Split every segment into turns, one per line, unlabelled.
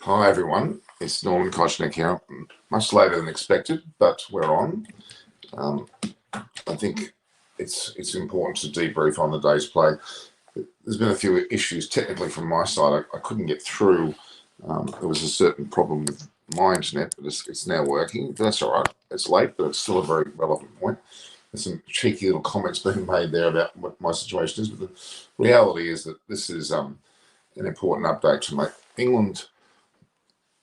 Hi everyone, it's Norman Kochnick here. Much later than expected, but we're on. Um, I think it's important to debrief on the day's play. There's been a few issues technically from my side. I couldn't get through. There was a certain problem with my internet, but it's now working. But that's all right. It's late, but it's still a very relevant point. There's some cheeky little comments being made there about what my situation is, but the reality is that this is an important update to make.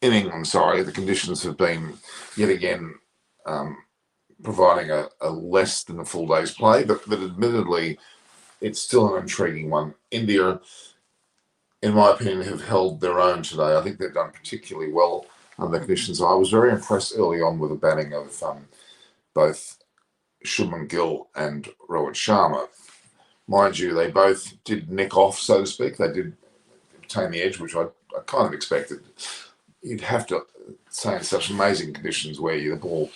In England, the conditions have been yet again providing a less than a full day's play, but admittedly, it's still an intriguing one. India, in my opinion, have held their own today. I think they've done particularly well under the conditions. I was very impressed early on with the batting of both Shubman Gill and Rohit Sharma. Mind you, they both did nick off, so to speak. They did obtain the edge, which I kind of expected. You'd have to say in such amazing conditions where the ball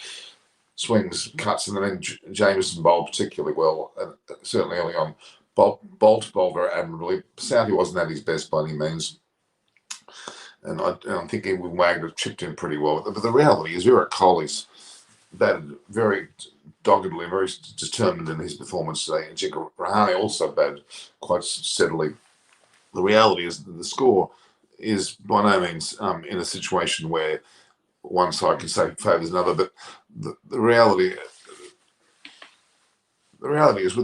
swings, cuts, and then Jameson bowled particularly well, and certainly early on. Bolt bowled very admirably. Southey wasn't at his best by any means, and I'm thinking Wagner chipped in pretty well. But the reality is Virat Kohli's batted very doggedly, very determined in his performance today, and Jigar Rahane also batted quite steadily. The reality is that the score is by no means in a situation where one side can say favours another, but the reality is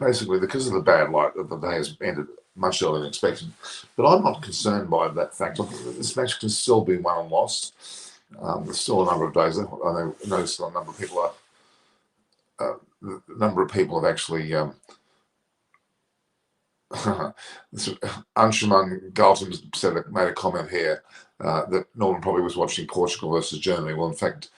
basically because of the bad light that the day has ended much earlier than expected. But I'm not concerned by that fact. This match can still be won and lost. There's still a number of days. I know still a number of people are. The number of people have actually. Anshuman Galton made a comment here that Norman probably was watching Portugal versus Germany. Well, in fact,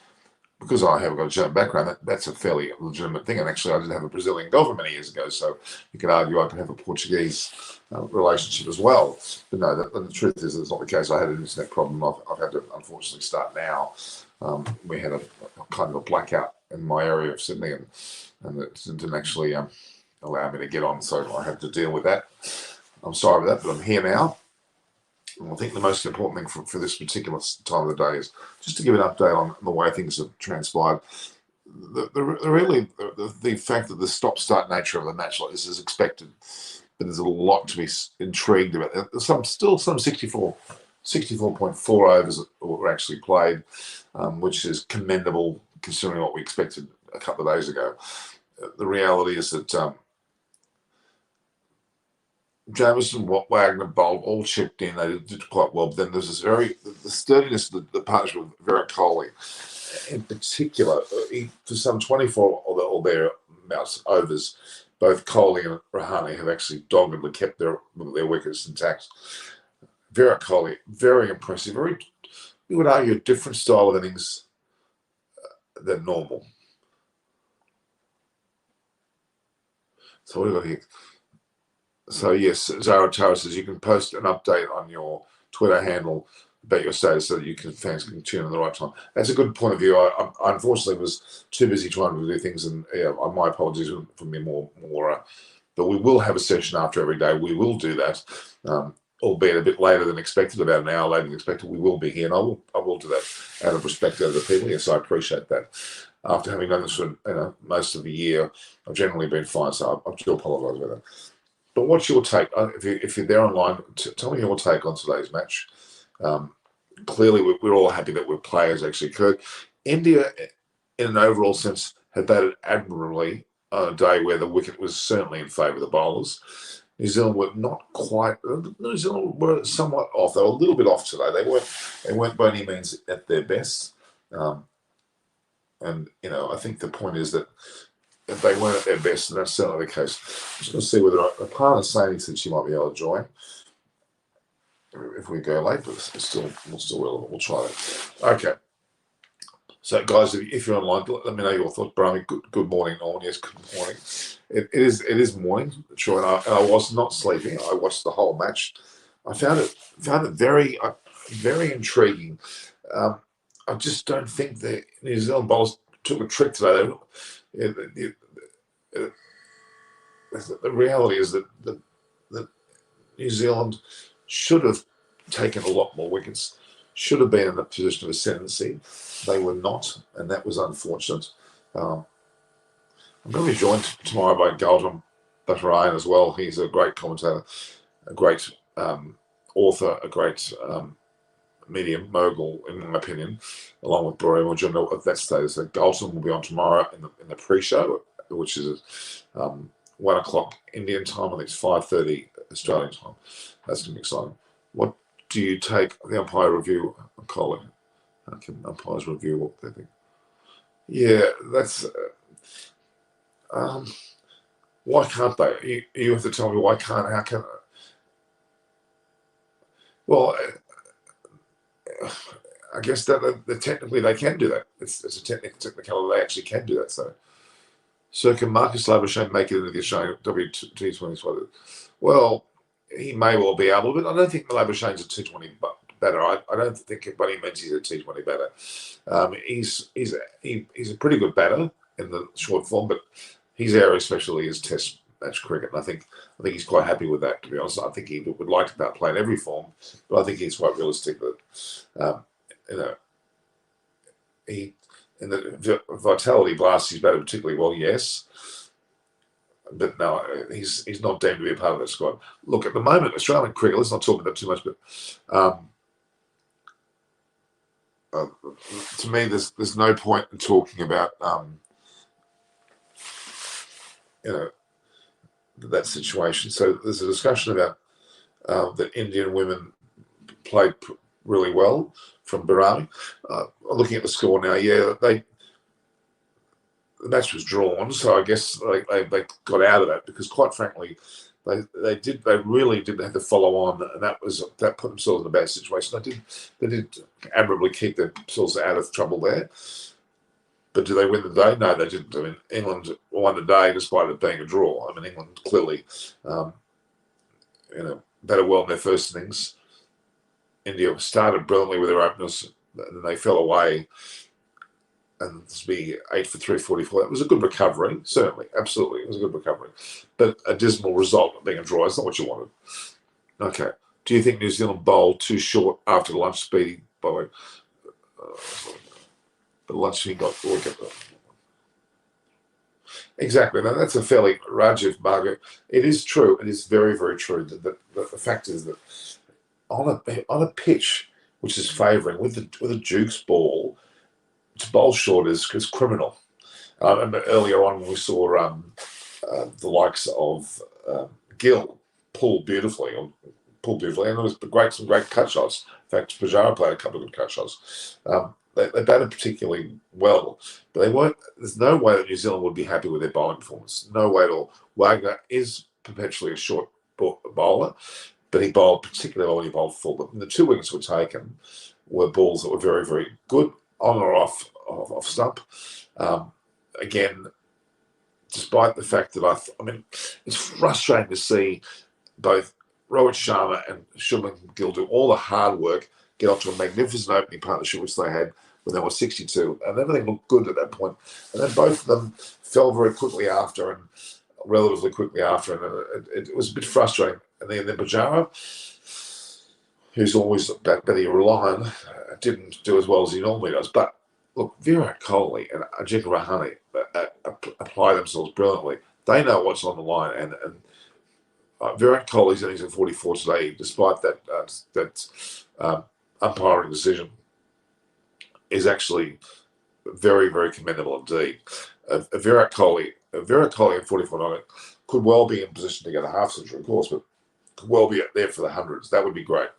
because I haven't got a German background, that's a fairly legitimate thing. And actually, I did have a Brazilian golfer many years ago, so you could argue I could have a Portuguese relationship as well. But no, the truth is that's not the case. I had an internet problem. I've had to unfortunately start now. We had a kind of a blackout in my area of Sydney, and it didn't actually allow me to get on, so I had to deal with that. I'm sorry about that, but I'm here now. And I think the most important thing for this particular time of the day is just to give an update on the way things have transpired. The fact that the stop-start nature of the match like this is expected, but there's a lot to be intrigued about. There's still some 64.4 overs that were actually played, which is commendable considering what we expected a couple of days ago. The reality is that Jameson, Wagner, bowled, all chipped in. They did quite well. But then there's this the sturdiness of the partnership with Virat Kohli, in particular, for some 24 or thereabouts overs, both Kohli and Rahane have actually doggedly kept their wickets intact. Virat Kohli, very impressive. You would argue, a different style of innings than normal. So what have we got here? So yes, Zara Tara says you can post an update on your Twitter handle about your status so that fans can tune in at the right time. That's a good point of view. I unfortunately was too busy trying to do things, and my apologies for me more. But we will have a session after every day. We will do that, albeit a bit later than expected, about an hour later than expected. We will be here, and I will do that out of respect to other people. Yes, I appreciate that. After having done this for most of the year, I've generally been fine, so I do apologise about that. But what's your take? If you're there online, tell me your take on today's match. Clearly, we're all happy that we're players actually occurred. India, in an overall sense, had batted admirably on a day where the wicket was certainly in favour of the bowlers. New Zealand were not quite. New Zealand were somewhat off. They were a little bit off today. They weren't by any means at their best. And I think the point is that if they weren't at their best, and that's certainly the case. I'm just going to see whether a partner saying said she might be able to join if we go late, but it's still relevant. We'll try that. Okay. So, guys, if you're online, let me know your thoughts. Brahmi, good morning, Norman. Yes, good morning. It is morning, sure. And I was not sleeping. I watched the whole match. I found it very intriguing. I just don't think the New Zealand bowlers took a trick today. The reality is that New Zealand should have taken a lot more wickets, should have been in the position of ascendancy. They were not, and that was unfortunate. I'm going to be joined tomorrow by Gautam Bhattarayan as well. He's a great commentator, a great author, a great media mogul, in my opinion, along with Buri Mujumdar of that status. So Gautam will be on tomorrow in the pre-show, which is 1 o'clock Indian time. I think it's 5:30 Australian time. That's going to be exciting. What do you take the umpire review, Colin? Can umpires review what they think? Yeah, that's. Why can't they? You have to tell me why can't. How can? Well, I guess that technically they can do that. It's a technicality. They actually can do that. So can Marcus Labuschagne make it into the Australian T20 squad? Well, he may well be able to, but I don't think Labuschagne's a T20 batter. I don't think Buddy Menzies is a T20 batter. He's a pretty good batter in the short form, but his area especially is Test match cricket. And I think he's quite happy with that. To be honest, I think he would like to play in every form, but I think he's quite realistic that he. In the Vitality Blast, he's batted particularly well, yes. But no, he's not deemed to be a part of that squad. Look, at the moment, Australian cricket, let's not talk about that too much, but to me, there's no point in talking about, that situation. So there's a discussion about that Indian women played really well from Barami. Looking at the score now, the match was drawn, so I guess they got out of that because, quite frankly, they really didn't have to follow on, and that put themselves in a bad situation. They did admirably keep themselves out of trouble there. But do they win the day? No, they didn't. I mean, England won the day despite it being a draw. I mean, England clearly, batted well in their first innings. India started brilliantly with their openers, and then they fell away. And to be 8 for 344, that was a good recovery, certainly, absolutely, it was a good recovery. But a dismal result being a draw is not what you wanted. Okay. Do you think New Zealand bowled too short after lunch, Speedy? By the way, the lunch he got wicket. Exactly. Now that's a fairly Rajiv Margaret. It is true. It is very, very true. The fact is that on a pitch which is favouring with a Duke's ball, to bowl short is criminal. I remember earlier on when we saw the likes of Gill pull beautifully, and it was some great cut shots. In fact, Pujara played a couple of good cut shots. They batted particularly well, but they weren't. There's no way that New Zealand would be happy with their bowling performance. No way at all. Wagner is perpetually a short bowler, but he bowled particularly well when he bowled full. But the 2 wickets were taken were balls that were very, very good on or off stump. Again, despite the fact that I mean, it's frustrating to see both Rohit Sharma and Shubman Gill do all the hard work, get off to a magnificent opening partnership, which they had when they were 62, and everything looked good at that point. And then both of them fell very quickly after, and relatively quickly after, and it was a bit frustrating. And then Pujara, who's always Betty Ryan, didn't do as well as he normally does. But look, Virat Kohli and Ajinkya Rahane apply themselves brilliantly. They know what's on the line, and Virat Kohli's innings at 44 today, despite that umpiring decision, is actually very, very commendable indeed. Virat Kohli at 44 could well be in position to get a half century, of course, but could well be there for the hundreds. That would be great.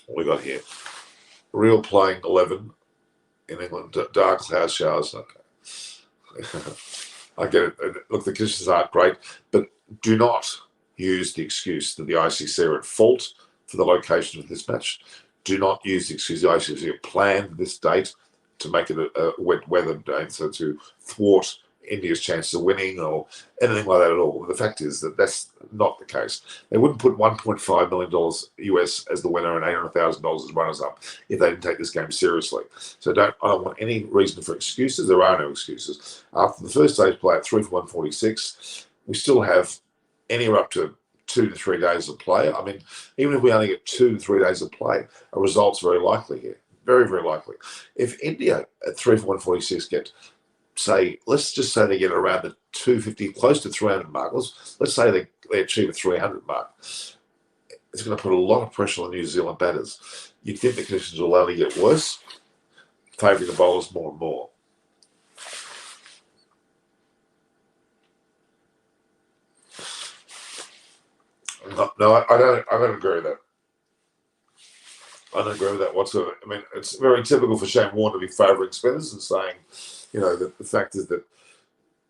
What we got here? Real playing 11 in England. Dark cloud showers. Okay. I get it. Look, the conditions aren't great, but do not use the excuse that the ICC are at fault for the location of this match. Do not use the excuse the ICC planned this date to make it a wet weather day, so to thwart India's chances of winning or anything like that at all. The fact is that that's not the case. They wouldn't put $1.5 million US as the winner and $800,000 as runners-up if they didn't take this game seriously. So I don't want any reason for excuses. There are no excuses. After the first day's play at 3 for 146, we still have anywhere up to 2 to 3 days of play. I mean, even if we only get 2 to 3 days of play, a result's very likely here. Very, very likely. If India at 3 for 146 get, say, let's just say they get around the 250, close to 300 mark. Let's say they achieve a 300 mark. It's going to put a lot of pressure on the New Zealand batters. You'd think the conditions will only get worse, favouring the bowlers more and more. No, I don't agree with that. I don't agree with that whatsoever. I mean, it's very typical for Shane Warne to be favouring spinners and saying, that the fact is that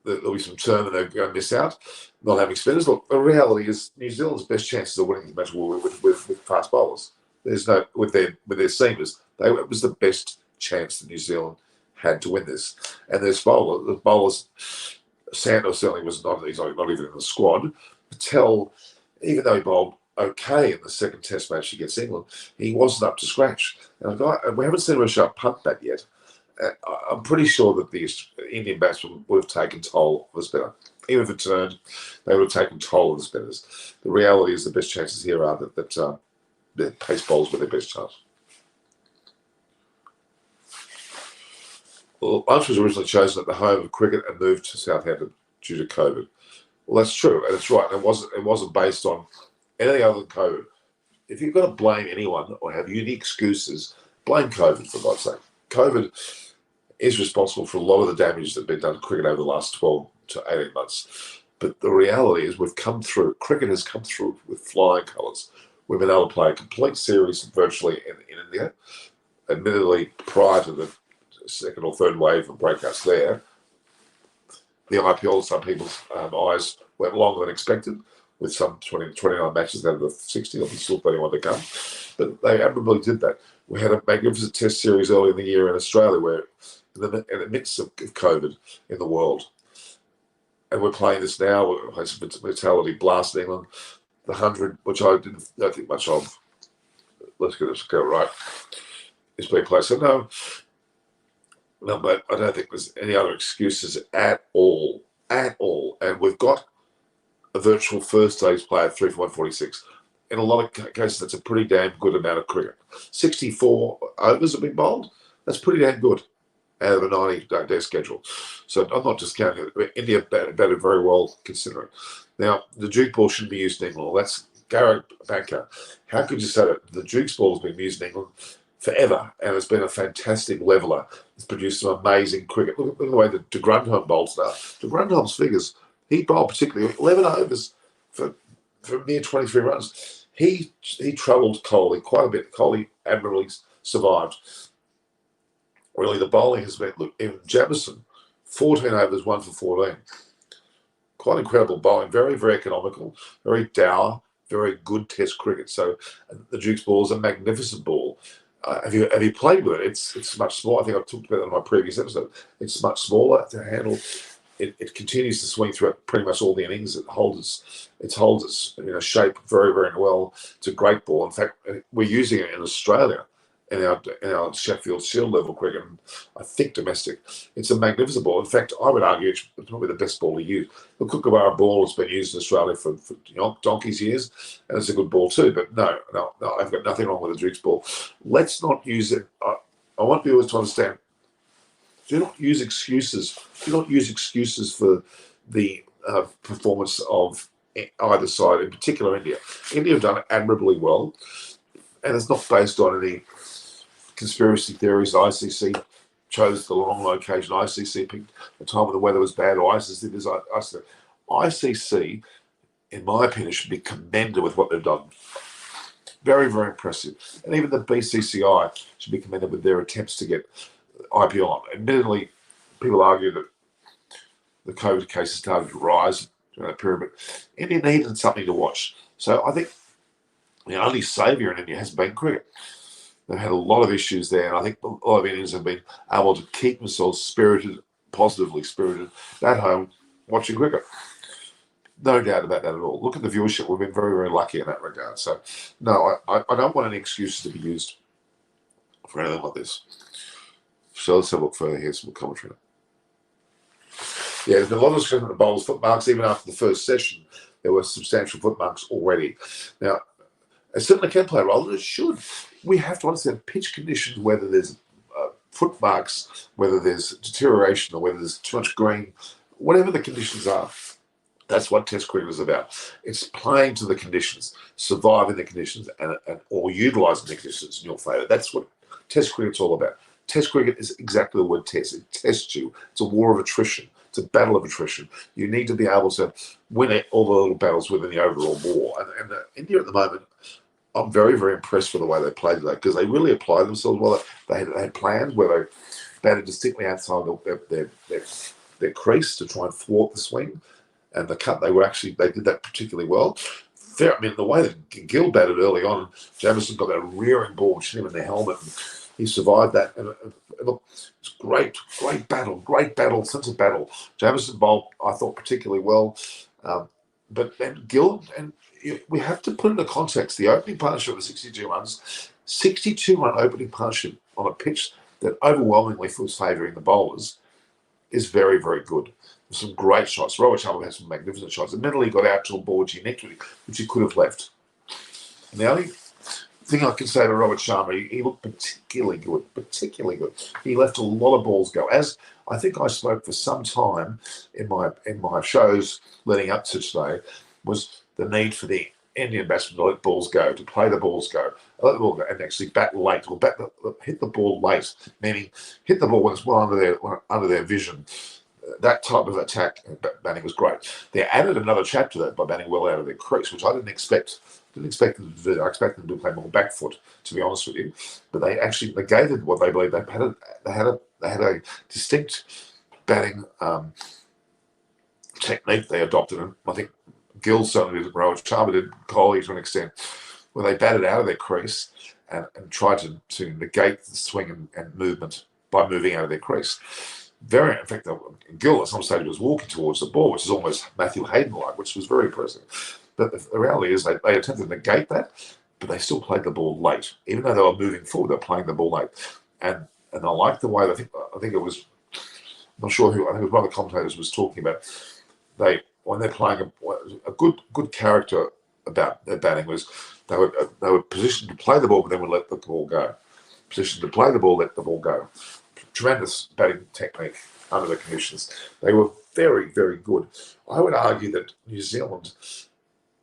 there'll be some term and they're going to miss out, not having spinners. Look, the reality is New Zealand's best chances of winning the match were with fast bowlers. There's no with their seamers. It was the best chance that New Zealand had to win this. And the bowlers, Santner certainly was not. He's not even in the squad. Patel, even though he bowled okay in the second Test match against England, he wasn't up to scratch. And we haven't seen Rishabh punt that yet. I'm pretty sure that the Indian batsmen would have taken toll of the spinner. Even if it turned, they would have taken toll of the spinners. The reality is the best chances here are that the pace bowlers were their best chance. Well, Lunch was originally chosen at the home of cricket and moved to Southampton due to COVID. Well, that's true, and it's right. And it wasn't based on anything other than COVID. If you've got to blame anyone or have unique excuses, blame COVID, for God's sake. COVID is responsible for a lot of the damage that's been done to cricket over the last 12 to 18 months. But the reality is cricket has come through with flying colours. We've been able to play a complete series virtually in India. Admittedly, prior to the second or third wave of breakouts there, the IPL, some people's eyes went longer than expected, with some 29 matches out of the 60. There'll be still 31 to come. But they admirably did that. We had a magnificent test series early in the year in Australia where, in the midst of COVID in the world, and we're playing this now, we're playing some mentality blast in England, the 100, which I don't think much of. Let's get this go right. It's being played. So no, but I don't think there's any other excuses at all. And we've got a virtual first stage player, 3 for 146. In a lot of cases, that's a pretty damn good amount of cricket. 64 overs have been bowled. That's pretty damn good out of a 90-day schedule. So I'm not just counting it. India batted very well, considering. Now, the Duke ball shouldn't be used in England. That's Garrett Banker. How could you say that? The Duke's ball has been used in England forever, and it's been a fantastic leveller. It's produced some amazing cricket. Look at the way that de Grandhomme bowls now. De Grandhomme's figures, he bowled particularly 11 overs for near 23 runs. He troubled Kohli quite a bit. Kohli admirably survived. Really, the bowling has been, look, in Jamison, 14 overs, 1 for 14. Quite incredible bowling, very, very economical, very dour, very good test cricket. So the Duke's ball is a magnificent ball. Have you played with it? It's much smaller. I think I talked about it in my previous episode. It's much smaller to handle. It continues to swing throughout pretty much all the innings. It holds its shape very, very well. It's a great ball. In fact, we're using it in Australia in our Sheffield Shield level cricket, and I think domestic. It's a magnificent ball. In fact, I would argue it's probably the best ball to use. The Kookaburra ball has been used in Australia for donkey's years, and it's a good ball too. But no, I've got nothing wrong with the Duke's ball. Let's not use it. I want viewers to understand. Do not use excuses. Do not use excuses for the performance of either side, in particular India. India have done it admirably well, and it's not based on any conspiracy theories. The ICC chose the long location. ICC picked the time when the weather was bad, or ICC did this. ICC, in my opinion, should be commended with what they've done. Very, very impressive. And even the BCCI should be commended with their attempts to get IPL on. Admittedly, people argue that the COVID cases started to rise during that period, but India needed something to watch. So I think the only saviour in India has been cricket. They've had a lot of issues there, and I think a lot of Indians have been able to keep themselves positively spirited, at home watching cricket. No doubt about that at all. Look at the viewership. We've been very, very lucky in that regard. So, no, I don't want any excuses to be used for anything like this. So let's have a look further here, some commentary. Yeah, there's been a lot of discussion of the bowlers' foot marks even after the first session. there were substantial foot marks already. Now, it certainly can play a role, and it should. We have to understand pitch conditions, whether there's foot marks, whether there's deterioration, or whether there's too much green, whatever the conditions are. That's what Test cricket is about. It's playing to the conditions, surviving the conditions, and or utilising the conditions in your favour. That's what Test cricket's all about. Test cricket is exactly the word test. It tests you. It's a war of attrition. It's a battle of attrition. You need to be able to win all the little battles within the overall war. And India at the moment, I'm very, very impressed with the way they played today, because they really applied themselves well. They had plans where they batted distinctly outside their crease to try and thwart the swing, and the cut they did that particularly well. I mean, the way that Gill batted early on, Jamieson got that rearing ball, hit him in the helmet, and he survived that. And look, it's great battle, sense of battle. Jamieson bowled, I thought, particularly well, but then Gill and. We have to put into context the opening partnership was 62 runs, 62-run opening partnership on a pitch that overwhelmingly was favouring the bowlers is very, very good. Some great shots. Robert Sharma had some magnificent shots. Admittedly, got out to a ball which he could have left. And the only thing I can say to Robert Sharma, he looked particularly good. He left a lot of balls go. As I think I spoke for some time in my shows leading up to today, was the need for the Indian batsmen to let balls go, to play the balls go, let the ball go, and actually bat late, or hit the ball late, meaning hit the ball when it's well under their vision. That type of attack batting was great. They added another chap to that by batting well out of their crease, which I didn't expect. Them to do. I expected them to play more back foot, to be honest with you. But they actually negated what they believed. They had a distinct batting technique they adopted, and I think Gill certainly did, Rohit Sharma did, Kohli to an extent, where they batted out of their crease and tried to negate the swing and movement by moving out of their crease. In fact, Gill at some stage was walking towards the ball, which is almost Matthew Hayden-like, which was very impressive. But the reality is they attempted to negate that, but they still played the ball late. Even though they were moving forward, they were playing the ball late. And I like the way, I think it was, I'm not sure who, I think it was one of the commentators was talking about, when they're playing a good character about their batting was they were positioned to play the ball, but then would let the ball go. Positioned to play the ball, let the ball go. Tremendous batting technique under the conditions. They were very, very good. I would argue that New Zealand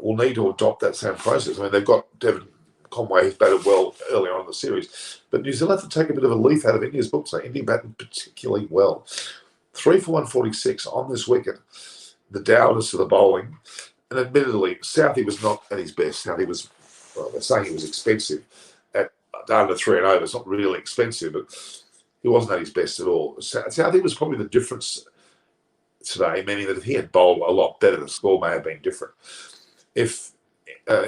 will need to adopt that same process. I mean, they've got Devon Conway, who's batted well earlier on in the series, but New Zealand have to take a bit of a leaf out of India's book. So India batted particularly well. 3 for 146 on this wicket. The downers to the bowling, and admittedly, Southee was not at his best. Southee was, they're saying he was expensive at under 3 and over. It's not really expensive, but he wasn't at his best at all. Southee was probably the difference today, meaning that if he had bowled a lot better, the score may have been different. If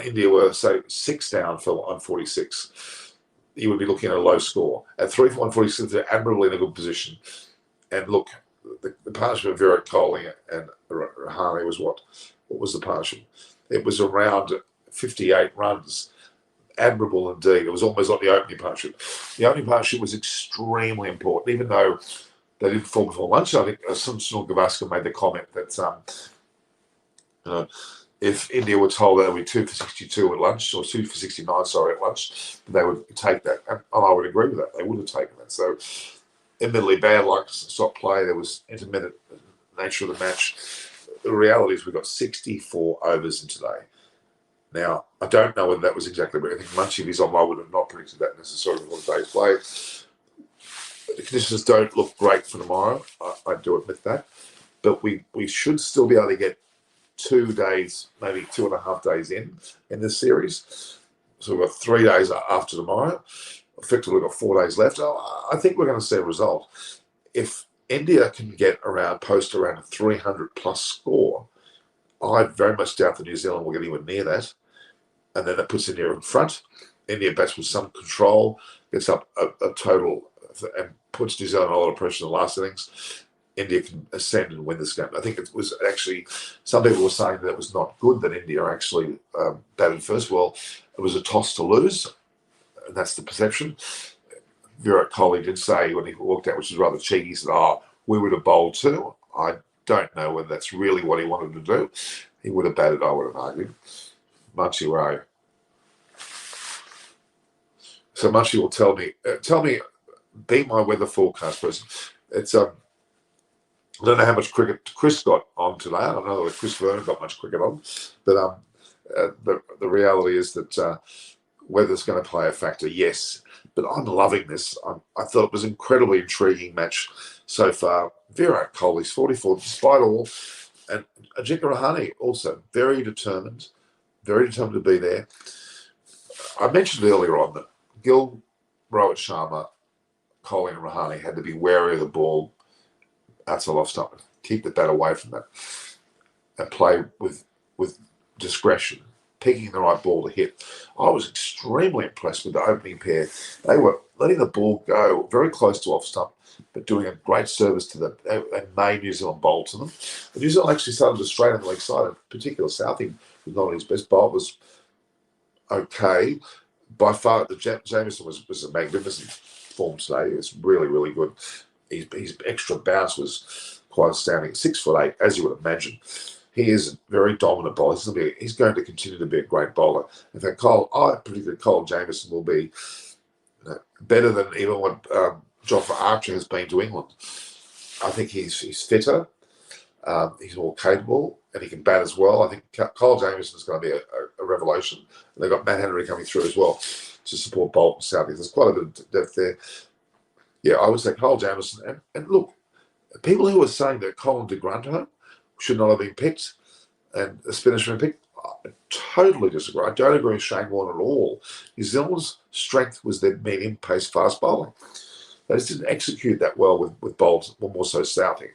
India were, say, 6 down for 146, you would be looking at a low score. At 3 for 146, they're admirably in a good position. And look, the partnership of Virat Kohli and Rahane was what was the partnership? It was around 58 runs. Admirable indeed. It was almost like the opening partnership. The opening partnership was extremely important, even though they didn't fall before lunch. I think Sunil Gavaskar made the comment that if India were told that it would be 2 for 62 at lunch, or 2 for 69, at lunch, they would take that. And I would agree with that. They would have taken that. So, admittedly, bad luck, stop play. There was intermittent nature of the match. The reality is we've got 64 overs in today. Now, I don't know whether that was exactly right. I think Munchie Vizom, I would have not predicted that necessarily for the day's play. The conditions don't look great for tomorrow. I do admit that. But we should still be able to get 2 days, maybe 2.5 days in this series. So we've got 3 days after tomorrow. Effectively, we've got 4 days left. I think we're going to see a result. If India can post around a 300-plus score, I very much doubt that New Zealand will get anywhere near that. And then that puts India in front. India bats with some control, gets up a total, and puts New Zealand a lot of pressure in the last innings. India can ascend and win this game. I think it was actually, some people were saying that it was not good that India actually batted first. Well, it was a toss to lose, and that's the perception. Virat Kohli did say when he walked out, which was rather cheeky, he said, we would have bowled too. I don't know whether that's really what he wanted to do. he would have batted, I would have argued. Munchie Ray. So Munchie will tell me, be my weather forecast person. It's I don't know how much cricket Chris got on today. I don't know that Chris Vernon got much cricket on, but the reality is that weather's going to play a factor, yes. But I'm loving this. I thought it was an incredibly intriguing match so far. Virat Kohli's 44, despite all, and Ajinkya Rahane also very determined to be there. I mentioned earlier on that Gill, Rohit Sharma, Kohli and Rahane had to be wary of the ball. That's all off stump. Keep the bat away from that and play with discretion, picking the right ball to hit. I was extremely impressed with the opening pair. They were letting the ball go very close to off stump, but doing a great service to them. They made New Zealand bowl to them. And New Zealand actually started to straighten the leg side. In particular, Southie was not his best bowl, was okay. By far, Jamieson was a magnificent form today. It was really, really good. His extra bounce was quite astounding. 6'8", as you would imagine. He is a very dominant bowler. He's going to continue to be a great bowler. In fact, I predict that Cole Jamieson will be better than even what Jofra Archer has been to England. I think he's fitter, he's more capable, and he can bat as well. I think Cole Jamieson is going to be a revelation. And they've got Matt Henry coming through as well to support Bolt and Southie. There's quite a bit of depth there. Yeah, I would say Cole Jamieson. And look, people who are saying that Colin de Grandhomme should not have been picked and the spinner should have been picked, I totally disagree. I don't agree with Shane Warne at all. New Zealand's strength was their medium pace fast bowling. They just didn't execute that well with bowls, or more so Southie.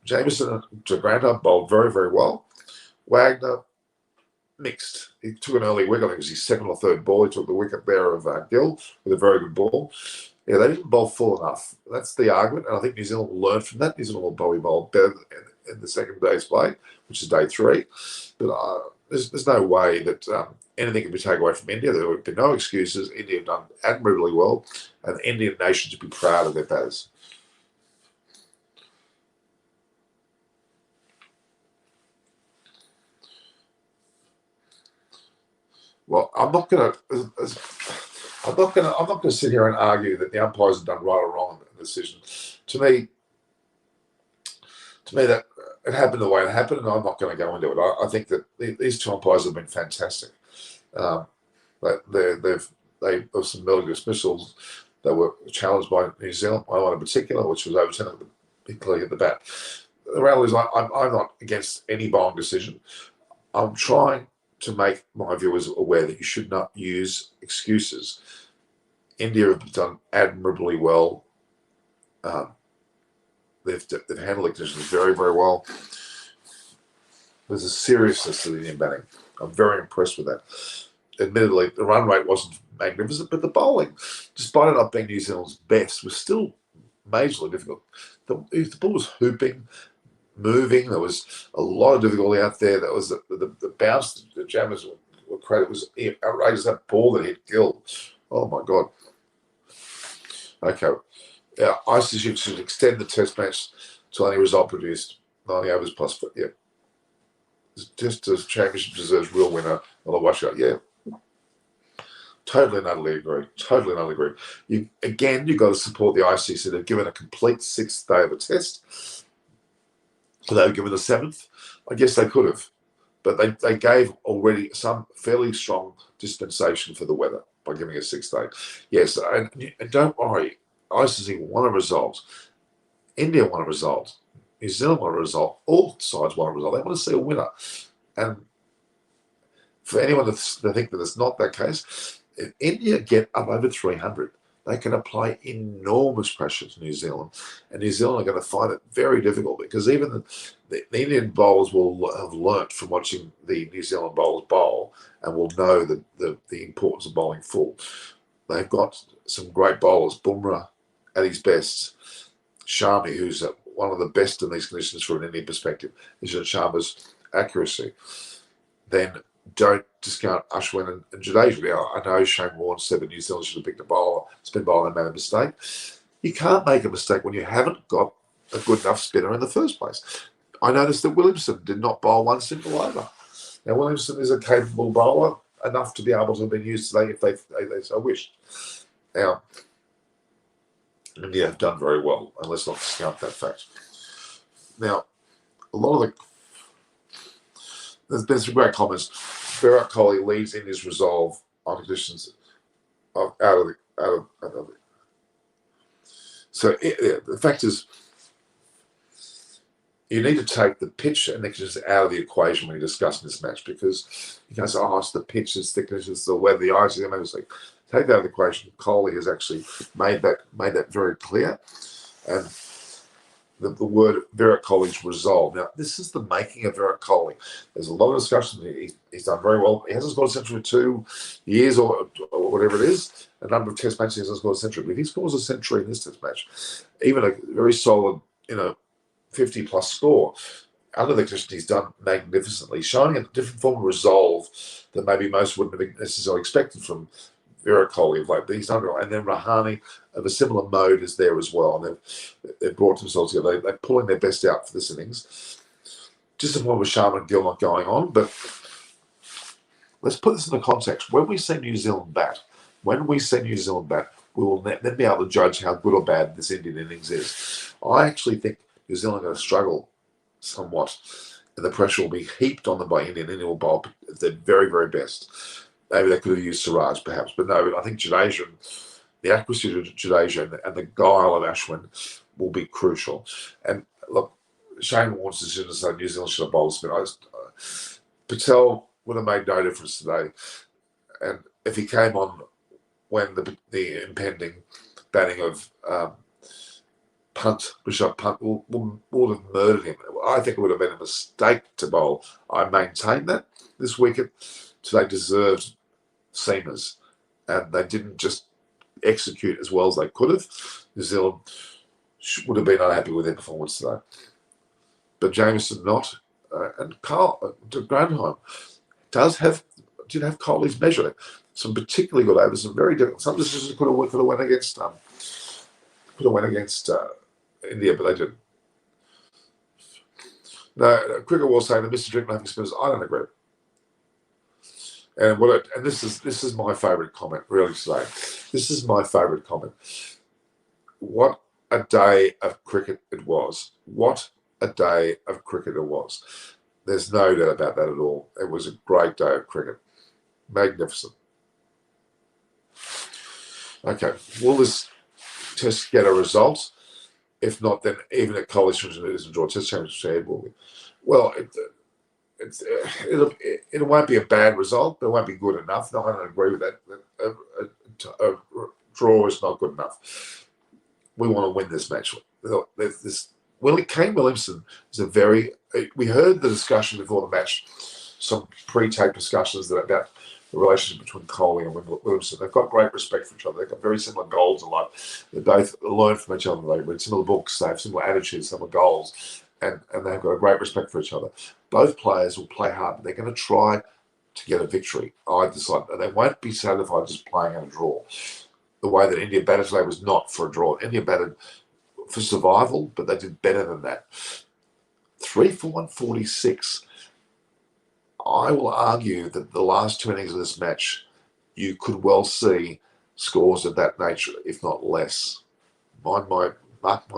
Jamieson de Grandhomme bowled very, very well. Wagner, mixed. He took an early wicket. I think it was his second or third ball. He took the wicket there of Gill with a very good ball. Yeah, they didn't bowl full enough. That's the argument, and I think New Zealand will learn from that. New Zealand will probably bowl better in the second day's play, which is day 3. But there's no way that anything can be taken away from India. There would be no excuses. India have done admirably well, and the Indian nation should be proud of their batters. Well, I'm not going to sit here and argue that the umpires have done right or wrong in the decision. To me, that it happened the way it happened, and I'm not going to go into it. I think that these 2 umpires have been fantastic. They've some military dismissals that were challenged by New Zealand, one in particular, which was overturned clearly at the bat. The reality is, I'm not against any bowling decision. I'm trying to make my viewers aware that you should not use excuses. India have done admirably well. They've handled the conditions very, very well. There's a seriousness to the Indian batting. I'm very impressed with that. Admittedly, the run rate wasn't magnificent, but the bowling, despite it not being New Zealand's best, was still majorly difficult. The ball was hooping, moving. There was a lot of difficulty out there. That was the bounce the jammers were created was outrageous. That ball that hit Gill. Oh my God. Okay. Yeah, ICCW should extend the test match to any result produced 90 overs plus. But yeah, just as championship deserves real winner, not a washout. Yeah, totally and utterly agree. Totally and utterly agree. You've got to support the ICC. They've given a complete 6th day of a test. Could they have given the 7th? I guess they could have, but they gave already some fairly strong dispensation for the weather by giving a 6th day. Yes, and don't worry. ICC want a result. India want a result. New Zealand want a result. All sides want a result. They want to see a winner. And for anyone to think that it's not that case, if India get up over 300, they can apply enormous pressure to New Zealand. And New Zealand are going to find it very difficult because even the Indian bowlers will have learnt from watching the New Zealand bowlers bowl and will know the importance of bowling full. They've got some great bowlers. Bumrah at his best. Sharma, who's one of the best in these conditions from an Indian perspective, is Sharma's accuracy. Then don't discount Ashwin and Jadeja. Now, I know Shane Warne said that New Zealand should have picked a bowler, spin bowler, and made a mistake. You can't make a mistake when you haven't got a good enough spinner in the first place. I noticed that Williamson did not bowl one simple over. Now, Williamson is a capable bowler, enough to be able to have been used today if they so wished. Now, India have done very well, and let's not discount that fact. Now, a lot of there's been some great comments. Virat Kohli leads India's resolve on conditions of out of it. So the fact is, you need to take the pitch and the conditions out of the equation when you're discussing this match, because you can say, oh, it's the pitch, it's the conditions, the weather, the ice, and everything. Take that out of the equation. Kohli has actually made that very clear, and the word Virat Kohli's resolve. Now, this is the making of Virat Kohli. There's a lot of discussion. He's done very well. He hasn't scored a century for 2 years or whatever it is. A number of Test matches he hasn't scored a century. But if he scores a century in this Test match, even a very solid, 50-plus score, under the conditions he's done magnificently, showing a different form of resolve that maybe most wouldn't have necessarily expected from Virat Kohli of late. He's done well. And then Rahane of a similar mode is there as well. And they've brought themselves together. They're pulling their best out for this innings. Disappointed with Sharma and Gill not going on, but let's put this into context. When we see New Zealand bat, we will then be able to judge how good or bad this Indian innings is. I actually think New Zealand are going to struggle somewhat, and the pressure will be heaped on them by India. India will bowl at their very, very best. Maybe they could have used Siraj, perhaps, but no. I think Jadeja, the accuracy of Jadeja and the guile of Ashwin will be crucial. And look, Shane Warne's decision to say New Zealand should have bowled spin. Patel would have made no difference today, and if he came on when the impending batting of Rishabh Pant would have murdered him. I think it would have been a mistake to bowl. I maintain that this wicket today deserved seamers, and they didn't just execute as well as they could have. New Zealand would have been unhappy with their performance today. But Jamieson not, and Carl Granholm did have Kohli's measure. Some particularly good overs, some very difficult. Some decisions could have went against India, but they didn't. No, Cricket will say the Mr. Drink having spinners. I don't agree. And this is my favourite comment. Really today, this is my favourite comment. What a day of cricket it was. What a day of cricket it was. There's no doubt about that at all. It was a great day of cricket. Magnificent. Okay, will this test get a result? If not, then even at college students and draw test championship, will be. Well, it won't be a bad result, but it won't be good enough. No, I don't agree with that. A draw is not good enough. We want to win this match. Kane Williamson is we heard the discussion before the match, some pre-tape discussions about the relationship between Kohli and Williamson. They've got great respect for each other. They've got very similar goals in life. They both learn from each other. They read similar books. They have similar attitudes, similar goals, and they've got a great respect for each other. Both players will play hard, but they're going to try to get a victory either side. And they won't be satisfied just playing at a draw. The way that India batted today was not for a draw. India batted for survival, but they did better than that. 3 for 146. I will argue that the last 2 innings of this match, you could well see scores of that nature, if not less. Mark my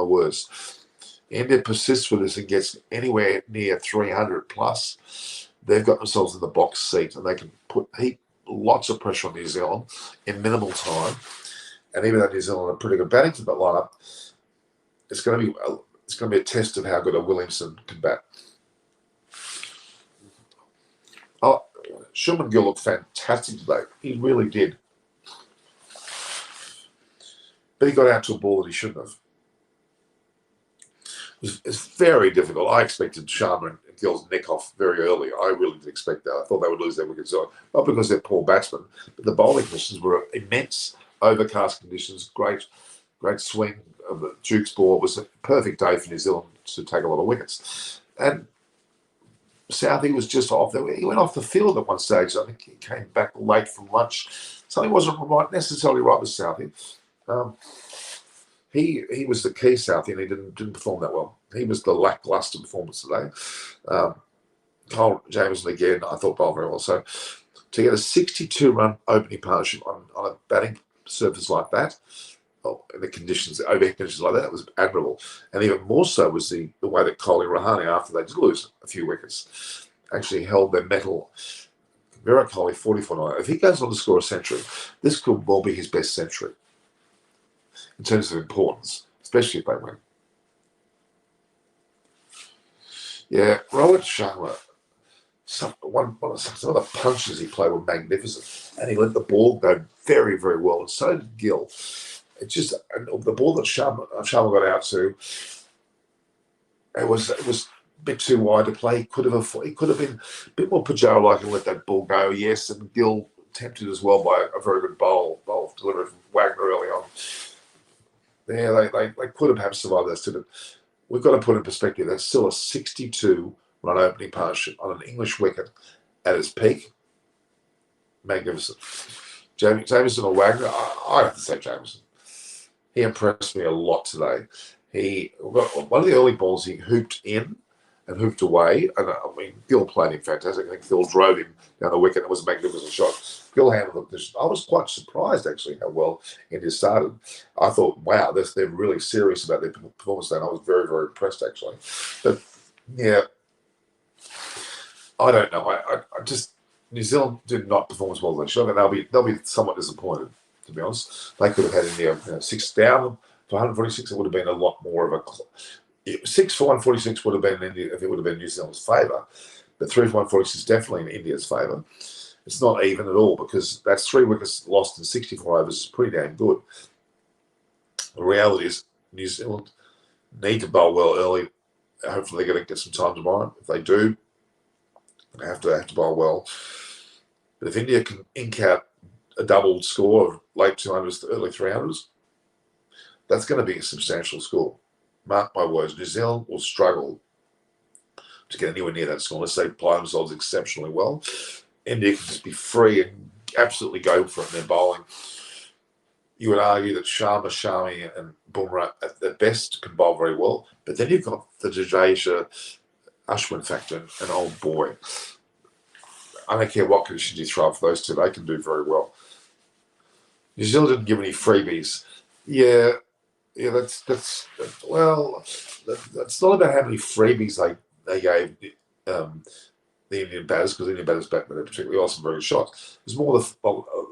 words. India persists with this and gets anywhere near 300 plus. They've got themselves in the box seat, and they can heap lots of pressure on New Zealand in minimal time. And even though New Zealand are pretty good batting to that lineup, it's going to be a test of how good a Williamson can bat. Oh, Shulman Gill looked fantastic today. He really did. But he got out to a ball that he shouldn't have. It's very difficult. I expected Sharma and Gill's neck off very early. I really did expect that. I thought they would lose their wickets. Not because they're poor batsmen, but the bowling conditions were immense. Overcast conditions, great swing of the Duke's ball. It was a perfect day for New Zealand to take a lot of wickets. And Southee was just off there. He went off the field at one stage. I think he came back late from lunch. Something wasn't necessarily right with Southee. he was the key Southie, and he didn't perform that well. He was the lackluster performance today. Cole Jameson again, I thought bowled very well. So to get a 62-run opening partnership on a batting surface like that, in the conditions, the overhead conditions like that, was admirable. And even more so was the way that Kohli Rahane, after they did lose a few wickets, actually held their mettle. Virat Kohli, 44-9. If he goes on to score a century, this could well be his best century in terms of importance, especially if they win. Yeah, Rohit Sharma, some of the punches he played were magnificent, and he let the ball go very, very well, and so did Gill. It's just the ball that Sharma got out to. It was a bit too wide to play. He could have been a bit more Pajaro-like and let that ball go. Yes, and Gill tempted as well by a very good bowl delivered from Wagner early on. Yeah, they could have perhaps survived those two, but we've got to put in perspective. There's still a 62-run opening partnership on an English wicket at its peak. Magnificent. Jameson or Wagner? I have to say Jameson. He impressed me a lot today. One of the early balls he hooped in and hooped away. And I mean, Gill played him fantastic. I think Gill drove him down the wicket. It was a magnificent shot. Gill handled the position. I was quite surprised, actually, how well India started. I thought, wow, they're really serious about their performance today. And I was very, very impressed, actually. But, yeah, I don't know. I just, New Zealand did not perform as well as they should. And they'll be somewhat disappointed, to be honest. They could have had India 6 down for 146. It would have been a lot more of a 6 for 146 would have been India if it would have been New Zealand's favour. But 3 for 146 is definitely in India's favour. It's not even at all because that's 3 wickets lost in 64 overs is pretty damn good. The reality is New Zealand need to bowl well early. Hopefully they're going to get some time tomorrow. If they do, they have to bowl well. But if India can ink out a double score of late 200s to early 300s, that's going to be a substantial score. Mark my words, New Zealand will struggle to get anywhere near that score unless they apply themselves exceptionally well. India can just be free and absolutely go for it in their bowling. You would argue that Sharma, Shami and Bumrah at their best can bowl very well, but then you've got the Jadeja Ashwin factor, and oh boy, I don't care what conditions you throw up for those two, they can do very well. New Zealand didn't give any freebies. Yeah, that's not about how many freebies they gave the Indian batters, because the Indian batters back with particularly awesome, very good shots. It was more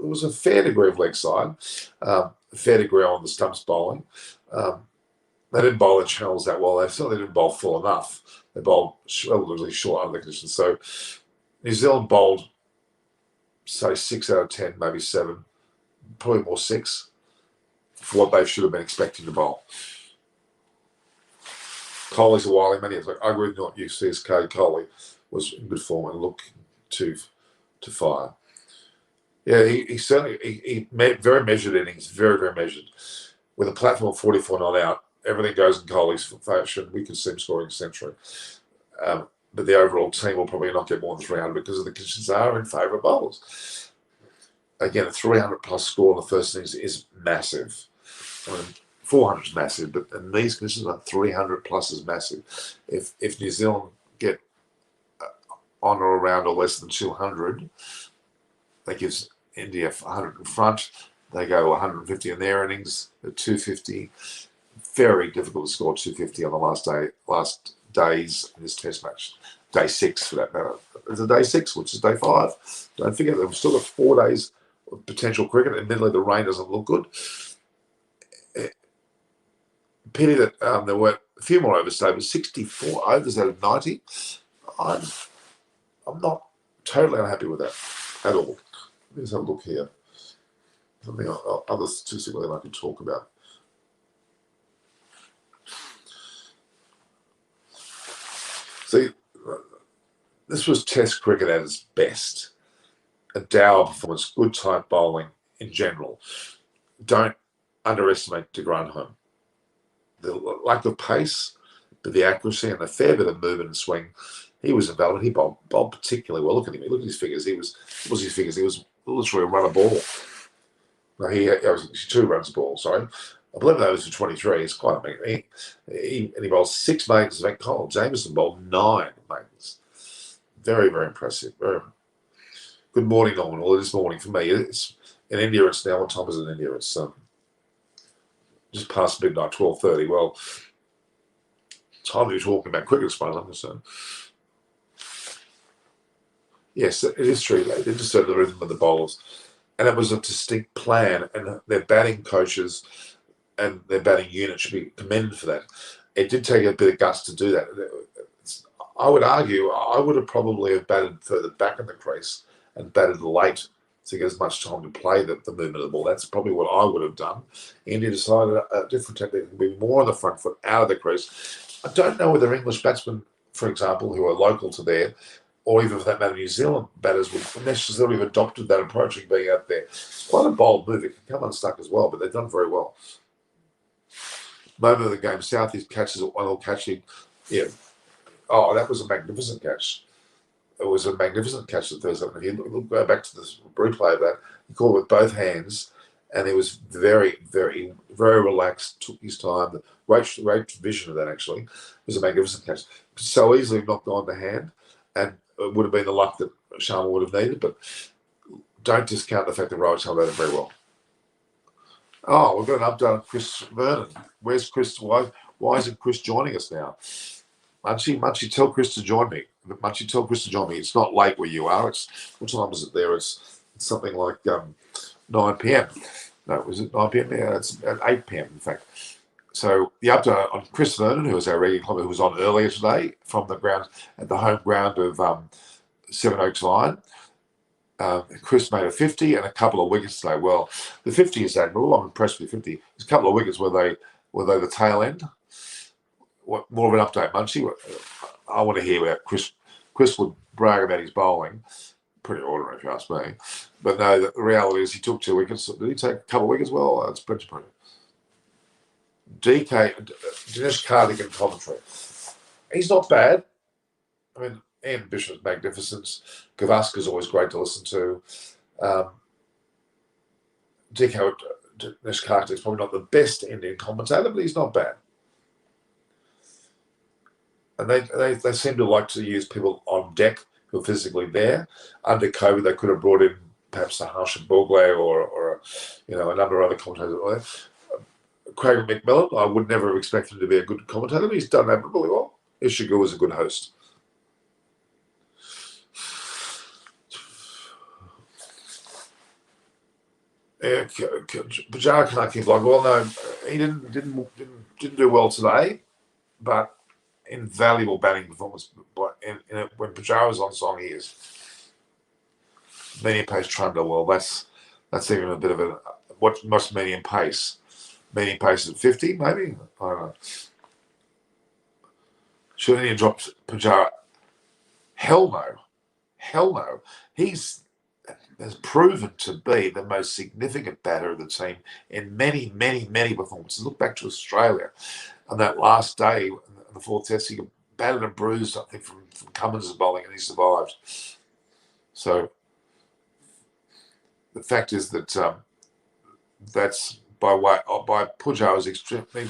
it was a fair degree of leg side, a fair degree on the stumps bowling. They didn't bowl the channels that well. They certainly didn't bowl full enough. They bowled relatively short under the conditions. So New Zealand bowled, say, 6 out of 10, maybe 7, probably more 6, for what they should have been expecting to bowl. Kohli's a wily man. I agree with what you see as Kohli was in good form and looked to fire. Yeah, he certainly he made very measured innings, very, very measured. With a platform of 44 not out, everything goes in Kohli's fashion. We can see him scoring a century. But the overall team will probably not get more than 300 because of the conditions are in favour of bowlers. Again, a 300-plus score in the first innings is massive. I mean, 400 is massive, but in these conditions, 300-plus is massive. If New Zealand get on or around or less than 200, that gives India 100 in front. They go 150 in their innings at 250. Very difficult to score 250 on the last days in this Test match. Day 6 for that matter. It's a day 6, which is day 5. Don't forget that we've still got 4 days of potential cricket. Admittedly, the rain doesn't look good. Pity that there were a few more overs today, but 64 overs out of 90. I'm not totally unhappy with that at all. Let me just have a look here. Something other statistic that I could talk about. See, this was Test cricket at its best. A dour performance, good tight bowling in general. Don't underestimate de Grandhomme. The lack of pace, but the accuracy and a fair bit of movement and swing. He was invaluable. He bowled particularly well. Look at him. Look at his figures. He was literally a run a ball. No, he was 2 runs a ball, sorry. believe that was for 23. It's quite amazing. He bowled 6 maidens. In fact, Colin Jameson bowled 9 maidens. Very, very impressive. Very good morning, Norman. Well, this morning for me. It's in India. It's now. What time is it in India? It's just past midnight, 12:30. Well, time to be talking about cricket as far as I'm concerned. Yes, it is true. They did disturb the rhythm of the bowlers, and it was a distinct plan. And their batting coaches and their batting unit should be commended for that. It did take a bit of guts to do that. I would argue I would have probably have batted further back in the crease and batted late to get as much time to play the movement of the ball. That's probably what I would have done. India decided a different technique would be more on the front foot, out of the crease. I don't know whether English batsmen, for example, who are local to there, or even for that matter, New Zealand batters would necessarily have adopted that approach of being out there. Quite a bold move. It can come unstuck as well, but they've done very well. Moment of the game, Southeast catches one all catching. Yeah. Oh, that was a magnificent catch. It was a magnificent catch the Thursday. If you go back to the replay of that, he caught it with both hands, and he was very, very, very relaxed, took his time. The great vision of that, actually. It was a magnificent catch. So easily not gone to hand, and it would have been the luck that Sharma would have needed, but don't discount the fact that Rohit held that very well. Oh, we've got an update on Chris Vernon. Where's Chris? Why isn't Chris joining us now? Munchie, tell Chris to join me. Munchie, tell Chris to join me. It's not late where you are. It's what time is it there? It's something like 9 p.m. No, was it 9 p.m? Yeah, it's at 8 p.m. in fact. So the update on Chris Vernon, who was our regular club, who was on earlier today from the ground at the home ground of Seven Oaks Line. Chris made a 50 and a couple of wickets today. Well, the 50 is admirable. I'm impressed with the 50. There's a couple of wickets were they the tail end. What more of an update, Munchie? I want to hear about Chris. Chris would brag about his bowling. Pretty ordinary, if you ask me. But no, the reality is he took 2 wickets. Did he take a couple of wickets? Well, it's pretty. Dinesh Karthik in commentary. He's not bad. I mean, Ian Bishop's magnificent. Gavaskar's always great to listen to. Dinesh Karthik's probably not the best Indian commentator, but he's not bad. And they seem to like to use people on deck who are physically there. Under COVID, they could have brought in perhaps a Harsha Bogle or a number of other commentators. Craig McMillan, I would never have expected him to be a good commentator, but he's done admirably well. Ishigu was a good host. Yeah, Pujara can't keep like, well, no, he didn't do well today, but invaluable batting performance. When Pujara was on song, he is. Medium pace Trundle, well, that's even a bit of a what must medium pace. Medium pace at 50, maybe? I don't know. Should India drop Pujara? Hell no. Hell no. He's has proven to be the most significant batter of the team in many, many, many performances. Look back to Australia on that last day in the 4th test. He got battered and bruised, I think, from Cummins' bowling, and he survived. So the fact is that that's by Pujara's extremely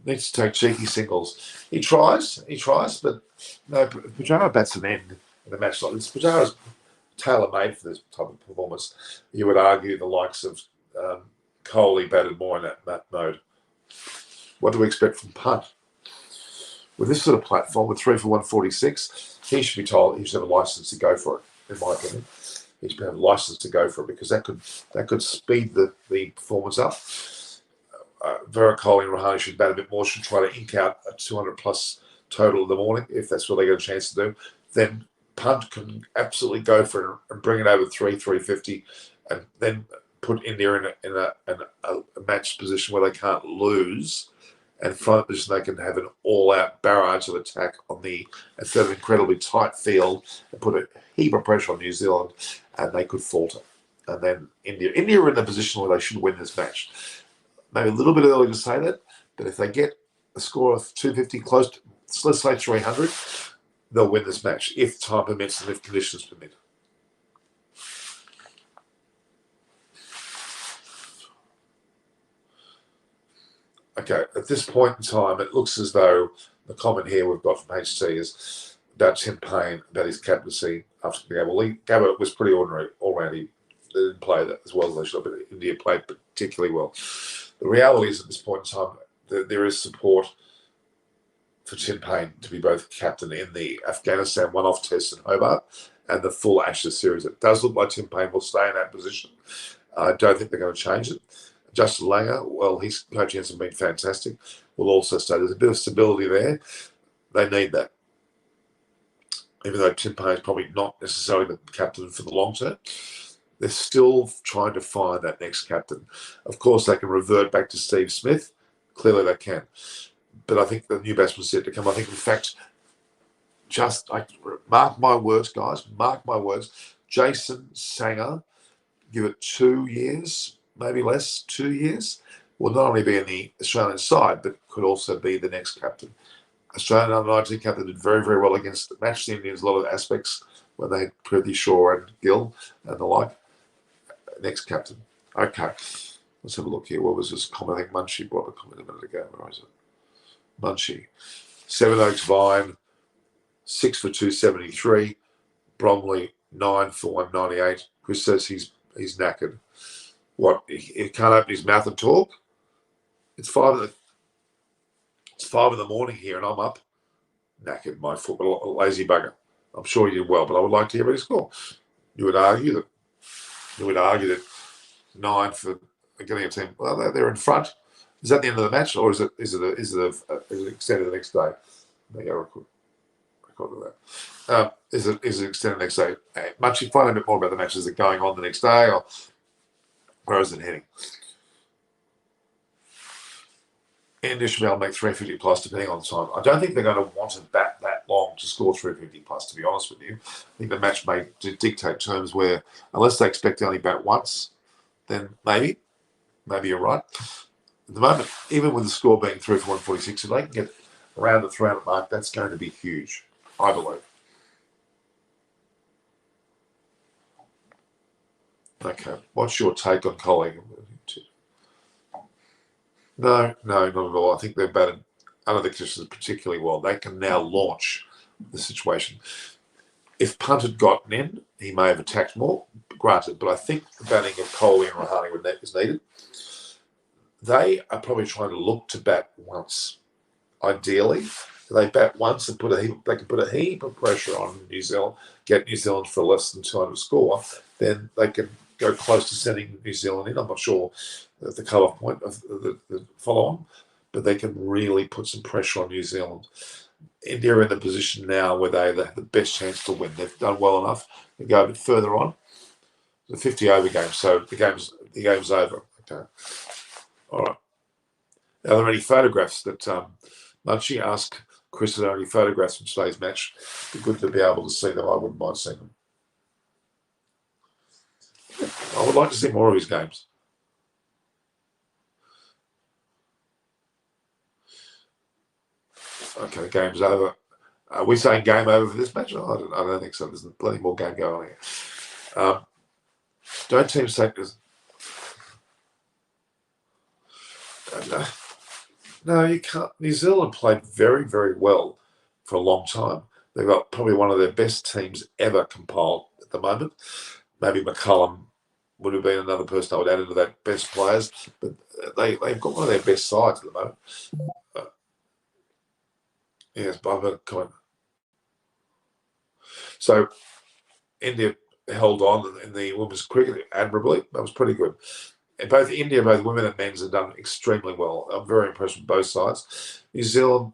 needs to take cheeky singles. He tries, but no, Pujara bats an end in a match like this. Pujara's tailor-made for this type of performance. You would argue the likes of Kohli batted more in that mode. What do we expect from Punt? With this sort of platform, with 3 for 146, he should be told he should have a license to go for it, in my opinion. He should have a license to go for it because that could speed the performance up. Virat Kohli and Rahane should bat a bit more, should try to ink out a 200-plus total in the morning, if that's what they get a chance to do. Then Punt can absolutely go for it and bring it over 350, and then put India in a match position where they can't lose, and from that position they can have an all-out barrage of attack instead of an incredibly tight field, and put a heap of pressure on New Zealand, and they could falter. And then India are in the position where they should win this match. Maybe a little bit early to say that, but if they get a score of 250 close to, let's say 300, they'll win this match if time permits and if conditions permit. Okay, at this point in time, it looks as though the comment here we've got from HT is about Tim Payne, about his captaincy after the game. Well, Gabba was pretty ordinary all round. He didn't play that as well as they should have, but India played particularly well. The reality is at this point in time, there is support for Tim Payne to be both captain in the Afghanistan one-off test in Hobart and the full Ashes series. It does look like Tim Payne will stay in that position. I don't think they're going to change it. Justin Langer, well, his coaching hasn't been fantastic, will also stay. There's a bit of stability there. They need that. Even though Tim Payne is probably not necessarily the captain for the long term, they're still trying to find that next captain. Of course, they can revert back to Steve Smith. Clearly they can. But I think the new batsman's yet to come. I think, in fact, mark my words, guys, mark my words, Jason Sanger, give it 2 years, maybe less, 2 years, will not only be in the Australian side, but could also be the next captain. Australian under-19 captain did very, very well against the match the Indians, a lot of aspects when they had Prithvi Shaw and Gill and the like. Next captain. Okay, let's have a look here. What was this comment? I think Munchie brought a comment a minute ago. Where is it? Munchie. Seven Oaks Vine, 6 for 273. Bromley, 9 for 198. Chris says he's knackered. What? He can't open his mouth and talk? It's 5 in the morning here, and I'm up. Knackered, my foot, a lazy bugger. I'm sure you did well, but I would like to hear what he scored. You would argue that 9 for getting a team. Well, they're in front. Is that the end of the match, or is it extended the next day? Maybe I record that. Is it extended the next day? Much you find a bit more about the match. Is it going on the next day, or where is it heading? India should be able to make 350 plus depending on the time. I don't think they're going to want to bat that long to score 350 plus, to be honest with you. I think the match may dictate terms where, unless they expect to only bat once, then maybe you're right. At the moment, even with the score being 3 for 146, if they can get around the 300 mark, that's going to be huge, I believe. Okay, what's your take on Colling? No, not at all. I think they've batted under the conditions particularly well. They can now launch the situation. If Punt had gotten in, he may have attacked more, granted, but I think the batting of Coley and Rahane is needed. They are probably trying to look to bat once. Ideally, if they bat once and they can put a heap of pressure on New Zealand, get New Zealand for less than 200 score, then they can go close to sending New Zealand in. I'm not sure the cut-off point of the follow-on, but they can really put some pressure on New Zealand. India are in a position now where they have the best chance to win. They've done well enough to go a bit further on. It's a 50-over game, so the game's over. Okay. All right. Are there any photographs that Munchie asked Chris? Are there any photographs from today's match? It'd be good to be able to see them. I wouldn't mind seeing them. I would like to see more of his games. Okay, game's over. Are we saying game over for this match? I don't think so. There's plenty more game going on here. Don't teams take this? No, you can't. New Zealand played very, very well for a long time. They've got probably one of their best teams ever compiled at the moment. Maybe McCullum would have been another person I would add into that best players, but they've got one of their best sides at the moment. Yes, but I've got a comment. So India held on in the women's cricket admirably. That was pretty good. And both women and men's have done extremely well. I'm very impressed with both sides. New Zealand,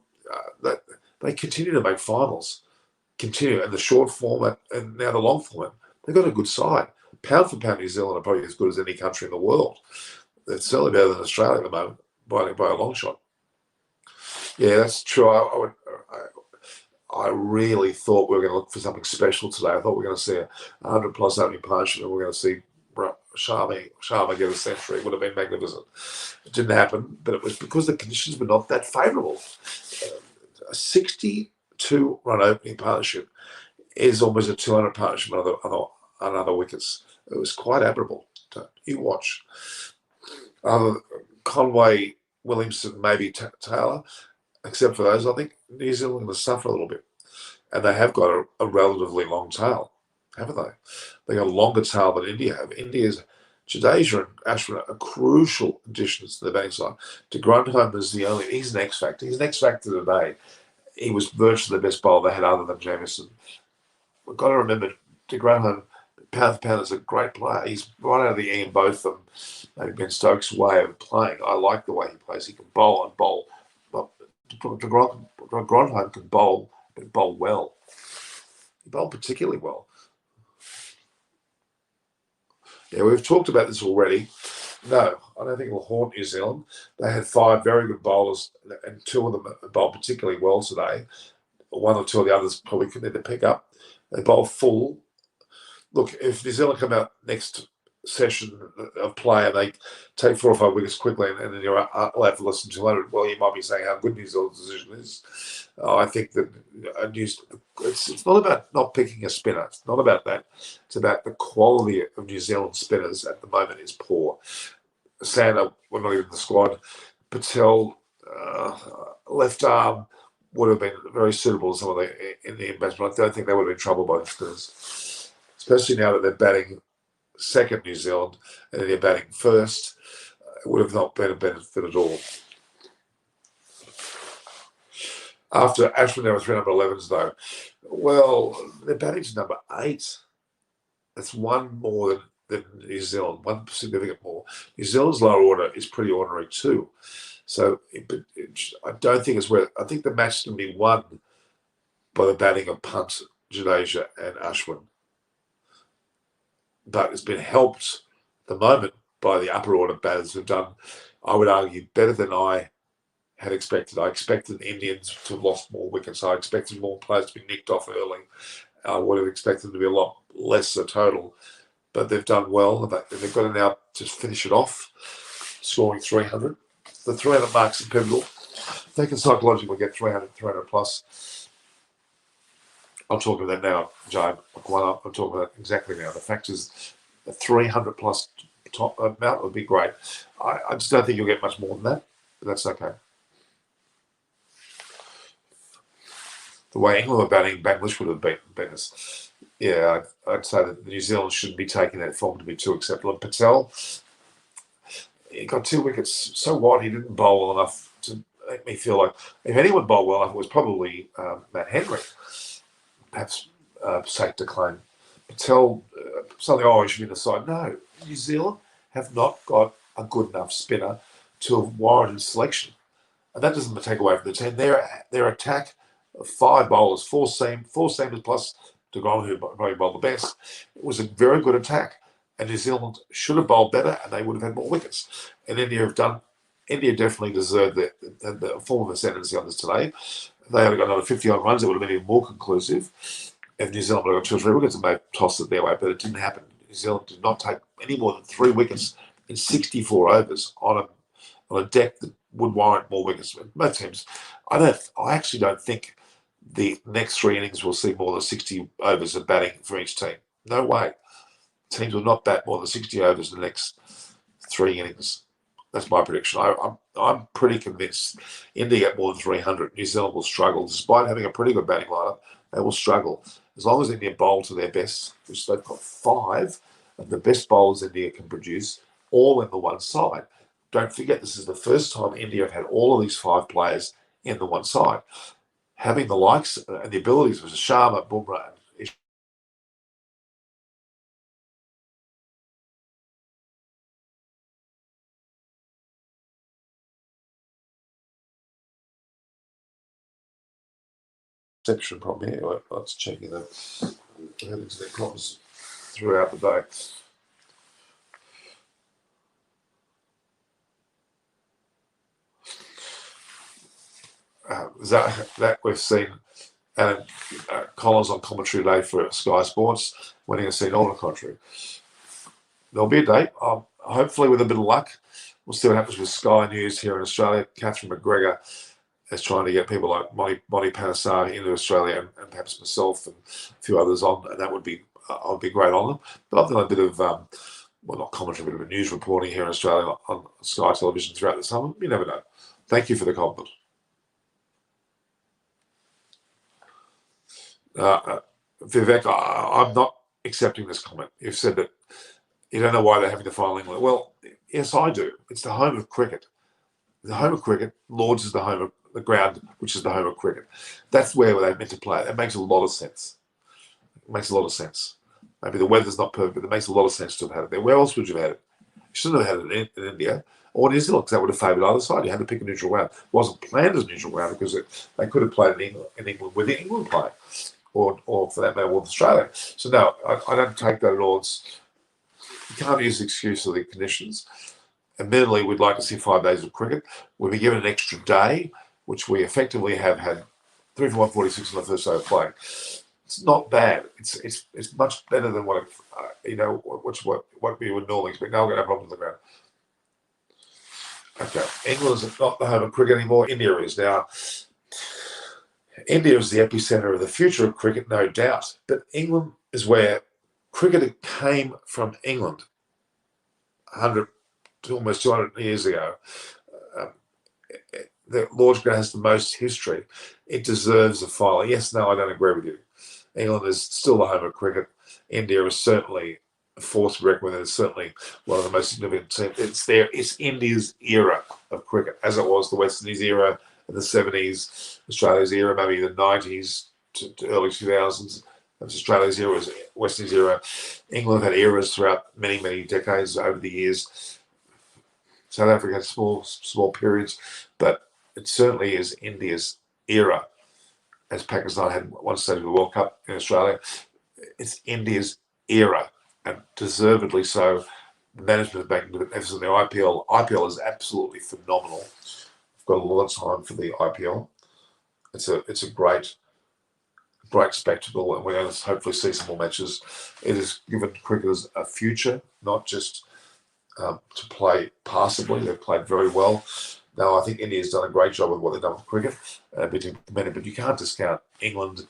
they continue to make finals, and the short format and now the long format. They've got a good side. Pound for pound, New Zealand are probably as good as any country in the world. It's certainly better than Australia at the moment by a long shot. Yeah, that's true. I really thought we were going to look for something special today. I thought we were going to see a 100-plus opening partnership, and we were going to see Sharma get a century. It would have been magnificent. It didn't happen, but it was because the conditions were not that favourable. A 62-run opening partnership is almost a 200 partnership on other wickets. It was quite admirable. You watch. Conway Williamson, maybe Taylor. Except for those, I think New Zealand will suffer a little bit. And they have got a relatively long tail, haven't they? They got a longer tail than India have. India's Jadeja and Ashwin are crucial additions to the batting side. De Grandhomme is he's an X factor. He's an X factor today. He was virtually the best bowler they had other than Jamieson. We've got to remember De Grandhomme, pound for pound, is a great player. He's right out of the E in both of them. Maybe Ben Stokes' way of playing. I like the way he plays. He can bowl and bowl. De Grandhomme can bowl, but bowl well. He bowled particularly well. Yeah, we've talked about this already. No, I don't think it'll haunt New Zealand. They had 5 very good bowlers, and 2 of them bowled particularly well today. 1 or 2 of the others probably could need to pick up. They bowled full. Look, if New Zealand come out next session of play and they take 4 or 5 wickets quickly and then you're allowed to listen to 200, well, you might be saying how good New Zealand's decision is. I think that it's not about not picking a spinner. It's not about that. It's about the quality of New Zealand spinners at the moment is poor. Sander, we're not even in the squad. Patel, left arm, would have been very suitable to some of the Indian batsmen. I don't think they would have been troubled by the spinners, especially now that they're batting second, New Zealand, and then they're batting first. It would have not been a benefit at all. After Ashwin, there were 3 number 11s, though. Well, their batting's number 8. That's 1 more than New Zealand, 1 significant more. New Zealand's lower order is pretty ordinary too. So I don't think it's where. I think the match can be won by the batting of Punt, Jadeja, and Ashwin. But it's been helped at the moment by the upper order batters who've done, I would argue, better than I had expected. I expected the Indians to have lost more wickets. I expected more players to be nicked off early. I would have expected them to be a lot less a total. But they've done well. They've got to now just finish it off, scoring 300. The 300 marks are pivotal. They can psychologically get 300 plus. I'm talking about that now, Joe. I'm talking about exactly now. The fact is, a 300 plus top amount would be great. I just don't think you'll get much more than that, but that's okay. The way England were batting, Bangladesh would have beaten us. Yeah, I'd say that New Zealand shouldn't be taking that form to be too acceptable. And Patel, he got 2 wickets. So what? He didn't bowl well enough to make me feel like if anyone bowled well enough, it was probably Matt Henry. Perhaps safe to claim. Patel, something, he should be in the side. No, New Zealand have not got a good enough spinner to have warranted selection. And that doesn't take away from the team. Their attack, 5 bowlers, 4 seamers plus De Grandhomme, who probably bowled the best. It was a very good attack. And New Zealand should have bowled better and they would have had more wickets. And India definitely deserved the form of ascendancy on this today. If they had got another 50-odd runs, it would have been even more conclusive. If New Zealand would have got 2 or 3 wickets, it may have tossed it their way, but it didn't happen. New Zealand did not take any more than 3 wickets in 64 overs on a deck that would warrant more wickets. Most teams, I actually don't think the next 3 innings will see more than 60 overs of batting for each team. No way. Teams will not bat more than 60 overs in the next 3 innings. That's my prediction. I'm pretty convinced India get more than 300. New Zealand will struggle. Despite having a pretty good batting lineup, they will struggle. As long as India bowl to their best, which they've got 5 of the best bowlers India can produce, all in the one side. Don't forget, this is the first time India have had all of these 5 players in the one side. Having the likes and the abilities of Sharma, Bumrah, and reception problem here. Let's check it out. We had internet problems throughout the day. That we've seen Alan Collins on commentary today for Sky Sports, winning a seat on the contrary. There'll be a date. Hopefully, with a bit of luck, we'll see what happens with Sky News here in Australia. Catherine McGregor is trying to get people like Monty Panesar into Australia and perhaps myself and a few others on, and that would be I'd be great on them. But I've done a bit of well, not commentary, but a bit of news reporting here in Australia on Sky Television throughout the summer. You never know. Thank you for the compliment. Vivek, I'm not accepting this comment. You've said that you don't know why they're having the final England. Well, yes, I do. It's the home of cricket. The home of cricket. Lords is the home of the ground, which is the home of cricket. That's where they're meant to play. That makes a lot of sense. It makes a lot of sense. Maybe the weather's not perfect, but it makes a lot of sense to have had it there. Where else would you have had it? You shouldn't have had it in India or New Zealand, because that would have favoured either side. You had to pick a neutral ground. It wasn't planned as neutral ground because they could have played in England with the England play, or for that matter, with Australia. So no, I don't take that at all. You can't use the excuse of the conditions. Admittedly, we'd like to see 5 days of cricket. We've been given an extra day, which we effectively have had 3 for 146 on the first day of play. It's not bad. It's much better than what we would normally expect. Now we're going to have problems on the ground. Okay, England is not the home of cricket anymore. India is now. India is the epicenter of the future of cricket, no doubt. But England is where cricket came from. England, 100 to almost 200 years ago. The Lord's Ground has the most history. It deserves a final. Yes, no, I don't agree with you. England is still the home of cricket. India is certainly a force to reckon with. It's certainly one of the most significant teams. It's there. It's India's era of cricket, as it was the West Indies era in the 70s, Australia's era, maybe the 90s to early 2000s. That's Australia's era, was West Indies era. England had eras throughout many, many decades over the years. South Africa had small periods, but it certainly is India's era. As Pakistan had one stage of the World Cup in Australia, it's India's era, and deservedly so. The management is making emphasis on the IPL. IPL is absolutely phenomenal. I've got a lot of time for the IPL. It's a great spectacle, and we're going to hopefully see some more matches. It has given cricketers a future, not just to play passably. They've played very well. Now, I think India's done a great job with what they've done with cricket, but you can't discount England,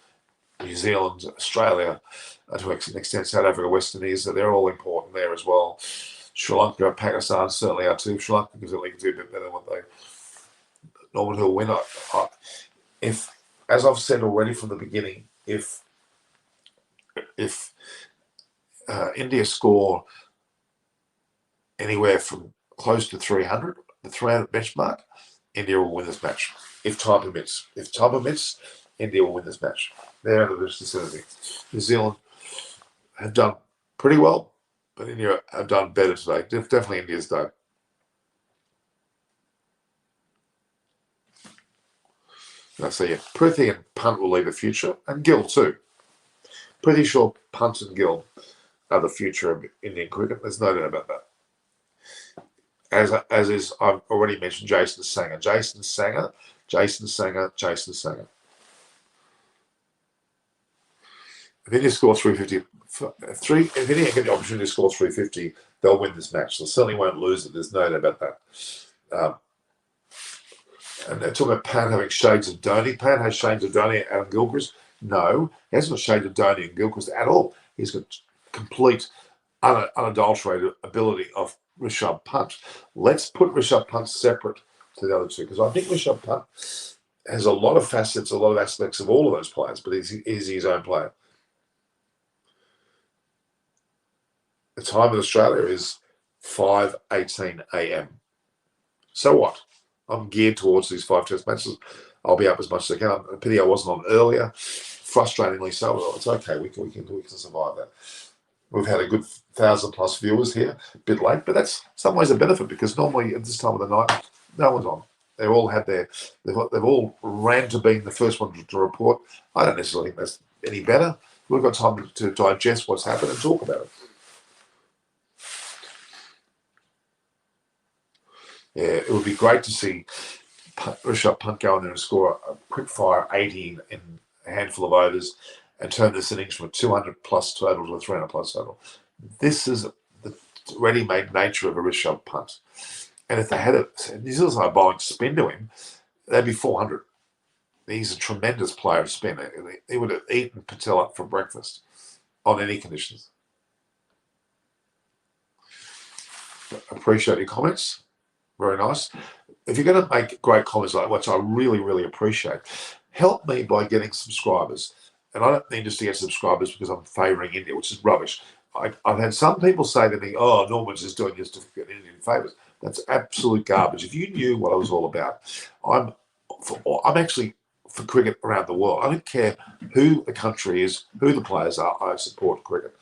New Zealand, Australia, to an extent South Africa, West Indies. They're all important there as well. Sri Lanka, Pakistan certainly are too. Sri Lanka certainly can do a bit better than what they normally will win. If, as I've said already from the beginning, if India score anywhere from close to 300, the 300 benchmark, India will win this match. If time permits. India will win this match. They're out of this vicinity. New Zealand have done pretty well, but India have done better today. Definitely India's done. So yeah, Prithvi and Punt will lead the future, and Gill too. Pretty sure Punt and Gill are the future of Indian cricket. There's no doubt about that. As is, I've already mentioned Jason Sangha. Jason Sangha. If India score 350, if India get the opportunity to score 350, they'll win this match. They certainly won't lose it. There's no doubt about that. And they're talking about Pan having shades of Dhoni. Pan has shades of Dhoni and Adam Gilchrist. No, he hasn't got shades of Dhoni and Gilchrist at all. He's got complete, unadulterated ability of Rishabh Pant. Let's put Rishabh Pant separate to the other two, because I think Rishabh Pant has a lot of facets, a lot of aspects of all of those players, but he's his own player. The time in Australia is 5:18 a.m. So what? I'm geared towards these 5 test matches. I'll be up as much as I can. A pity I wasn't on earlier. Frustratingly so. Well, it's okay. We can survive that. We've had a good 1,000+ viewers here. A bit late, but that's some ways a benefit, because normally at this time of the night, no one's on. They've all had they've all ran to being the first one to report. I don't necessarily think that's any better. We've got time to digest what's happened and talk about it. Yeah, it would be great to see Rishabh Pant go in there and score a quick fire 80 in a handful of overs and turn this innings from a 200+ total to a 300+ total. This is the ready-made nature of a Rishabh Pant. And if they had New Zealand's like bowling spin to him, they'd be 400. He's a tremendous player of spin. He would have eaten Patel up for breakfast on any conditions. Appreciate your comments. Very nice. If you're going to make great comments like that, which I really, really appreciate, help me by getting subscribers. And I don't mean just to get subscribers because I'm favouring India, which is rubbish. I've had some people say to me, oh, Norman's just doing this to get Indian favours. That's absolute garbage. If you knew what I was all about, I'm actually for cricket around the world. I don't care who the country is, who the players are, I support cricket.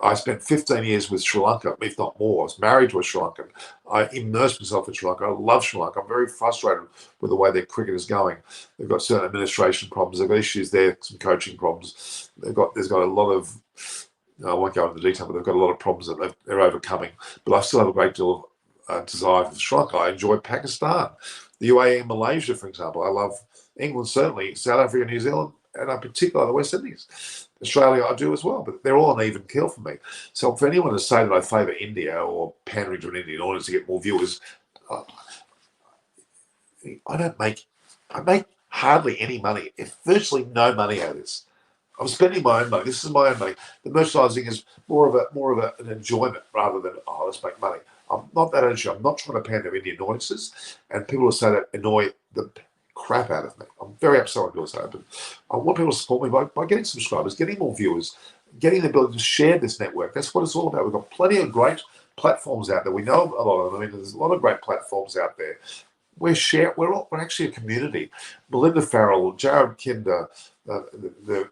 I spent 15 years with Sri Lanka, if not more. I was married to a Sri Lankan. I immersed myself in Sri Lanka. I love Sri Lanka. I'm very frustrated with the way their cricket is going. They've got certain administration problems. They've got issues there, some coaching problems. There's got a lot of, I won't go into detail, but they've got a lot of problems that they're overcoming. But I still have a great deal of desire for Sri Lanka. I enjoy Pakistan, the UAE and Malaysia, for example. I love England, certainly, South Africa, New Zealand, and I particularly the West Indies. Australia I do as well, but they're all an even keel for me. So for anyone to say that I favour India or pandering to an Indian audience to get more viewers, I make hardly any money, virtually no money out of this. I'm spending my own money. This is my own money. The merchandising is more of an enjoyment rather than, oh, let's make money. I'm not that interested. I'm not trying to pander Indian audiences, and people who say that annoy the crap out of me. I'm very upset when people say that, but I want people to support me by getting subscribers, getting more viewers, getting the ability to share this network. That's what it's all about. We've got plenty of great platforms out there. We know a lot of them. I mean, there's a lot of great platforms out there. We're actually a community. Melinda Farrell, Jared Kinder, the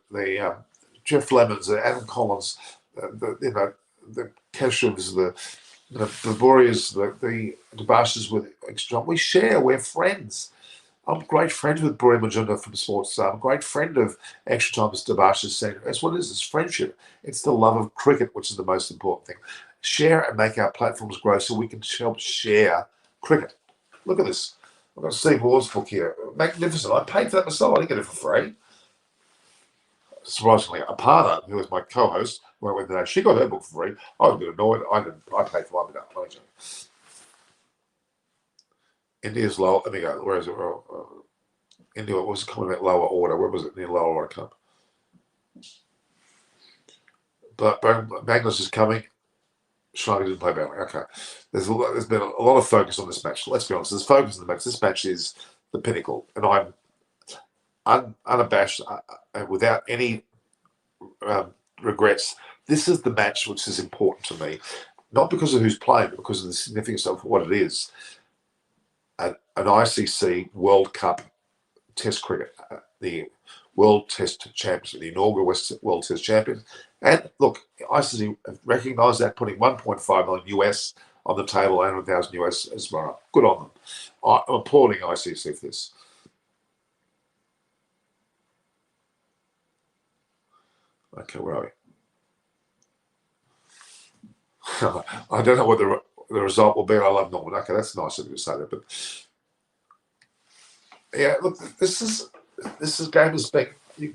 Jeff Lemons, Adam Collins, the Keshuvs, the Warriors, the Debashers with John. We share. We're friends. I'm great friends with Buri Majunda from Sports. I'm a great friend of Extra Time's Debashers Centre. That's what it is. It's friendship. It's the love of cricket, which is the most important thing. Share and make our platforms grow so we can help share cricket. Look at this. I've got Steve Ward's book here. Magnificent. I paid for that myself. I didn't get it for free. Surprisingly, Aparna, who was my co-host, when I went there, she got her book for free. I was a bit annoyed. I paid for mine without money. India's low. Let me go. Where is it? India was coming at lower order. Where was it? Near lower order come. But Magnus is coming. Sri Lanka didn't play badly. Okay. There's been a lot of focus on this match. Let's be honest. There's focus on the match. This match is the pinnacle, and I'm unabashed, without any regrets. This is the match which is important to me, not because of who's playing, but because of the significance of what it is. An ICC World Cup Test cricket, the World Test Champions, the inaugural World Test Champions. And look, ICC recognised that, putting 1.5 million US on the table, 100,000 US as well. Good on them. I'm applauding ICC for this. Okay, where are we? I don't know what the result will be. I love Norman. Okay, that's nice of you to say that. But yeah, look, this game is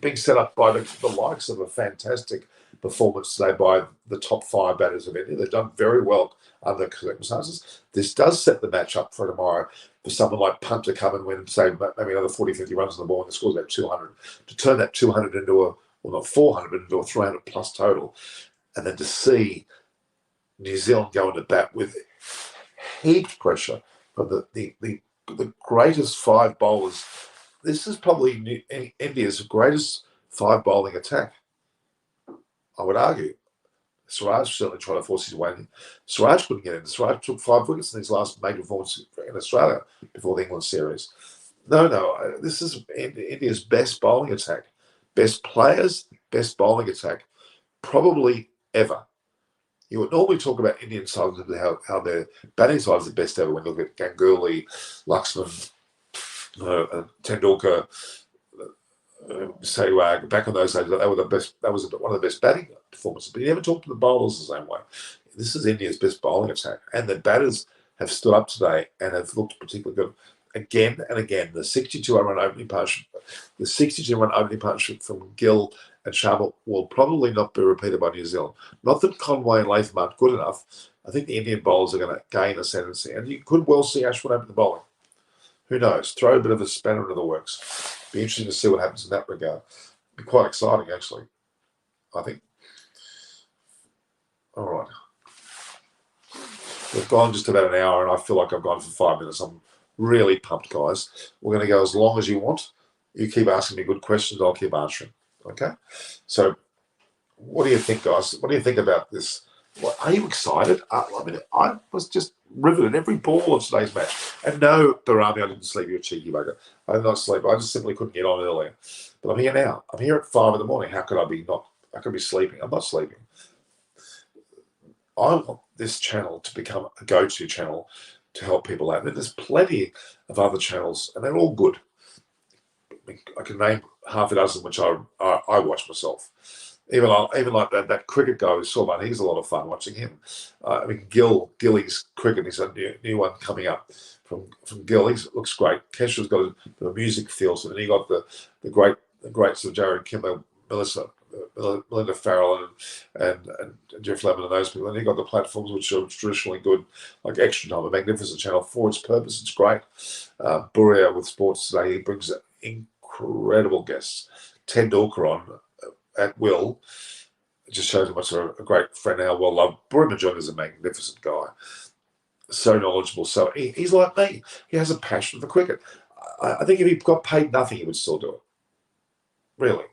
being set up by the likes of a fantastic performance today by the top 5 batters of India. They've done very well under circumstances. This does set the match up for tomorrow for someone like Punt to come and win and say maybe another 40, 50 runs on the ball and the score's about 200. To turn that 200 into not 400, but into a 300 plus total. And then to see New Zealand go into bat with heaps pressure from the greatest 5 bowlers. This is probably India's greatest 5 bowling attack, I would argue. Siraj certainly tried to force his way in. Siraj couldn't get in. Siraj took 5 wickets in his last major performance in Australia before the England series. No, this is India's best bowling attack. Best players, best bowling attack, probably ever. You would normally talk about Indian sides and how their batting side is the best ever when you look at Ganguly, Laxman, Tendulkar, Sehwag. Back in those days, they were the best. That was one of the best batting performances. But you never talk to the bowlers the same way. This is India's best bowling attack, and the batters have stood up today and have looked particularly good again and again. The 62-run opening partnership, from Gill and Sharma will probably not be repeated by New Zealand. Not that Conway and Latham aren't good enough. I think the Indian bowlers are going to gain ascendancy, and you could well see Ashwin open the bowling. Who knows? Throw a bit of a spanner into the works. Be interesting to see what happens in that regard. Be quite exciting, actually, I think. All right. We've gone just about an hour, and I feel like I've gone for 5 minutes. I'm really pumped, guys. We're going to go as long as you want. You keep asking me good questions, I'll keep answering. Okay? So, what do you think, guys? What do you think about this? Well, are you excited? I mean, I was just riveted every ball of today's match. And no, Barami, I didn't sleep. You cheeky bugger. I did not sleep. I just simply couldn't get on earlier. But I'm here now. I'm here at 5 a.m. How could I be not? I could be sleeping. I'm not sleeping. I want this channel to become a go-to channel to help people out. And there's plenty of other channels, and they're all good. I can name half a dozen which I watch myself. Even like that cricket guy with Sorban, he's a lot of fun watching him. I mean, Gilly's cricket is a new one coming up from Gill. He looks great. Kesha's got a bit of music feel, so then you got the greats of Jared Kimber, Melinda Farrell, and Jeff Lemon and those people. And you got the platforms which are traditionally good, like Extra Time, a magnificent channel for its purpose. It's great. Buria with Sports Today, he brings incredible guests. Ted Dorker on at will. It just shows how much a great friend and how well loved. Buria Majoon is a magnificent guy. So knowledgeable. So he's like me. He has a passion for cricket. I think if he got paid nothing, he would still do it. Really.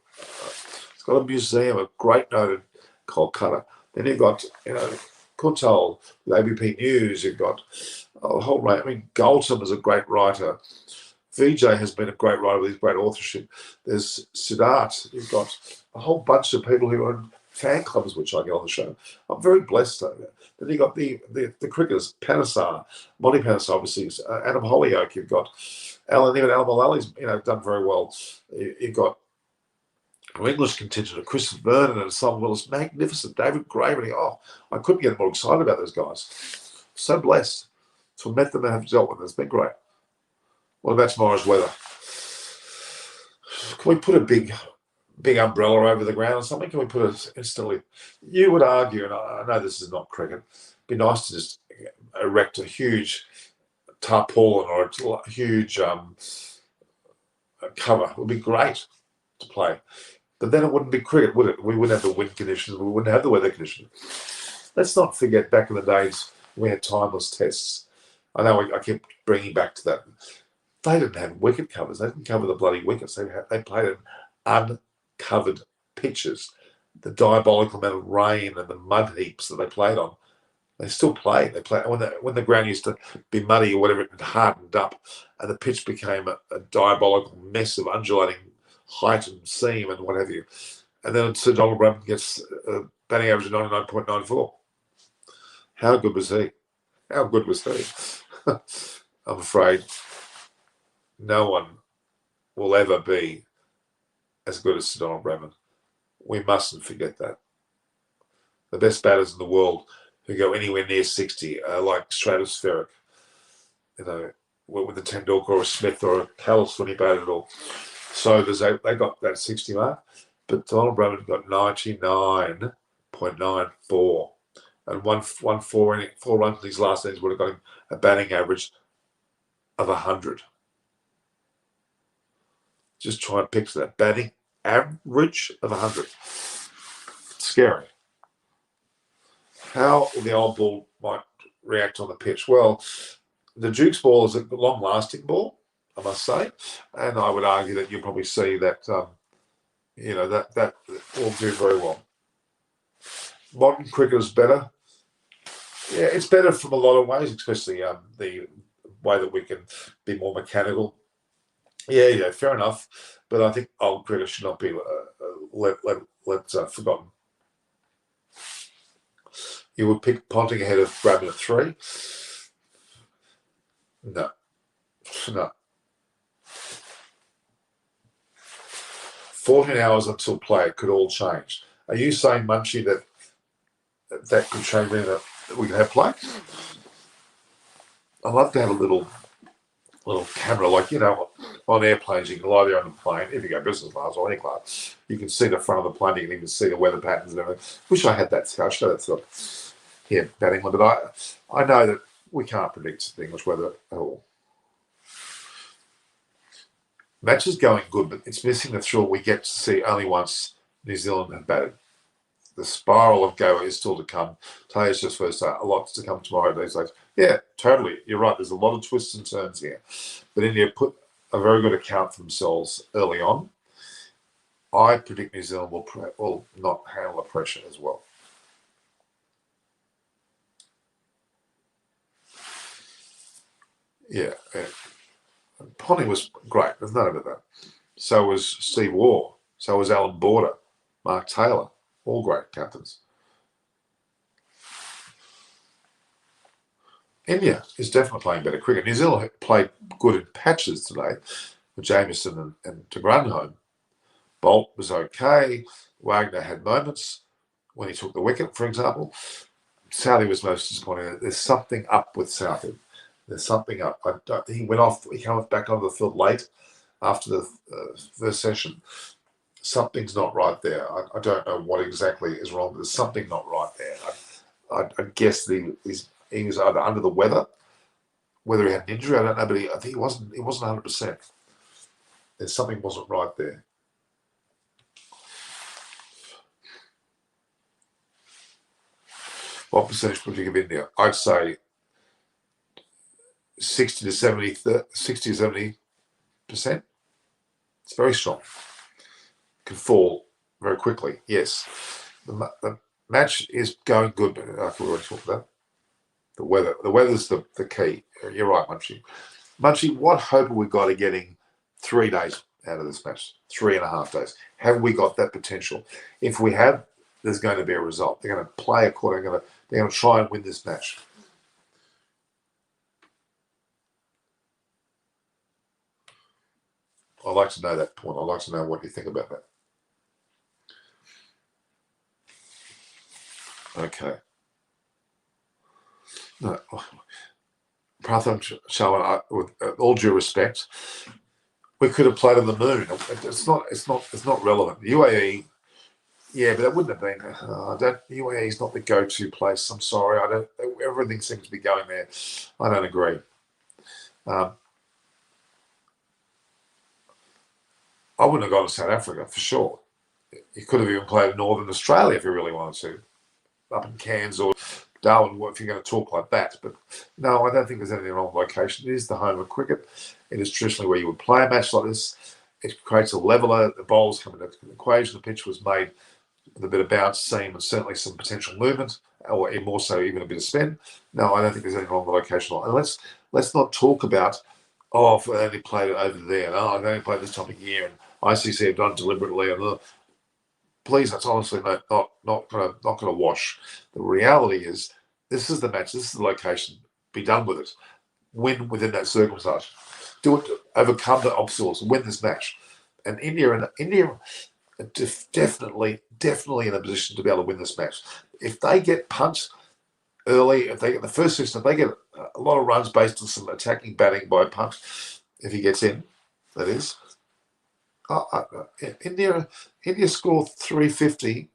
He's got a museum, a great note in Kolkata. Then you've got, Kuntal, the ABP News. You've got a whole range. I mean, Galton is a great writer. Vijay has been a great writer with his great authorship. There's Siddharth. You've got a whole bunch of people who own fan clubs, which I get on the show. I'm very blessed. Then you've got the cricketers, Panesar, Monty Panesar, obviously, Adam Holyoke. You've got Alan Mullally's, done very well. You've got an English contingent of Chris Vernon and Simon Willis, magnificent. David Graven. I couldn't get more excited about those guys. So blessed to have met them and have dealt with them. It's been great. What about tomorrow's weather? Can we put a big umbrella over the ground or something? Can we put it instantly? You would argue, and I know this is not cricket, it'd be nice to just erect a huge tarpaulin or a huge cover. It would be great to play. But then it wouldn't be cricket, would it? We wouldn't have the wind conditions. We wouldn't have the weather conditions. Let's not forget back in the days we had timeless tests. I know I keep bringing back to that. They didn't have wicket covers. They didn't cover the bloody wickets. They played in uncovered pitches. The diabolical amount of rain and the mud heaps that they played on. They still play. They play when the ground used to be muddy or whatever, it had hardened up, and the pitch became a diabolical mess of undulating height and seam and what have you. And then Sir Donald Bradman gets a batting average of 99.94. How good was he? How good was he? I'm afraid no one will ever be as good as Sir Donald Bradman. We mustn't forget that. The best batters in the world who go anywhere near 60 are like stratospheric. With a Tendulkar or a Smith or a Callis when he batted all. So they got that 60 mark, but Donald Bradman got 99.94 and won 4 runs in his last innings would have got him a batting average of 100. Just try and picture that batting average of 100. Scary. How the old ball might react on the pitch? Well, the Duke's ball is a long-lasting ball, I must say, and I would argue that you'll probably see that, that will do very well. Modern cricket is better. Yeah, it's better from a lot of ways, especially the way that we can be more mechanical. Yeah, fair enough. But I think old cricket should not be forgotten. You would pick Ponting ahead of Bradman at 3. No. 14 hours until play, it could all change. Are you saying, Munchie, that could change me, that we can have play? I'd love to have a little camera, like, on airplanes, you can lie there on the plane, if you go business class or any class, you can see the front of the plane, you can even see the weather patterns and everything. Wish I had that. I'll show that stuff here, batting limit. I know that we can't predict the English weather at all. Match is going good, but it's missing the thrill we get to see only once New Zealand have batted. the spiral of go is still to come. Today's just first start. A lot's to come tomorrow. These days. Yeah, totally. You're right. There's a lot of twists and turns here, but India put a very good account for themselves early on. I predict New Zealand will not handle the pressure as well. Yeah. Ponting was great. There's none about that. So was Steve Waugh. So was Alan Border, Mark Taylor. All great captains. India is definitely playing better cricket. New Zealand played good in patches today with Jamieson and de Grandhomme. Bolt was okay. Wagner had moments when he took the wicket, for example. Southey was most disappointing. There's something up with Southey. There's something up. He went off. He came back onto the field late after the first session. Something's not right there. I don't know what exactly is wrong, but there's something not right there. I guess he was either under the weather, whether he had an injury, I don't know, but I think he wasn't 100%. There's something wasn't right there. What percentage would you give India? I'd say 60 to 70%. It's very strong. Can fall very quickly. Yes, the match is going good, but we already talked about the weather. The weather's the key. You're right, Munchie. Munchie, what hope have we got of getting 3 days out of this match? 3.5 days. Have we got that potential? If we have, there's going to be a result. They're going to play according. They're going to try and win this match. I'd like to know that point. I'd like to know what you think about that. Okay. No, Pratham Chavan, with all due respect, we could have played on the moon. It's not relevant. UAE, yeah, but it wouldn't have been. UAE is not the go-to place. I'm sorry. Everything seems to be going there. I don't agree. I wouldn't have gone to South Africa for sure. You could have even played in Northern Australia if you really wanted to, up in Cairns or Darwin, if you're going to talk like that. But no, I don't think there's anything wrong with location. It is the home of cricket. It is traditionally where you would play a match like this. It creates a leveler. The bowls come into the equation. The pitch was made with a bit of bounce, seam, and certainly some potential movement, or more so even a bit of spin. No, I don't think there's anything wrong with location. And let's not talk about, if they only played it over there. No, they only played this topic here, and ICC have done it deliberately. And please, that's honestly not going to wash. The reality is, this is the match. This is the location. Be done with it. Win within that circumstance. Do it. Overcome the obstacles. Win this match. And India are definitely in a position to be able to win this match. If they get punched early, if they get the first system, they get a lot of runs based on some attacking batting by punch. If he gets in, that is. India score 350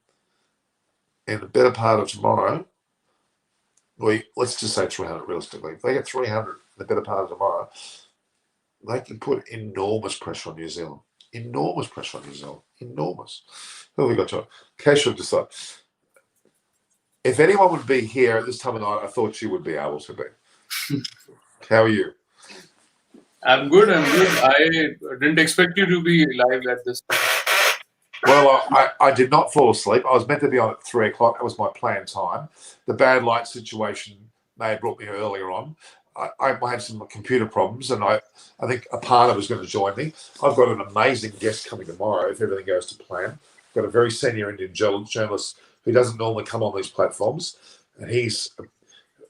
in the better part of tomorrow. Let's just say 300 realistically. If they get 300 in the better part of tomorrow, they can put enormous pressure on New Zealand. Enormous pressure on New Zealand. Enormous. Who have we got, John? Keshav decide. If anyone would be here at this time of night, I thought you would be able to be. How are you?
I'm good. I didn't expect you to be live at this time.
Well, I did not fall asleep. I was meant to be on at 3 o'clock. That was my planned time. The bad light situation may have brought me earlier on. I had some computer problems, and I think a partner was going to join me. I've got an amazing guest coming tomorrow if everything goes to plan. I've got a very senior Indian journalist who doesn't normally come on these platforms, and he's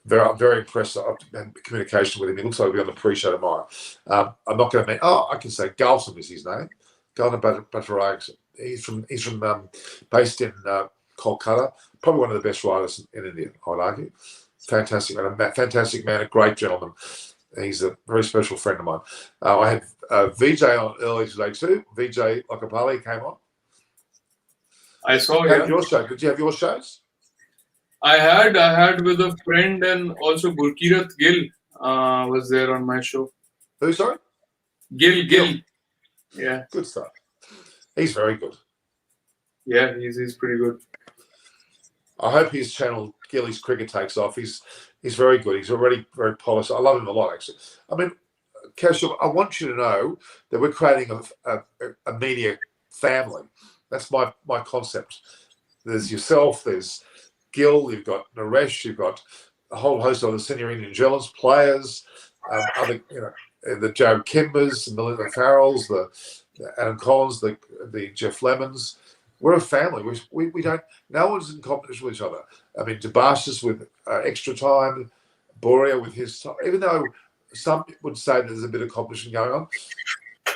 very impressed. I've had communication with him. He looks like he'll be on the pre-show tomorrow. I'm not going to mention. I can say Galton is his name. Galton Bhattacharya. He's from based in Kolkata. Probably one of the best writers in India, I'd argue. Fantastic man, a great gentleman. He's a very special friend of mine. I had VJ on early today too. VJ Lakapali came on.
I saw
your show. Did you have your shows?
I had with a friend, and also Gurkirat Gill was there on my show.
Who, sorry?
Gill. Yeah.
Good stuff. He's very good.
Yeah, he's pretty good.
I hope his channel, Gilly's Cricket, takes off. He's very good. He's already very polished. I love him a lot, actually. I mean, Keshav, I want you to know that we're creating a media family. That's my concept. There's yourself, there's Gil, you've got Naresh, you've got a whole host of the senior Indian Gellers, players, other, the Joe Kimbers, the Melinda Farrells, the Adam Collins, the Jeff Lemons. We're a family. We don't. No one's in competition with each other. I mean, Debashis with extra time, Boria with his time. Even though some would say there's a bit of competition going on,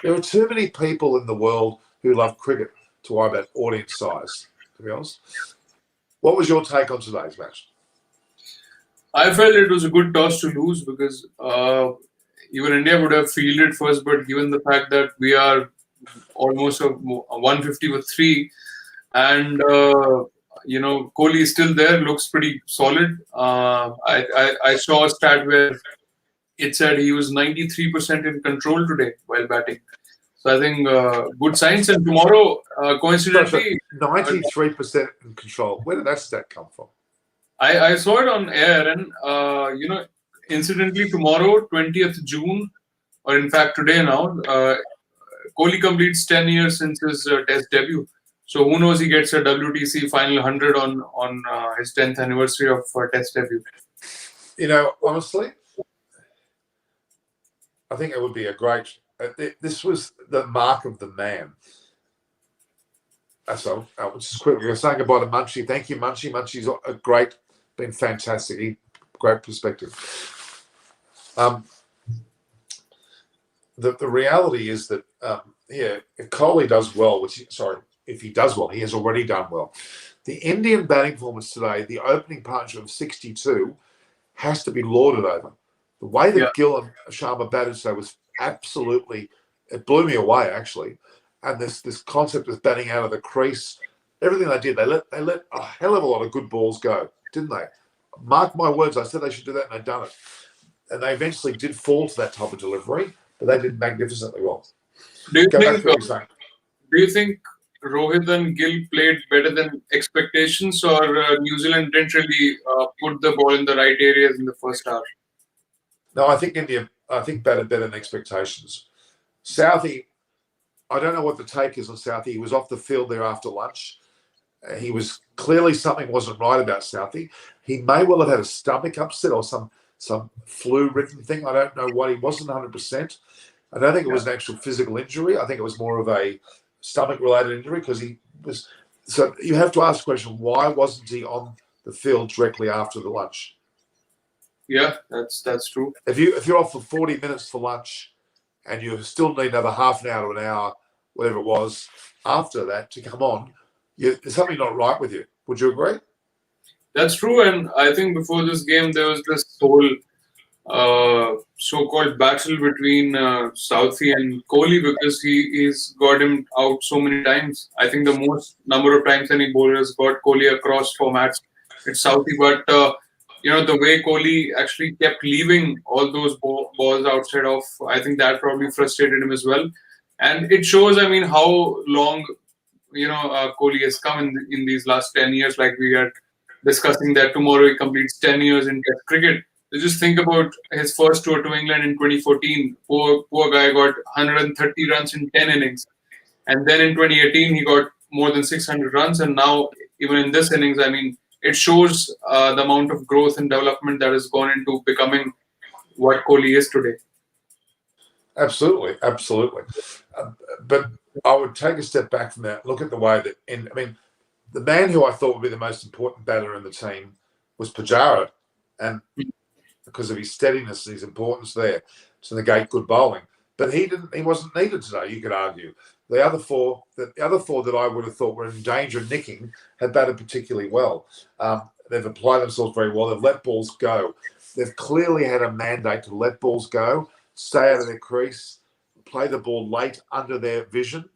there are too many people in the world who love cricket to worry about audience size, to be honest. What was your take on today's match?
I felt it was a good toss to lose because even India would have fielded first, but given the fact that we are almost a 150 with 3, and Kohli is still there, looks pretty solid. I saw a stat where it said he was 93% in control today while batting. So I think good signs. And tomorrow, coincidentally,
93% in control. Where did that stat come from?
I saw it on air, and incidentally, tomorrow, 20th June, or in fact today now, Kohli completes 10 years since his Test debut. So who knows? He gets a WTC final 100 on his 10th anniversary of Test debut.
Honestly, I think it would be a great. This was the mark of the man. So just quickly, we're saying goodbye to Munchie. Thank you, Munchie. Munchie's been fantastic. Great perspective. The reality is that if Kohli does well, if he does well, he has already done well. The Indian batting performance today, the opening partnership of 62, has to be lauded over. The way that Gill and Sharma batted today was absolutely, it blew me away actually. And this concept of batting out of the crease, everything they did, they let a hell of a lot of good balls go, didn't they? Mark my words, I said they should do that, and they've done it. And they eventually did fall to that type of delivery, but they did magnificently well.
Do you think Rohit and Gill played better than expectations, or New Zealand didn't really put the ball in the right areas in the first half?
No, I think India batted better than expectations. Southee, I don't know what the take is on Southee. He was off the field there after lunch. He was clearly, something wasn't right about Southee. He may well have had a stomach upset or some flu-ridden thing. I don't know what. He wasn't 100%. I don't think it was an actual physical injury. I think it was more of a stomach-related injury because he was. So you have to ask the question: why wasn't he on the field directly after the lunch?
Yeah, that's true.
If you're off for 40 minutes for lunch, and you still need another half an hour to an hour, whatever it was, after that to come on, there's something not right with you. Would you agree?
That's true, and I think before this game there was this whole so-called battle between Southee and Kohli because he's got him out so many times. I think the most number of times any bowler has got Kohli across formats, it's Southee. But the way Kohli actually kept leaving all those balls outside of, I think that probably frustrated him as well. And it shows, how long Kohli has come in these last 10 years, like we are discussing that tomorrow he completes 10 years in Test cricket. So just think about his first tour to England in 2014. Poor guy got 130 runs in 10 innings. And then in 2018, he got more than 600 runs. And now, even in this innings, it shows the amount of growth and development that has gone into becoming what Kohli is today.
Absolutely. But I would take a step back from that, look at the way that, the man who I thought would be the most important batter in the team was Pujara, and because of his steadiness and his importance there to negate good bowling. But he wasn't needed today, you could argue. The other four that I would have thought were in danger of nicking have batted particularly well. They've applied themselves very well. They've let balls go. They've clearly had a mandate to let balls go, stay out of their crease, play the ball late under their vision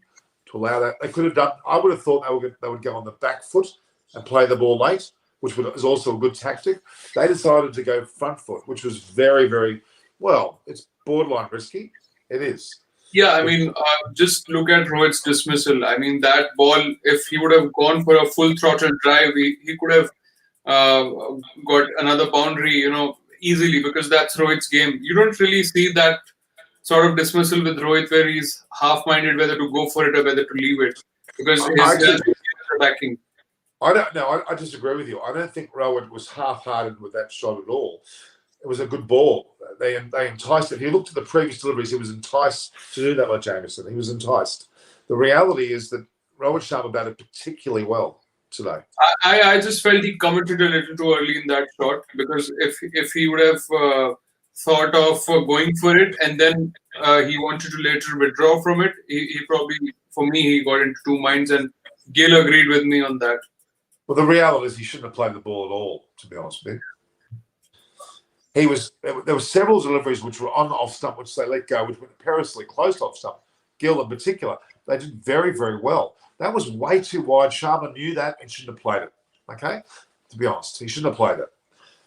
to allow that. They could have done. I would have thought they would go on the back foot and play the ball late, which is also a good tactic. They decided to go front foot, which was very, very well. It's borderline risky. It is.
Yeah, just look at Rohit's dismissal. That ball, if he would have gone for a full throttle drive, he could have got another boundary, easily, because that's Rohit's game. You don't really see that sort of dismissal with Rohit where he's half-minded whether to go for it or whether to leave it, because
I
his
actually,
attacking.
I don't know. I disagree with you. I don't think Rowan was half-hearted with that shot at all. It was a good ball. They enticed it. If you looked at the previous deliveries, he was enticed to do that by Jamieson. He was enticed. The reality is that Rowan Sharma batted particularly well today.
I just felt he committed a little too early in that shot, because if he would have thought of going for it and then he wanted to later withdraw from it, he probably, for me, he got into two minds, and Gill agreed with me on that.
Well, the reality is he shouldn't have played the ball at all, to be honest with you. There were several deliveries which were on off stump, which they let go, which were perilously close to off stump. Gill in particular, they did very, very well. That was way too wide. Sharma knew that and shouldn't have played it. Okay, to be honest, he shouldn't have played it.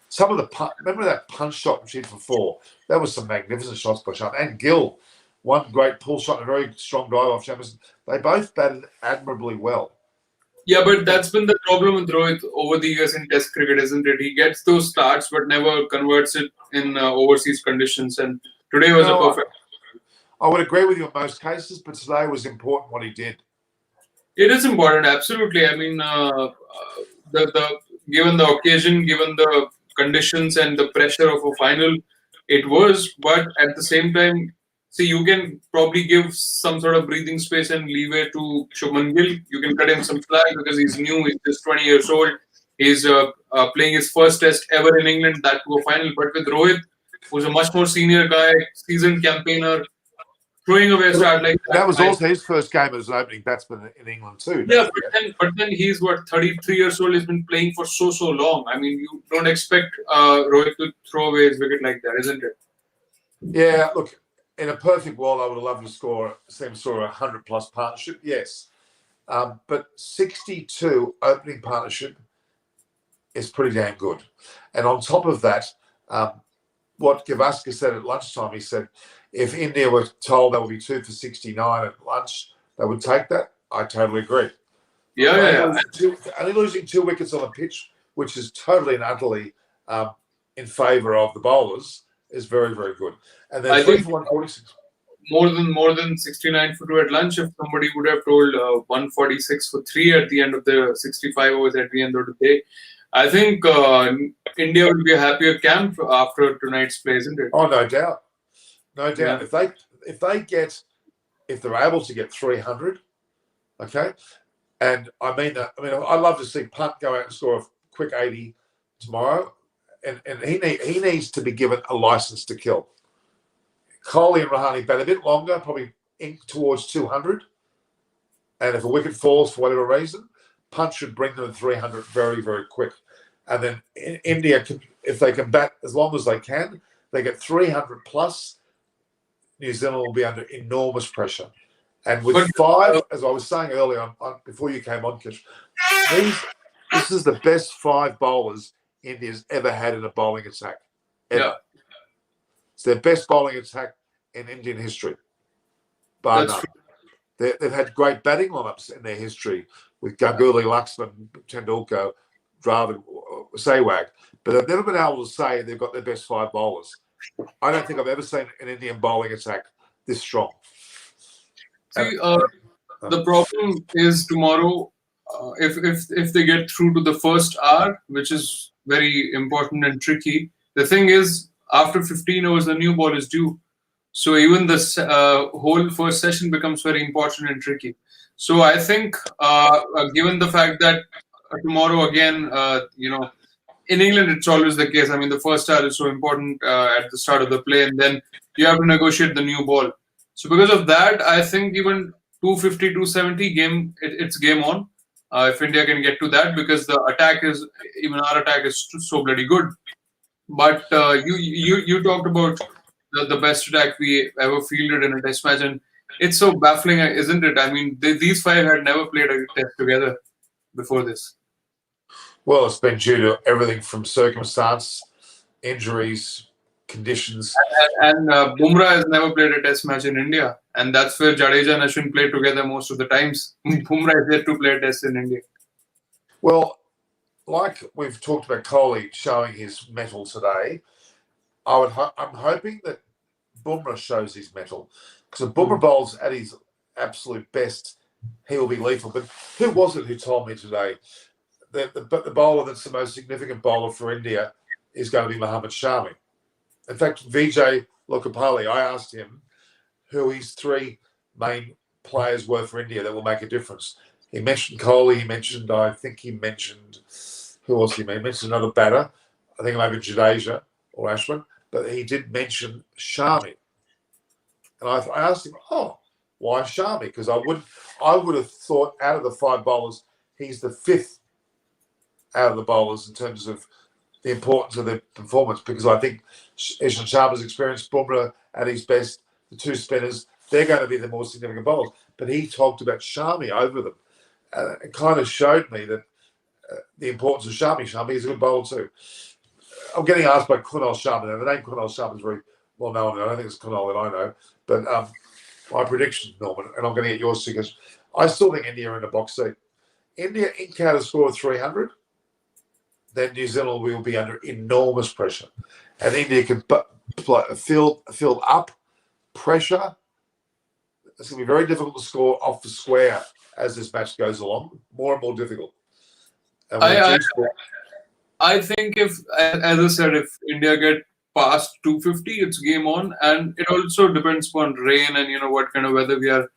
Some of the remember that punch shot which he hit for four? That was some magnificent shots by Sharma and Gill. One great pull shot and a very strong drive off Jamieson. They both batted admirably well.
Yeah, but that's been the problem with Rohit over the years in Test cricket, isn't it? He gets those starts but never converts it in overseas conditions. And today was a perfect.
I would agree with you in most cases, but today was important what he did.
It is important, absolutely. I mean, given the occasion, given the conditions and the pressure of a final, it was. But at the same time, see, you can probably give some sort of breathing space and leeway to Shubman Gill. You can cut him some slack because he's new. He's just 20 years old. He's playing his first test ever in England, that to a final. But with Rohit, who's a much more senior guy, seasoned campaigner, throwing away a start like
that was also his first game as an opening batsman in England too.
Yeah, but then he's 33 years old. He's been playing for so long. I mean, you don't expect Rohit to throw away his wicket like that, isn't it?
Yeah, look, in a perfect world, I would have loved to see him score a 100+ partnership. Yes, but 62 opening partnership is pretty damn good. And on top of that, what Gavaskar said at lunchtime, he said, if India were told they would be 2 for 69 at lunch, they would take that. I totally agree.
Yeah.
Only losing 2 wickets on a pitch, which is totally and utterly in favour of the bowlers, is very, very good. And then 3 for 146.
More than 69 for 2 at lunch. If somebody would have told 146 for 3 at the end of the 65 overs at the end of the day, I think India will be a happier camp after tonight's play, isn't it?
Oh, no doubt. No doubt. Yeah. If they're able to get 300, okay, and I mean that. I mean, I'd love to see Punt go out and score a quick 80 tomorrow, and he needs to be given a license to kill. Kohli and Rahane bat a bit longer, probably towards 200, and if a wicket falls for whatever reason, Punt should bring them to 300 very, very quick. And then India, if they can bat as long as they can, they get 300 plus. New Zealand will be under enormous pressure. And with 5, as I was saying earlier on before you came on, Kish, this is the best 5 bowlers India's ever had in a bowling attack. Ever. Yeah. It's their best bowling attack in Indian history. Bar none. They've had great batting lineups in their history with Ganguly, Laxman, Tendulkar, Dravid, Sehwag, but they've never been able to say they've got their best 5 bowlers. I don't think I've ever seen an Indian bowling attack this strong.
See, the problem is tomorrow, if they get through to the first hour, which is very important and tricky. The thing is, after 15 hours, the new ball is due. So even this whole first session becomes very important and tricky. So I think, given the fact that tomorrow again, in England, it's always the case. I mean, the first hour is so important at the start of the play, and then you have to negotiate the new ball. So because of that, I think even 250, 270 it's game on. If India can get to that, because the attack is, even our attack is so bloody good. But you talked about the best attack we ever fielded in a test match, and it's so baffling, isn't it? I mean, these 5 had never played a test together before this.
Well, it's been due to everything from circumstance, injuries, conditions.
And Bumrah has never played a test match in India. And that's where Jadeja and Ashwin play together most of the times. Bumrah is yet to play a test in India.
Well, like we've talked about Kohli showing his mettle today, I'm hoping that Bumrah shows his mettle, because if Bumrah bowls at his absolute best, he will be lethal. But who was it who told me today that the bowler that's the most significant bowler for India is going to be Mohammad Shami? In fact, Vijay Lokapali, I asked him who his three main players were for India that will make a difference. He mentioned Kohli. He mentioned, who else he mentioned another batter. I think maybe Jadeja or Ashwin, but he did mention Shami. And I asked him, why Shami? Because I would have thought out of the five bowlers, he's the fifth out of the bowlers in terms of the importance of their performance, because I think Ishant Sharma's experience, Bumrah at his best, the two spinners, they're going to be the more significant bowlers. But he talked about Shami over them. It kind of showed me that the importance of Shami. Shami is a good bowler too. I'm getting asked by Kunal Sharma. Now, the name Kunal Sharma is very well known. I don't think it's Kunal that I know. But my prediction, Norman, and I'm going to get yours too, because I still think India are in a box seat. India encounter score of 300. Then New Zealand will be under enormous pressure. And India can field up pressure. It's going to be very difficult to score off the square as this match goes along. More and more difficult. And
I think as I said, if India get past 250, it's game on. And it also depends upon rain and, what kind of weather we are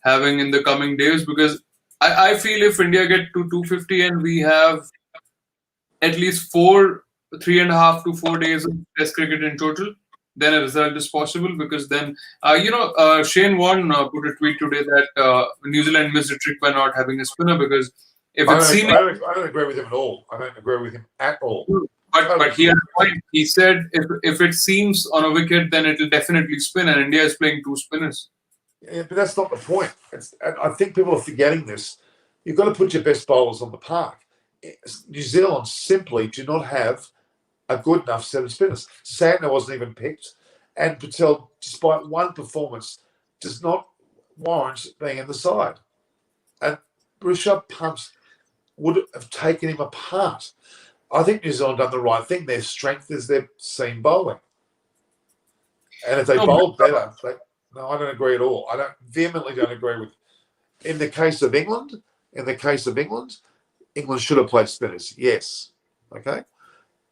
having in the coming days. Because I feel if India get to 250 and we have at least 3.5 to 4 days of Test cricket in total, then a result is possible. Because then, Shane Warne put a tweet today that New Zealand missed a trick by not having a spinner, because if it's seen...
I don't agree with him at all. I don't agree with him at all.
But he had a point. He said if it seems on a wicket, then it will definitely spin, and India is playing two spinners.
Yeah, but that's not the point. I think people are forgetting this. You've got to put your best bowlers on the park. New Zealand simply do not have a good enough set of spinners. Santner wasn't even picked, and Patel, despite one performance, does not warrant being in the side. And Rishabh Pant would have taken him apart. I think New Zealand done the right thing. Their strength is their seam bowling. And if they bowl better, no, I don't agree at all. I vehemently don't agree with. In the case of England, England should have played spinners. Yes, okay.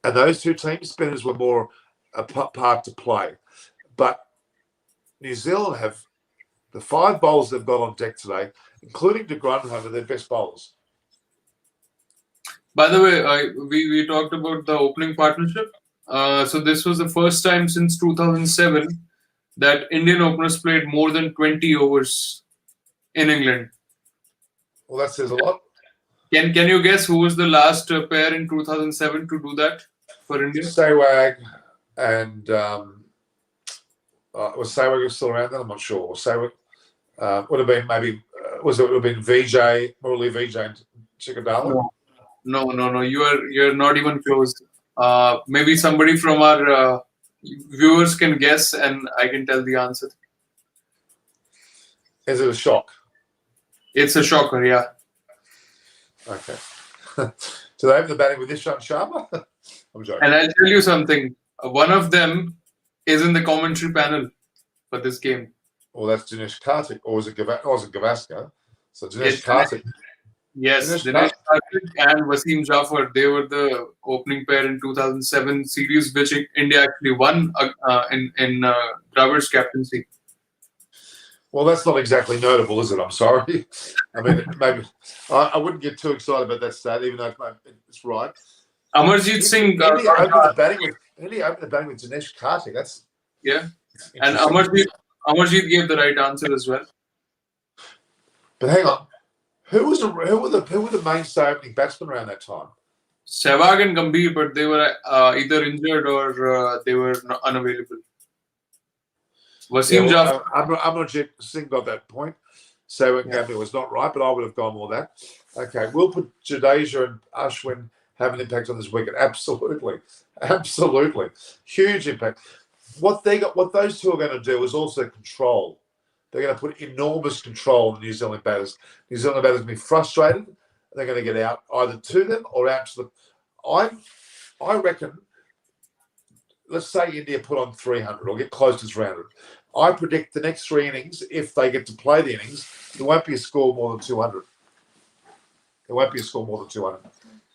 And those two teams, spinners were more a part to play. But New Zealand have the five bowlers they've got on deck today, including de Grandhomme, are their best bowlers.
By the way, we talked about the opening partnership. So this was the first time since 2007 that Indian openers played more than 20 overs in England.
Well, that says a lot.
Can you guess who was the last pair in 2007 to do that for India?
Sehwag and was Sehwag still around then? I'm not sure. Sehwag would have been maybe would have been Vijay, Murali Vijay and Chikadala.
No. You're not even close. Maybe somebody from our viewers can guess, and I can tell the answer.
Is it a shock?
It's a shocker, yeah.
Okay. So they open the batting with Ishant Sharma? I'm joking.
And I'll tell you something. One of them is in the commentary panel for this game.
Well, that's Dinesh Karthik, or was it Gavaskar? So Dinesh Karthik.
Yes, Dinesh Karthik and Wasim Jafar. They were the opening pair in 2007 series, which India actually won in Dravid's captaincy.
Well, that's not exactly notable, is it? I'm sorry. I mean, maybe I wouldn't get too excited about that stat, even though it's right.
Amarjeet Singh.
India opened the batting with Dinesh Karthik. That's
and Amarjeet gave the right answer as well.
But hang on, who were the mainstay opening batsmen around that time?
Sehwag and Gambhir, but they were either injured or they were unavailable. Wasim Jafar.
Amarjeet Singh got that point. Sehwag and Gambhir was not right, but I would have gone more that. Okay, we'll put Jadeja and Ashwin have an impact on this wicket. Absolutely. Huge impact. What those two are going to do is also control. They're going to put enormous control on the New Zealand batters. New Zealand batters will be frustrated. They're going to get out either to them or out to I reckon, let's say India put on 300 or get close to 300. I predict the next 3 innings, if they get to play the innings, there won't be a score more than 200. There won't be a score more than 200.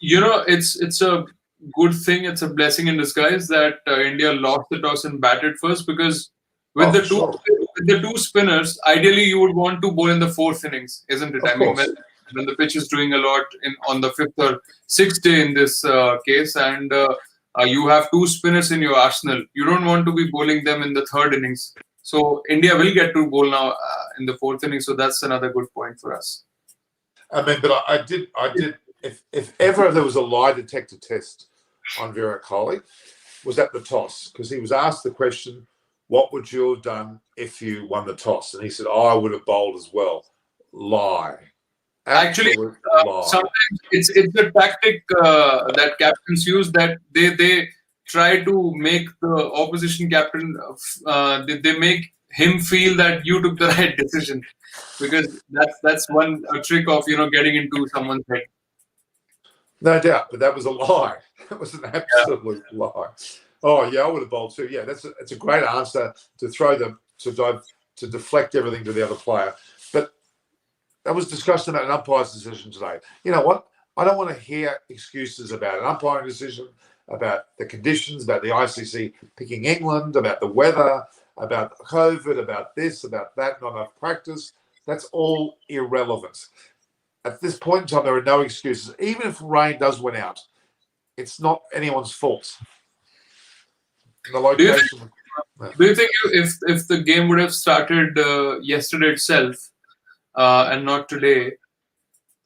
It's a good thing. It's a blessing in disguise that India lost the toss and batted first, because with the two spinners, ideally you would want to bowl in the 4th innings, isn't it?
Of course.
When the pitch is doing a lot on the 5th or 6th day in this case, and you have 2 spinners in your arsenal, you don't want to be bowling them in the 3rd innings. So India will get to bowl now in the 4th inning. So that's another good point for us.
I mean, but I did. If ever there was a lie detector test on Virat Kohli, was at the toss, because he was asked the question, "What would you have done if you won the toss?" And he said, "I would have bowled as well." Lie.
Actually, sometimes it's a tactic that captains use, that they try to make the opposition captain, they make him feel that you took the right decision, because that's one trick of getting into someone's head.
No doubt, but that was a lie. That was an absolute lie. Oh yeah, I would have bowled too. Yeah, it's a great answer to throw them to deflect everything to the other player. But that was discussed about an umpire's decision today. You know what? I don't want to hear excuses about an umpiring decision, about the conditions, about the ICC picking England, about the weather, about COVID, about this, about that, not enough practice. That's all irrelevant. At this point in time, there are no excuses. Even if rain does win out, it's not anyone's fault. The location.
Do you think if the game would have started yesterday itself and not today,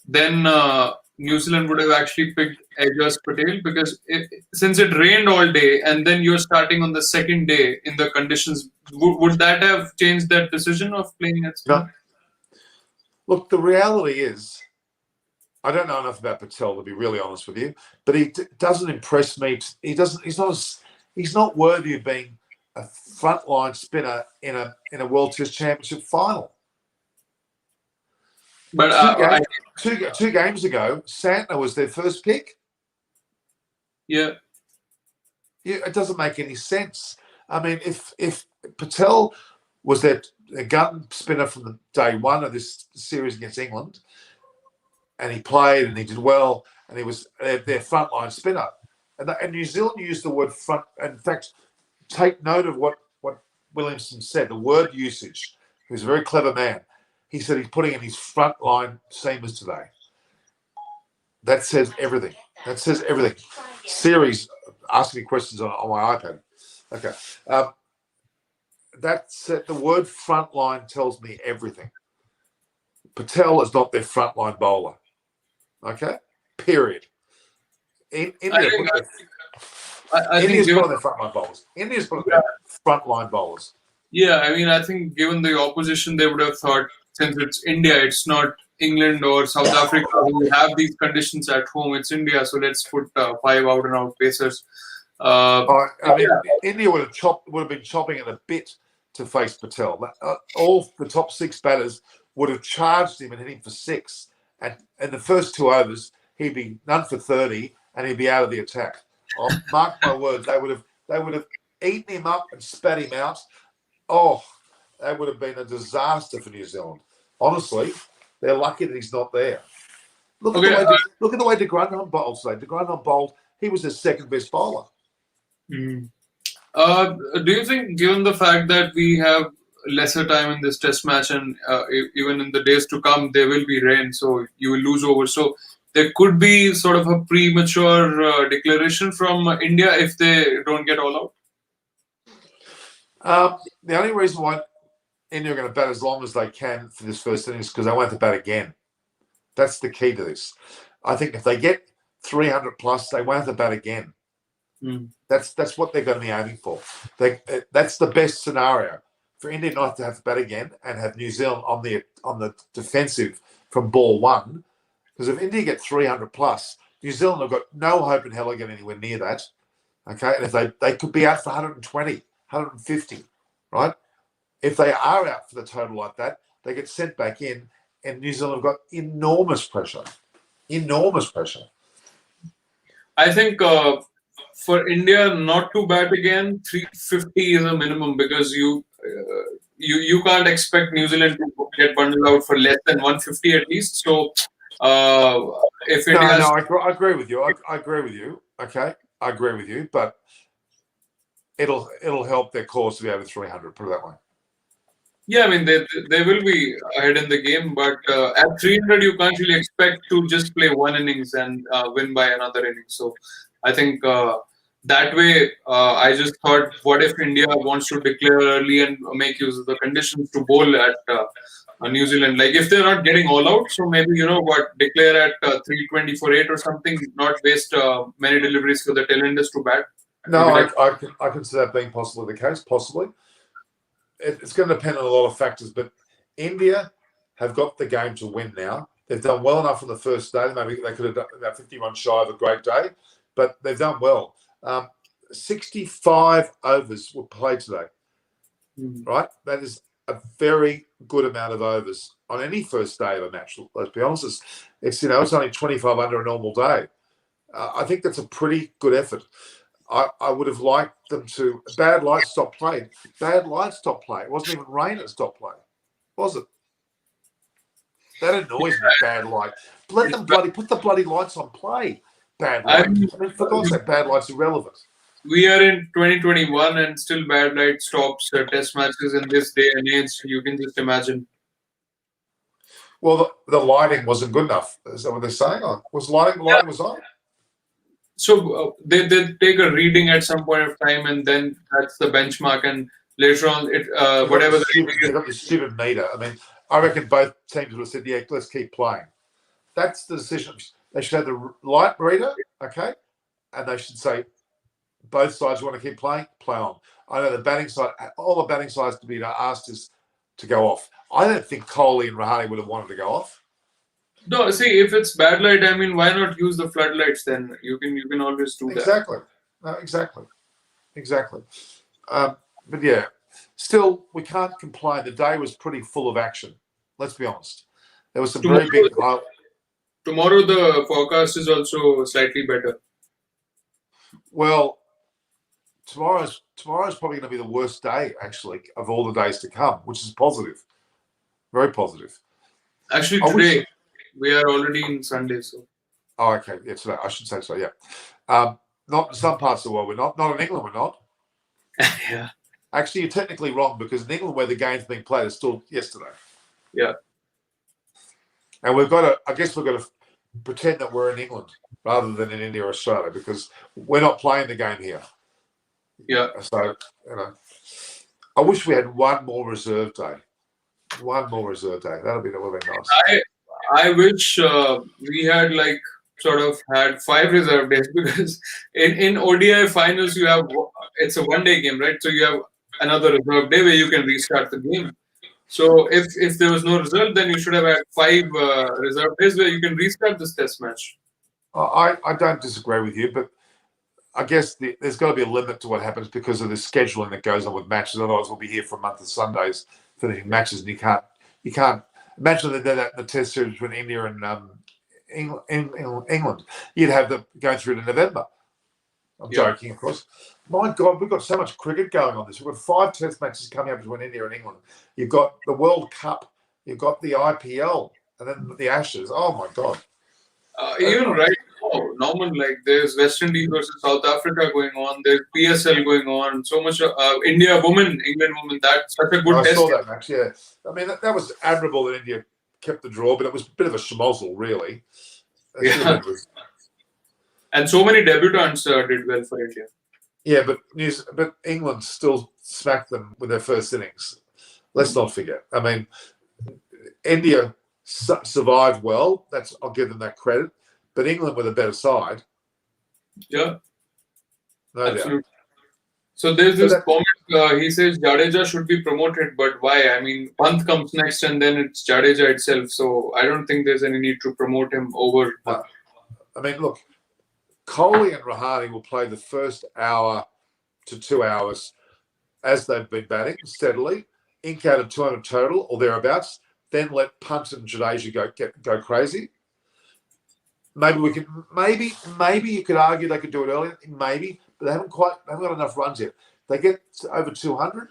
then New Zealand would have actually picked Ajaz Patel? Because since it rained all day and then you're starting on the 2nd day in the conditions, would that have changed that decision of playing at spin?
No. Look, the reality is, I don't know enough about Patel, to be really honest with you, but he doesn't impress me. He's not worthy of being a frontline spinner in a World Test Championship final.
But
two games ago, Santner was their first pick.
Yeah,
it doesn't make any sense. I mean, if Patel was their gun spinner from the day one of this series against England, and he played and he did well, and he was their frontline spinner. And New Zealand used the word front. In fact, take note of what Williamson said, the word usage. He was a very clever man. He said he's putting in his frontline seamers today. That says everything. That says everything. Siri's asking me questions on my iPad. Okay. The word frontline tells me everything. Patel is not their frontline bowler. Okay? Period. India's one of their frontline bowlers. India's one of their frontline bowlers.
Yeah, I mean, I think given the opposition, they would have thought, since it's India, it's not England or South Africa who have these conditions at home. It's India, so let's put 5 out and out pacers.
India would have been chopping at a bit to face Patel. All the top 6 batters would have charged him and hit him for 6. And in the first 2 overs, he'd be none for 30 and he'd be out of the attack. Mark my words, they would have eaten him up and spat him out. Oh, that would have been a disaster for New Zealand. Honestly, they're lucky that he's not there. Look at the way de Grandhomme bowled today. De Grandhomme bowled. He was their 2nd best bowler.
Do you think, given the fact that we have lesser time in this test match and even in the days to come, there will be rain, so you will lose over. So there could be sort of a premature declaration from India if they don't get all
out? The only reason why India are going to bat as long as they can for this first inning is because they won't have to bat again. That's the key to this. I think if they get 300 plus, they won't have to bat again. That's what they're going to be aiming for. That's the best scenario for India not to have to bat again and have New Zealand on the defensive from ball 1. Because if India get 300 plus, New Zealand have got no hope in hell of getting anywhere near that. Okay, and if they could be out for 120, 150, right? If they are out for the total like that, they get sent back in, and New Zealand have got enormous pressure. Enormous pressure.
I think for India not to bat again, 350 is a minimum because you can't expect New Zealand to get bundled out for less than 150 at least. So uh, if
No,
India,
I agree with you. I agree with you. Okay, I agree with you, but it'll help their cause to be over 300. Put it that way.
yeah, I mean they will be ahead in the game, but at 300 you can't really expect to just play one innings and win by another inning. So I think that way I just thought, what if India wants to declare early and make use of the conditions to bowl at New Zealand? Like if they're not getting all out, so maybe declare at 320 for 8 or something, not waste many deliveries for the tailenders to bat.
No,
Maybe like
I can see that being possibly the case. Possibly, it's going to depend on a lot of factors. But India have got the game to win now. They've done well enough on the first day. Maybe they could have done about 51 shy of a great day, but they've done well. 65 overs were played today. Right, that is a very good amount of overs on any first day of a match. Let's be honest, it's only 25 under a normal day. I think that's a pretty good effort. I would have liked them to. Bad light stop play. Bad light stop play. It wasn't even rain at stop play, was it? That annoys me. Bad light. Let them put the bloody lights on play. Bad light. I mean, for God's sake, bad light's irrelevant.
We are in 2021 and still bad light stops test matches in this day and age. You can just imagine.
Well, the lighting wasn't good enough. Is that what they're saying? Was lighting? The lighting was on.
So they take a reading at some point of time, and then that's the benchmark. And later on, whatever
they got the stupid meter. I mean, I reckon both teams would have said, "Yeah, let's keep playing." That's the decision. They should have the light reader, okay, and they should say, both sides want to keep playing, play on. I know the batting side, all the batting sides to be asked is to go off. I don't think Kohli and Rahane would have wanted to go off.
No, see, if it's bad light, I mean, why not use the floodlights then? You can always do that.
Exactly. No, exactly. But yeah, still, we can't complain. The day was pretty full of action. Let's be honest. There was some very big.
Tomorrow, the forecast is also slightly better.
Well, tomorrow's probably going to be the worst day, actually, of all the days to come, which is positive. Very positive.
Actually, today we are already in Sunday, so.
Oh, okay. Yeah, today. I should say so. Yeah. Not in some parts of the world. We're not. Not in England. We're not.
Yeah.
Actually, you're technically wrong because in England, where the game's being played, is still yesterday.
Yeah.
And we've got to. I guess we've got to pretend that we're in England rather than in India or Australia because we're not playing the game here.
Yeah.
So I wish we had one more reserve day. One more reserve day. That would be nice.
I wish we had had 5 reserve days because in ODI finals it's a one-day game, right? So you have another reserve day where you can restart the game. So if there was no result, then you should have had 5 reserve days where you can restart this test match.
I don't disagree with you, but I guess there's got to be a limit to what happens because of the scheduling that goes on with matches. Otherwise, we'll be here for a month of Sundays finishing matches, and you can't imagine they did that in the Test series between India and England. You'd have them going through to November. I'm joking, of course. My God, we've got so much cricket going on this. We've got 5 Test matches coming up between India and England. You've got the World Cup, you've got the IPL, and then the Ashes. Oh my God!
Even right now, Norman, there's West Indies versus South Africa going on. There's PSL going on. So much England women. That's such a good test.
I saw that match. Yeah, I mean that was admirable that India kept the draw, but it was a bit of a schmozzle, really.
Yeah. And so many debutants did well for India.
Yeah, but England still smacked them with their first innings. Let's not forget. I mean, India survived well. I'll give them that credit. But England were the better side.
Yeah.
No
absolutely.
doubt.
So there's this comment. He says Jadeja should be promoted, but why? I mean, Pant comes next, and then it's Jadeja itself. So I don't think there's any need to promote him over.
I mean, look, Kohli and Rahane will play the first hour to 2 hours as they've been batting steadily, ink out of 200 total or thereabouts. Then let Pant and Jadeja go crazy. maybe we can. Maybe you could argue they could do it earlier. Maybe, but they haven't got enough runs yet. They get over 200,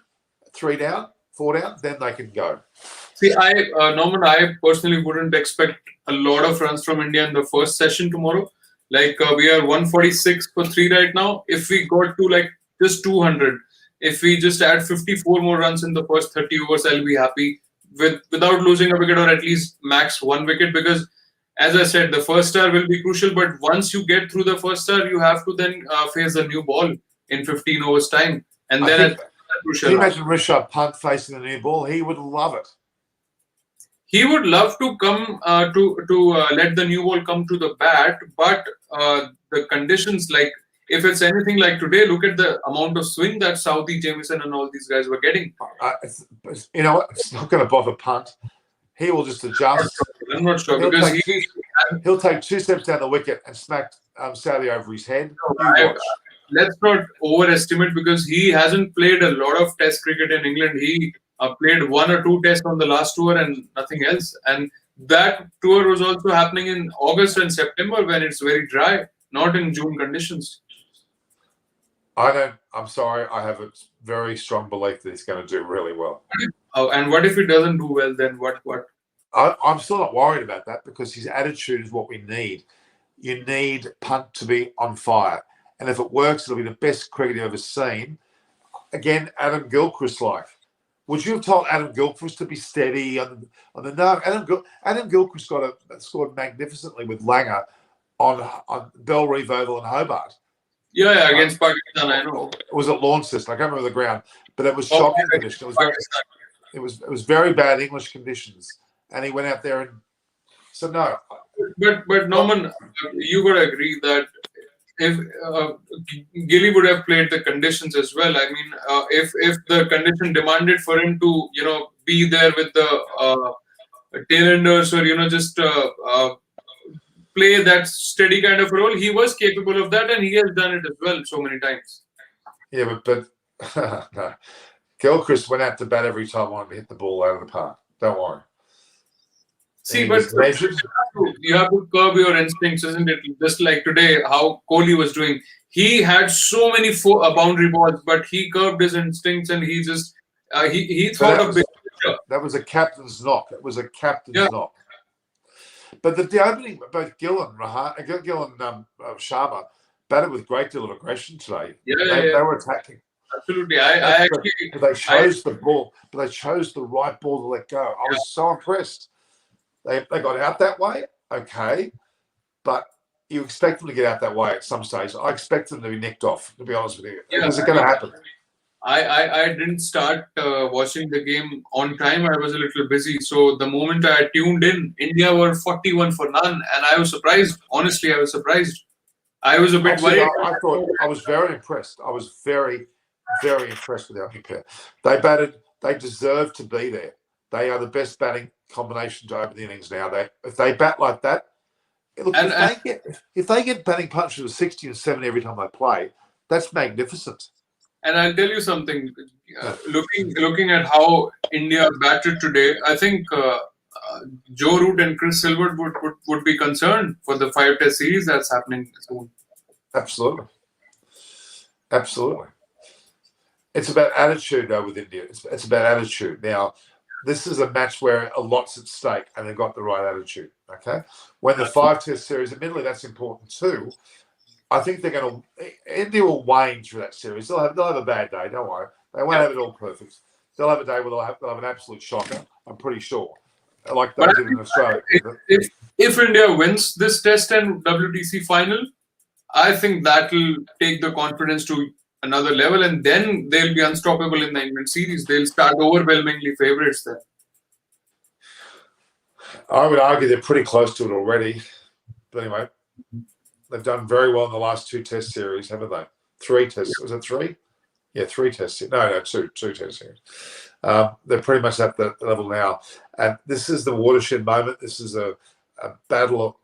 3 down, 4 down, then they can go.
See, Norman, I personally wouldn't expect a lot of runs from India in the first session tomorrow. Like we are 146 for 3 right now. If we got to like just 200, if we just add 54 more runs in the first 30 overs, I'll be happy without losing a wicket or at least max 1 wicket, because as I said, the first star will be crucial. But once you get through the first star, you have to then face a new ball in 15 overs time, and then it's crucial.
Can you imagine Rishabh Pant facing the new ball? He would love it.
He would love to come to let the new ball come to the bat, but the conditions, like if it's anything like today, look at the amount of swing that Southee, Jamieson, and all these guys were getting.
You know what? It's not going to bother Punt. He will just adjust.
I'm not sure because
he'll take 2 steps down the wicket and smack Southee over his head.
Let's not overestimate, because he hasn't played a lot of Test cricket in England. He played 1 or 2 tests on the last tour and nothing else. And that tour was also happening in August and September when it's very dry, not in June conditions.
I'm sorry. I have a very strong belief that he's going to do really well.
Oh, and what if he doesn't do well? Then what?
I'm still not worried about that, because his attitude is what we need. You need Punt to be on fire. And if it works, it'll be the best cricket you've ever seen. Again, Adam Gilchrist-like. Would you have told Adam Gilchrist to be steady on the no? Adam Gilchrist scored magnificently with Langer on Bell Reeve Oval in Hobart.
Yeah, against Pakistan, I know.
It was at Launceston. I can't remember the ground, but it was shocking conditions. It was very bad English conditions, and he went out there and so no.
But Norman, you got to agree that if Gilly would have played the conditions as well. I mean, if the condition demanded for him to be there with the tailenders or just play that steady kind of role, he was capable of that, and he has done it as well so many times.
Yeah, but no. Gilchrist went out to bat every time I wanted to hit the ball out of the park. Don't worry.
See, but you have to curb your instincts, isn't it? Just like today, how Kohli was doing. He had so many boundary balls, but he curbed his instincts and he just he thought of big picture.
That was a captain's knock. It was a captain's knock. But the opening, both Gill and Sharma batted with a great deal of aggression today. They were attacking.
Absolutely. I actually.
But they chose the ball. But they chose the right ball to let go. I was so impressed. They got out that way, okay, but you expect them to get out that way at some stage. I expect them to be nicked off, to be honest with you. Is it going to happen?
I didn't start watching the game on time. I was a little busy. So the moment I tuned in, India were 41 for none. And I was surprised. Honestly, I was surprised. I was a bit worried.
I was very impressed. I was very, very impressed with our pair. They batted. They deserve to be there. They are the best batting combination to open the innings now. If they bat like that, look, if they get batting punches of 60 and 70 every time they play, that's magnificent.
And I'll tell you something. Looking at how India batted today, I think Joe Root and Chris Silver would be concerned for the 5-test series that's happening soon.
Absolutely. It's about attitude, though, with India. It's about attitude. Now, this is a match where a lot's at stake, and they've got the right attitude. Okay, when the 5-test series, admittedly, that's important too. I think they're going to. India will wane through that series. They'll have a bad day. Don't worry, they won't have it all perfect. They'll have a day where they'll have an absolute shocker. I'm pretty sure, like they did in Australia.
If India wins this Test and WTC final, I think that will take the confidence to another level, and then they'll be unstoppable in the England series. They'll start overwhelmingly favourites then.
I would argue they're pretty close to it already. But anyway, they've done very well in the last 2 Test series, haven't they? 3 tests. Was it 3? Yeah, 3 tests. No, 2 Test series. They're pretty much at the level now. And this is the watershed moment. This is a battle of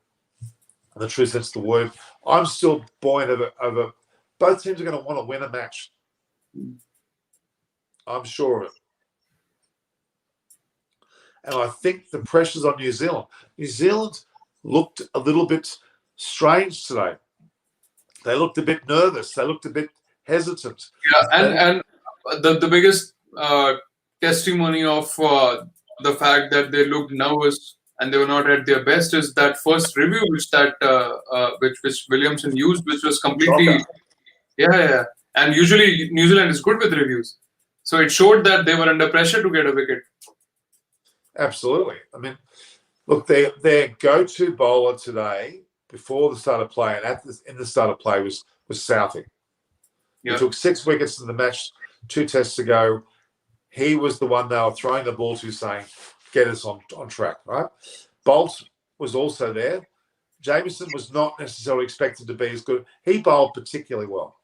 the true sense of the word. I'm still buoyant over both teams are going to want to win a match. I'm sure of it. And I think the pressure's on New Zealand. New Zealand looked a little bit
strange today. They looked a bit nervous. They looked a bit hesitant.
Yeah, and the biggest testimony of the fact that they looked nervous and they were not at their best is that first review which Williamson used, which was completely yeah. And usually New Zealand is good with reviews, so it showed that they were under pressure to get a wicket.
Absolutely. I mean, look, their go-to bowler today before the start of play and in the start of play was Southee.
Yeah.
He took 6 wickets in the match 2 tests ago. He was the one they were throwing the ball to, saying, get us on track, right? Bolt was also there. Jamieson was not necessarily expected to be as good. He bowled particularly well.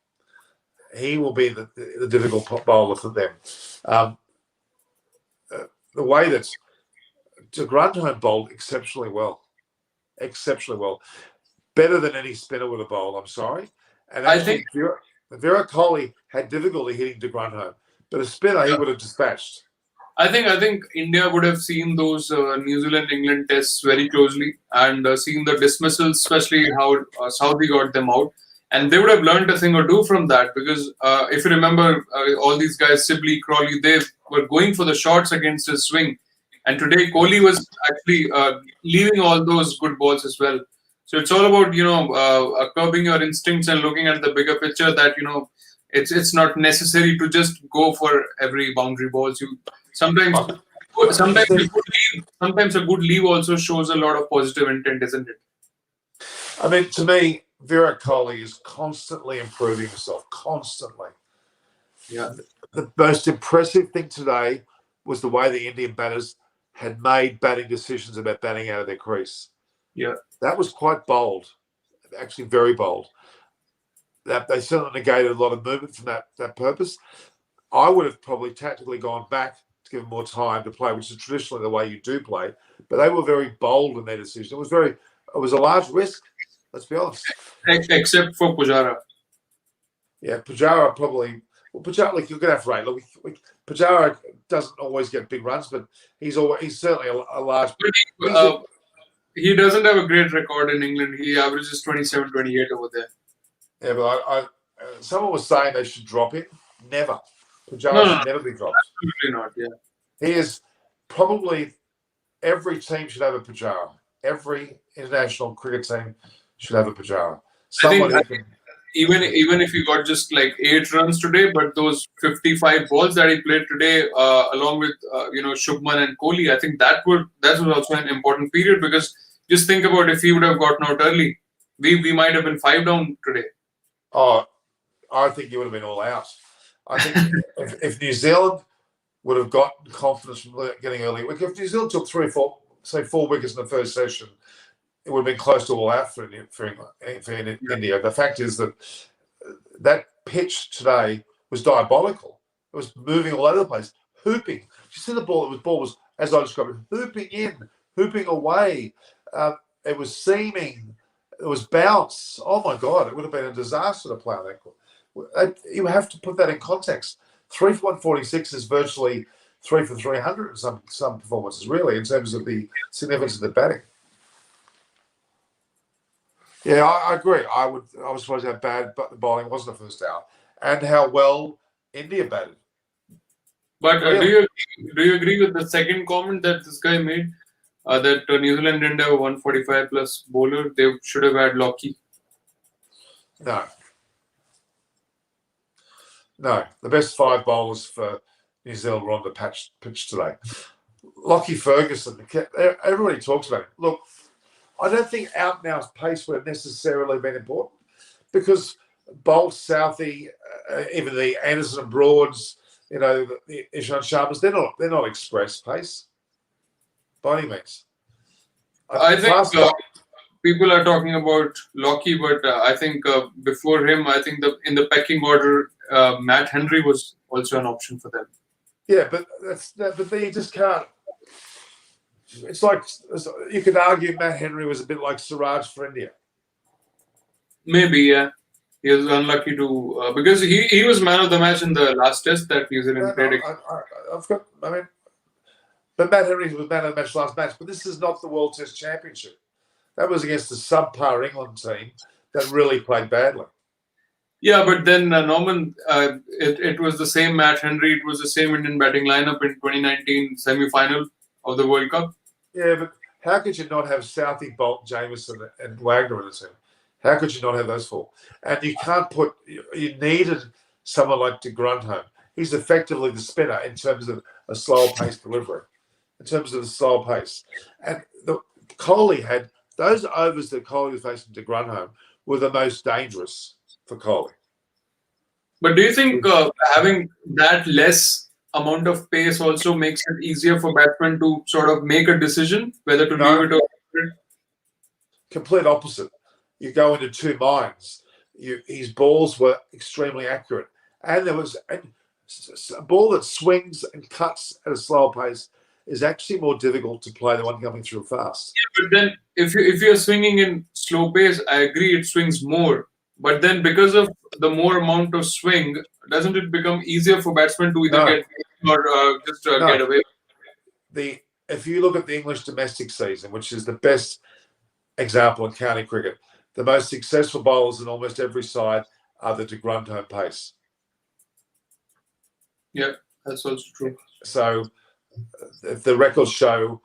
He will be the difficult bowler for them. The way that de Grandhomme bowled exceptionally well. Better than any spinner would have bowled, I'm sorry. And
I think
Virat Kohli had difficulty hitting de Grandhomme, but a spinner he would have dispatched.
I think India would have seen those New Zealand-England tests very closely and seen the dismissals, especially how Southee got them out. And they would have learned a thing or two from that because if you remember, all these guys, Sibley, Crawley, they were going for the shots against his swing. And today, Kohli was actually leaving all those good balls as well. So it's all about, curbing your instincts and looking at the bigger picture that, it's not necessary to just go for every boundary balls. Sometimes a good leave also shows a lot of positive intent, isn't it?
I mean, to me, Virat Kohli is constantly improving himself, constantly.
Yeah.
The most impressive thing today was the way the Indian batters had made batting decisions about batting out of their crease.
Yeah.
That was quite bold, actually very bold. That they certainly negated a lot of movement from that purpose. I would have probably tactically gone back to give them more time to play, which is traditionally the way you do play. But they were very bold in their decision. It was a large risk. Let's be honest.
Except for Pujara.
Yeah, Pujara probably. Well, Pujara, you're going to have to rate. Look, Pujara doesn't always get big runs, but he's certainly a large.
He doesn't have a great record in England. He averages 27, 28 over there.
Yeah, but someone was saying they should drop him. Never. Pujara should never be dropped.
Absolutely not. Yeah.
He is probably every team should have a Pujara. Every international cricket team should have a Pujara.
Even if he got just like 8 runs today, but those 55 balls that he played today, along with Shubman and Kohli, I think that was also an important period because just think about if he would have gotten out early, we might have been 5 down today.
Oh, I think he would have been all out. I think if New Zealand would have gotten confidence from getting early, if New Zealand took 4 wickets in the first session, it would have been close to all out for India. The fact is that pitch today was diabolical. It was moving all over the place, hooping. Did you see the ball? The ball was, as I described it, hooping in, hooping away. It was seaming. It was bounce. Oh my God! It would have been a disaster to play on that. You have to put that in context. 3 for 146 is virtually 3 for 300 in some performances, really, in terms of the significance of the batting. Yeah, I agree. I was surprised how bad the bowling was in the first hour and how well India batted.
But do you agree with the second comment that this guy made? That New Zealand didn't have a 145 plus bowler. They should have had Lockie.
No. The best 5 bowlers for New Zealand were on the pitch today. Lockie Ferguson, everybody talks about him. Look, I don't think out and out pace would have necessarily been important because Bolt, Southee, even the Anderson and Broads, the Ishant Sharmas, they're not express pace by any means.
I think people are talking about Lockie, but I think before him, I think in the pecking order, Matt Henry was also an option for them.
Yeah, but then you just can't. It's like you could argue Matt Henry was a bit like Siraj for India.
Maybe, yeah. He was unlucky to because he was man of the match in the last test that New Zealand played.
But Matt Henry was man of the match last match. But this is not the World Test Championship. That was against a subpar England team that really played badly.
Yeah, but then Norman, it was the same Matt Henry. It was the same Indian batting lineup in 2019 semi-final of the World Cup.
Yeah, but how could you not have Southey, Bolt, Jameson, and Wagner in the team? How could you not have those four? And you can't put. You needed someone like de Grandhomme. He's effectively the spinner in terms of a slower pace delivery, in terms of the slow pace. And Kohli had those overs that Kohli was facing de Grandhomme were the most dangerous for Kohli.
But do you think having that less amount of pace also makes it easier for batsmen to sort of make a decision whether to leave it or?
Complete opposite. You go into two minds. His balls were extremely accurate, and there was a ball that swings and cuts at a slower pace is actually more difficult to play than one coming through fast.
Yeah, but then if you're swinging in slow pace, I agree it swings more. But then because of the more amount of swing, doesn't it become easier for batsmen to either get or just get away?
If you look at the English domestic season, which is the best example in county cricket, the most successful bowlers in almost every side are the de Grandhomme pace.
Yeah, that's also true.
So if the records show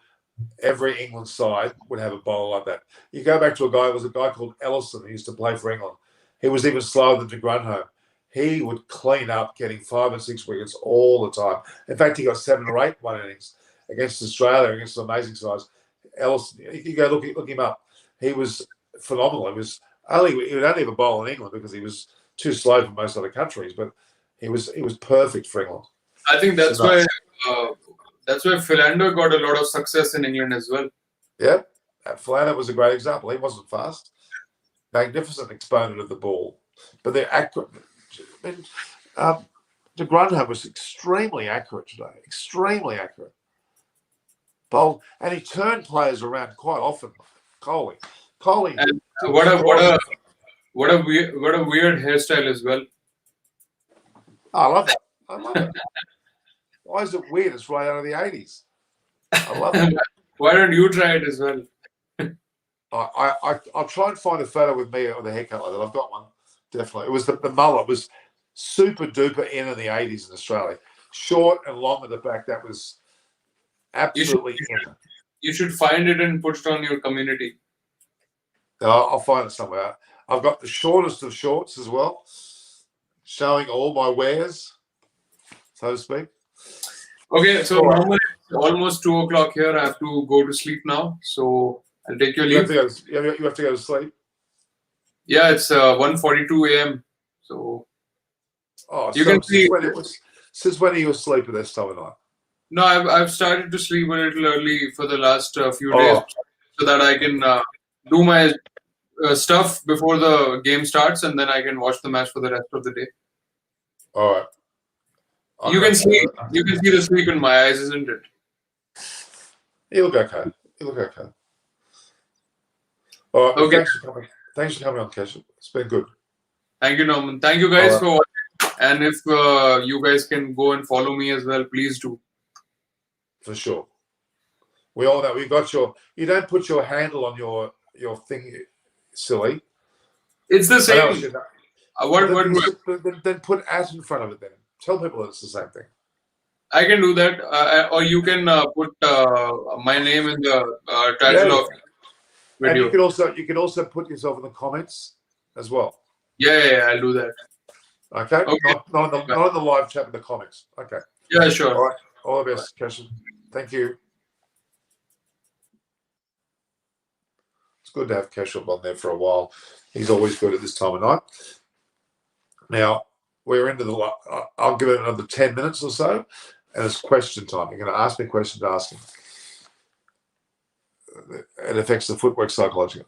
every England side would have a bowler like that. You go back to there was a guy called Ellison who used to play for England. He was even slower than de Grandhomme. He would clean up getting 5 and 6 wickets all the time. In fact, he got 7 or 8 one innings against Australia, against some amazing sides. Ellison, you go look him up. He was phenomenal. He would only have a bowl in England because he was too slow for most other countries, but he was perfect for England.
I think that's why Philander got a lot of success in England as well.
Yeah, Philander was a great example. He wasn't fast, magnificent exponent of the ball, but they're accurate. I mean, de Grandhomme was extremely accurate today. Extremely accurate. Bold, and he turned players around quite often. Kohli.
And what a weird hairstyle as well.
I love it. I love it. Why is it weird? It's right out of the 80s. I love it.
Why don't you try it as well?
I'll try and find a photo with me with a haircut like that. I've got one, definitely. It was the mullet was super duper in the 80s in Australia. Short and long at the back. That was absolutely in.
You should find it and put it on your community.
I'll find it somewhere. I've got the shortest of shorts as well, showing all my wares, so to speak.
Okay, so normally it's almost 2 o'clock here. I have to go to sleep now, so I'll take your leave.
You have to go to sleep?
Yeah, it's 1:42 a.m. So
you can see. Since when are you asleep at this time of night?
No, I've started to sleep a little early for the last few days, so that I can do my stuff before the game starts, and then I can watch the match for the rest of the day.
All right.
You can see the sleep in my eyes, isn't it?
You look okay. All right.
Okay.
Thanks for coming on, Kesh. It's been good.
Thank you, Norman. Thank you guys for watching. And if you guys can go and follow me as well, please do.
For sure. We all know we got your. You don't put your handle on your thing, silly.
It's the same.
Then put at in front of it. Then tell people that it's the same thing.
I can do that, or you can put my name in the title of the video.
And you can also put yourself in the comments as well.
Yeah, I'll do that.
Okay. Not in the live chat, in the comments. Okay.
Yeah, sure.
All right. All the best, Keshan. Thank you. It's good to have Keshan on there for a while. He's always good at this time of night. Now, we're into I'll give it another 10 minutes or so, and it's question time. You're going to ask me a question to ask him. It affects the footwork psychologically.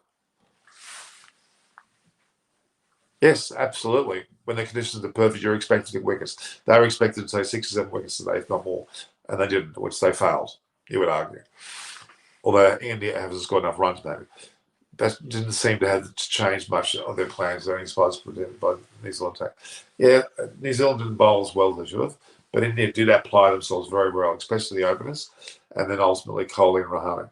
Yes, absolutely. When the conditions are perfect, you're expected to get wickets. They were expected to say 6 or 7 wickets today, if not more, and they didn't, which they failed, you would argue. Although India hasn't scored enough runs, maybe. That didn't seem to have to change much of their plans or any spies presented by New Zealand attack. Yeah, New Zealand didn't bowl as well as they should have, but India did apply themselves very well, especially the openers, and then ultimately Kohli and Rahane.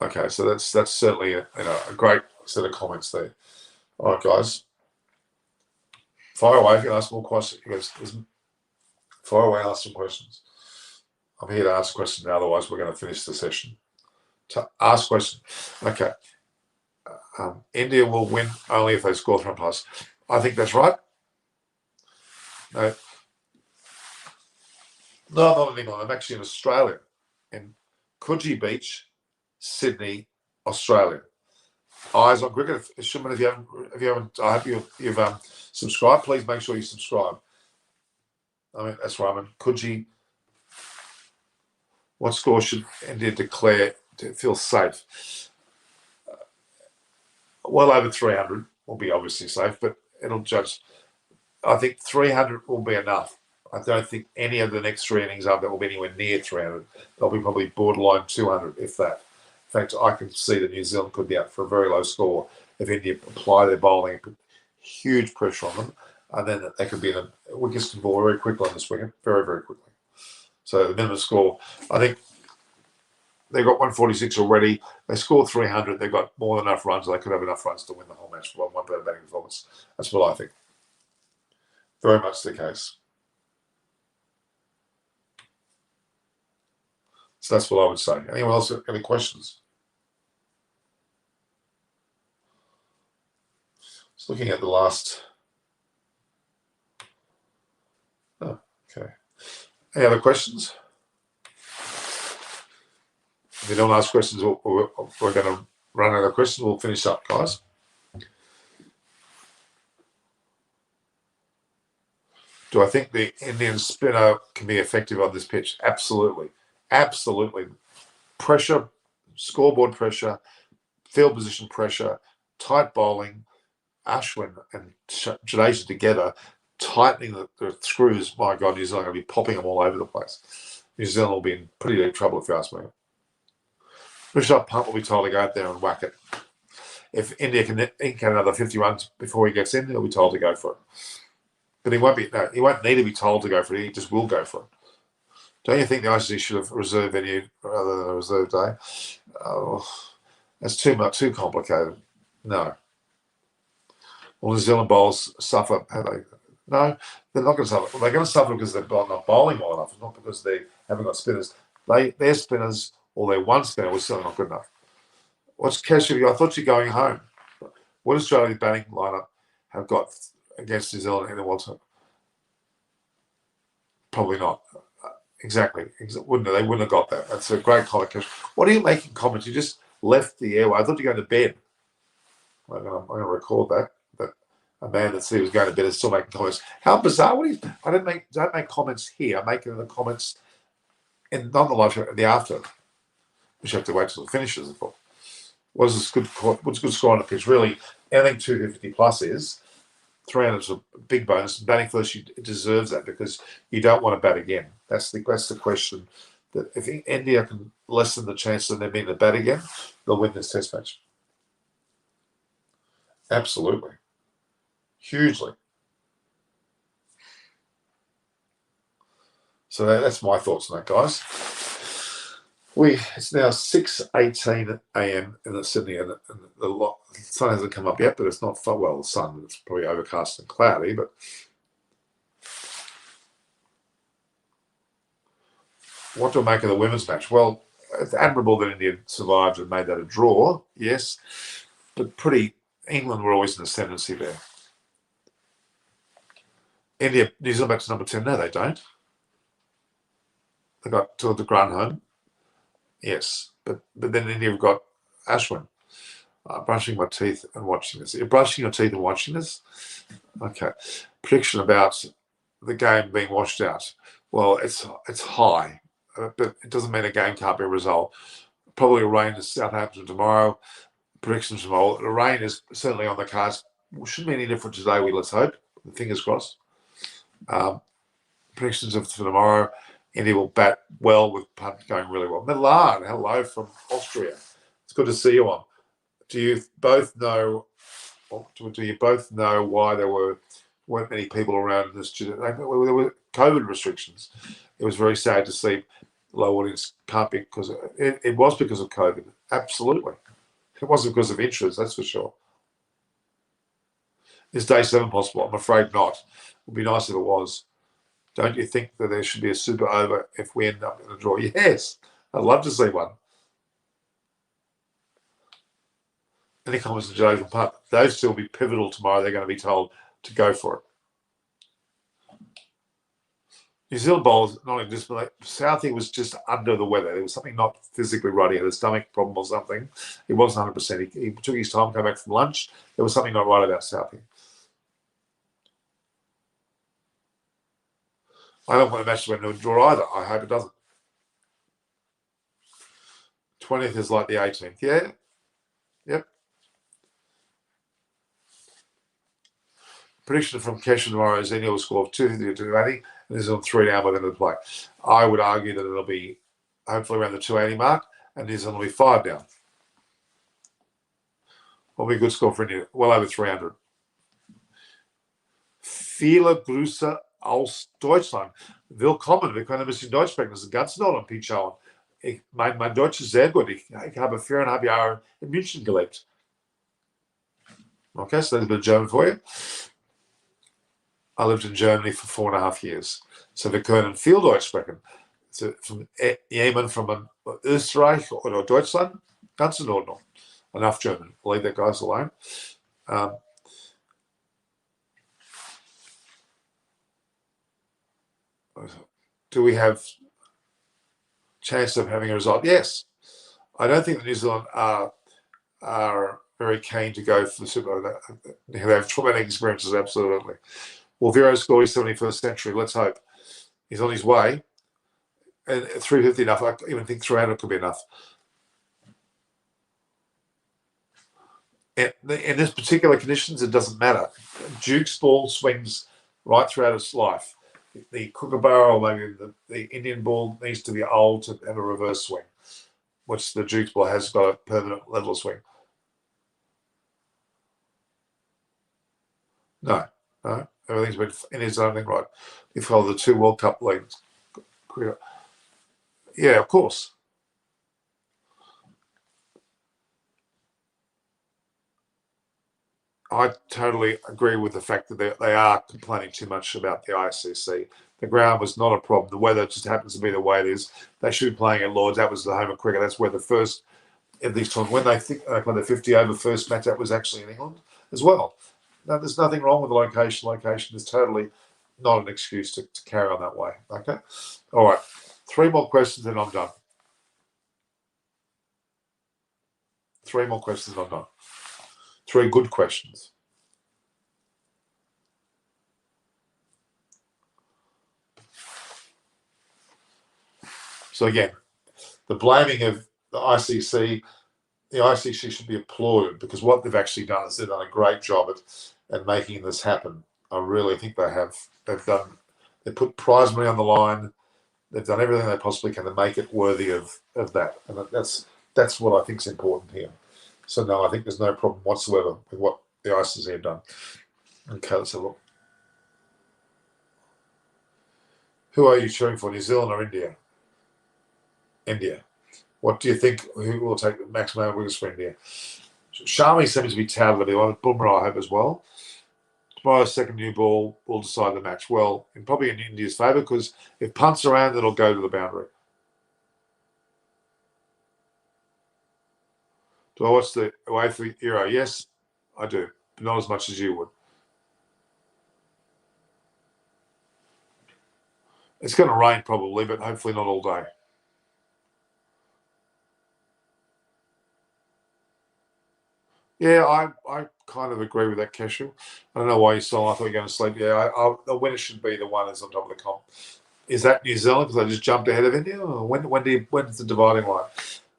Okay, so that's certainly a great set of comments there. All right, guys, fire away if you ask more questions. Fire away, ask some questions. I'm here to ask questions. Otherwise, we're going to finish the session. To ask questions. Okay. India will win only if they score 3+. I think that's right. No, I'm not in England. I'm actually in Australia, in Coogee Beach, Sydney, Australia. Eyes on Cricket. Shimon, if you haven't, I hope you've subscribed. Please make sure you subscribe. I mean, that's right. I'm in Coogee. What score should India declare to feel safe? Well over 300 will be obviously safe, but it'll judge. I think 300 will be enough. I don't think any of the next 3 innings up that will be anywhere near 300. They'll be probably borderline 200, if that. In fact, I can see that New Zealand could be out for a very low score if India apply their bowling and put huge pressure on them, and then they could be in a wickets can ball very quickly on this wicket, very, very quickly. So the minimum score, I think they've got 146 already. They score 300. They've got more than enough runs. They could have enough runs to win the whole match for one better batting performance. That's what I think. Very much the case. So that's what I would say. Anyone else got any questions? Just looking at the last. Oh, okay. Any other questions? If you don't ask questions, we're going to run out of questions. We'll finish up, guys. Do I think the Indian spinner can be effective on this pitch? Absolutely. Absolutely. Pressure, scoreboard pressure, field position pressure, tight bowling, Ashwin and Jadeja together, tightening the screws. My God, New Zealand are going to be popping them all over the place. New Zealand will be in pretty deep trouble if you ask me. Rishabh Pant will be told to go out there and whack it. If India can ink another 50 runs before he gets in, he'll be told to go for it. But he won't need to be told to go for it. He just will go for it. Don't you think the ICC should have reserved venue rather than a reserve day? Oh, that's too complicated. No. Well, New Zealand bowlers suffer. No, they're not going to suffer. They're going to suffer because they're not bowling well enough. It's not because they haven't got spinners. Their spinners or their one spinner was still not good enough. What's Keshav? I thought you're going home. What Australia's batting lineup have got against New Zealand in the World Cup? Probably not. Exactly. They wouldn't have got that. That's a great comment, Keshav. What are you making comments? You just left the airway. I thought you were going to bed. I'm going to record that. A man that said he was going to bed is still making comments. How bizarre! I don't make comments here. I make it in the comments not the live show, the after. We should have to wait till it finishes. What's good score on the pitch? Really, anything 250 plus is 300 is a big bonus. Batting first, it deserves that because you don't want to bat again. That's the question. That if India can lessen the chance of them being to bat again, they'll win this Test match. Absolutely. Hugely. So that's my thoughts on that, guys. It's now 6:18 a.m. in Sydney, and the sun hasn't come up yet, but it's not well. The sun, it's probably overcast and cloudy, but what do I make of the women's match? Well, it's admirable that India survived and made that a draw, yes, but England were always in the ascendancy there. New Zealand back to number 10. No, they don't. They got to the Granholm. Yes, but then India have got Ashwin. Brushing my teeth and watching this. You're brushing your teeth and watching this? Okay. Prediction about the game being washed out. Well, it's high, but it doesn't mean a game can't be a result. Probably rain in Southampton tomorrow. Predictions tomorrow. The rain is certainly on the cards. Shouldn't be any different today, let's hope. Fingers crossed. Predictions for tomorrow. India will bat well with Punt going really well. Milan, hello from Austria. It's good to see you on. Do you both know why there weren't many people around this? There were COVID restrictions. It was very sad to see low audience can't be because it was because of COVID. Absolutely. It wasn't because of injuries, that's for sure. Is day 7 possible? I'm afraid not. It would be nice if it was. Don't you think that there should be a super over if we end up in a draw? Yes, I'd love to see one. Any comments on Joe Punt? Those two will be pivotal tomorrow. They're going to be told to go for it. New Zealand bowlers, not in display. Southie was just under the weather. There was something not physically right. He had a stomach problem or something. He wasn't 100%. He took his time, came back from lunch. There was something not right about Southie. I don't want a match to end in a draw either. I hope it doesn't. 20th is like the 18th. Yeah. Yep. Prediction from Kesha tomorrow is India will score 250 to 280, and this is on 3 down by the end of the play. I would argue that it'll be hopefully around the 280 mark, and this will be 5 down. Will be a good score for India, well over 300. Viele Grüße aus Deutschland. Willkommen, wir können ein bisschen Deutsch sprechen. Das ist ganz neu am Pitch schauen. Mein Deutsch ist sehr gut. Ich habe 4,5 Jahre in München gelebt. Okay, so there's a bit of German for you. I lived in Germany for 4.5 years. So wir können viel Deutsch sprechen. So jemand from Österreich oder Deutschland, ganz in Ordnung. Enough German. I'll leave that guys alone. Do we have chance of having a result? Yes. I don't think the New Zealand are very keen to go for the Super. They have traumatic experiences, absolutely. Well, Vero scored his 71st century. Let's hope. He's on his way. And 350 enough. I even think 300 could be enough. In this particular conditions, it doesn't matter. Duke's ball swings right throughout its life. The Kookaburra or maybe the Indian ball needs to be old to have a reverse swing, which the Duke's ball has got a permanent level of swing. No. Everything's been in his own thing right. We follow the 2 World Cup leagues. Yeah, of course. I totally agree with the fact that they are complaining too much about the ICC. The ground was not a problem. The weather just happens to be the way it is. They should be playing at Lords. That was the home of cricket. That's where the first, at these times, when they think when the 50 over first match, that was actually in England as well. No, there's nothing wrong with the location. Location is totally not an excuse to carry on that way. Okay? All right. 3 more questions and I'm done. 3 more questions and I'm done. 3 good questions. So again, the blaming of the ICC should be applauded because what they've actually done is they've done a great job at making this happen. I really think they have. They put prize money on the line. They've done everything they possibly can to make it worthy of that. And that's what I think is important here. So no, I think there's no problem whatsoever with what the ICC have done. Okay, let's have a look. Who are you cheering for, New Zealand or India? India. What do you think? Who will take the maximum wickets for India? Sharmi seems to be touted to be one. Bumrah, I hope, as well. Tomorrow's second new ball will decide the match. Well, probably in India's favour because if punts around, it'll go to the boundary. Do I watch the away for Euro? Yes, I do, but not as much as you would. It's going to rain probably, but hopefully not all day. Yeah, I kind of agree with that, Keshu. I don't know why you saw. I thought you were going to sleep. Yeah, the winner should be the one that's on top of the comp. Is that New Zealand because they just jumped ahead of India? Or when's the dividing line?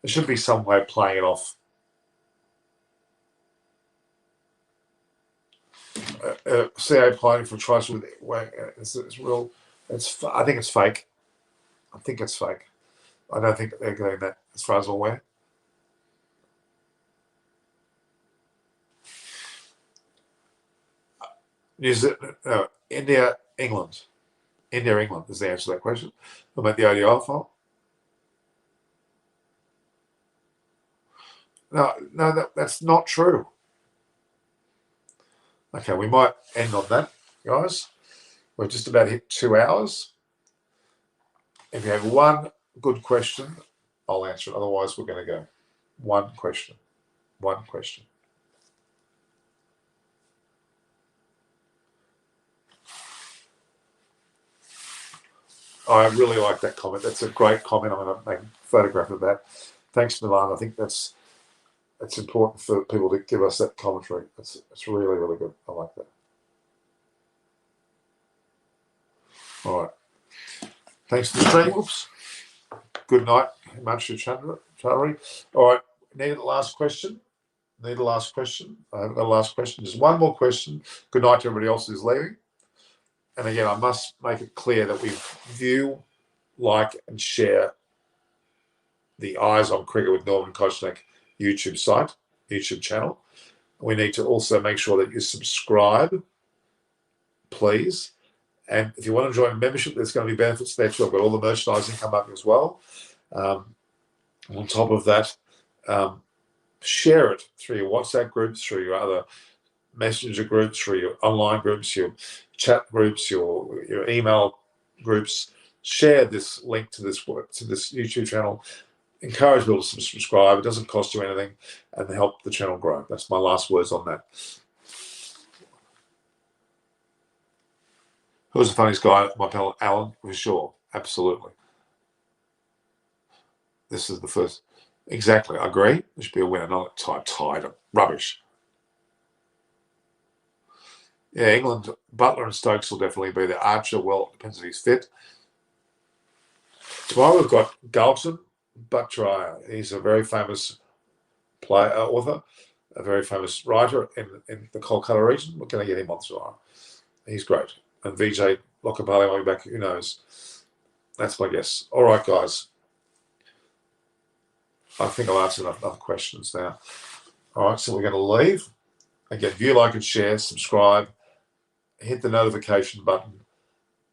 There should be some way of playing it off. CA playing for tries with it's real. I think it's fake. I think it's fake. I don't think they're getting that as far as I'm aware. India, England. India, England is the answer to that question. I'll make the ODI file. No, that's not true. Okay, we might end on that, guys. We're just about hit 2 hours. If you have one good question, I'll answer it. Otherwise, we're going to go. One question. One question. I really like that comment. That's a great comment. I'm going to make a photograph of that. Thanks, Milan. I think it's important for people to give us that commentary. It's really, really good. I like that. All right. Thanks for the stream. Whoops. Good night, Himanshu Chattery. All right. Need a last question? Need a last question? I haven't got a last question. Just one more question. Good night to everybody else who's leaving. And again, I must make it clear that we view, like, and share the Eyes on Cricket with Norman Kochnik YouTube channel. We need to also make sure that you subscribe, please. And if you want to join a membership, there's going to be benefits there too. I've got all the merchandising come up as well. On top of that, share it through your WhatsApp groups, through your other messenger groups, through your online groups, your chat groups, your email groups. Share this link to this YouTube channel. Encourage people to subscribe. It doesn't cost you anything, and help the channel grow. That's my last words on that. Who's the funniest guy? My pal Alan, for sure. Absolutely. This is the first. Exactly. I agree. There should be a winner, not tied. Rubbish. Yeah, England, Butler and Stokes will definitely be there. Archer, well, it depends if he's fit. Tomorrow we've got Galton Bhattacharya. He's a very famous author, a very famous writer in the Kolkata region. We're going to get him on tomorrow. He's great. And Vijay Lokapali might be back. Who knows? That's my guess. All right, guys. I think I've answered enough questions now. All right, so we're going to leave. Again, view, like, and share, subscribe, hit the notification button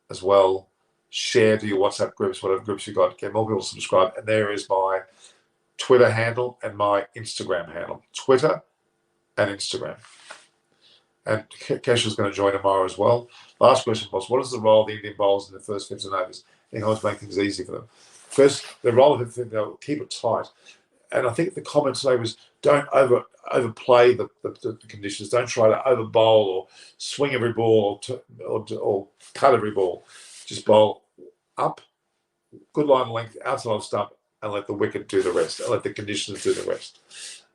as well. Share to your WhatsApp groups, whatever groups you got. Get more people to subscribe. And there is my Twitter handle and my Instagram handle. Twitter and Instagram. And Kesha's going to join tomorrow as well. Last question was, what is the role of the Indian bowlers in the first 15 overs? They always make things easy for them. First, the role of it, they'll keep it tight. And I think the comment today was, don't overplay the conditions. Don't try to over bowl or swing every ball or cut every ball. Just bowl up, good line length, outside of stump, and let the wicket do the rest. And let the conditions do the rest.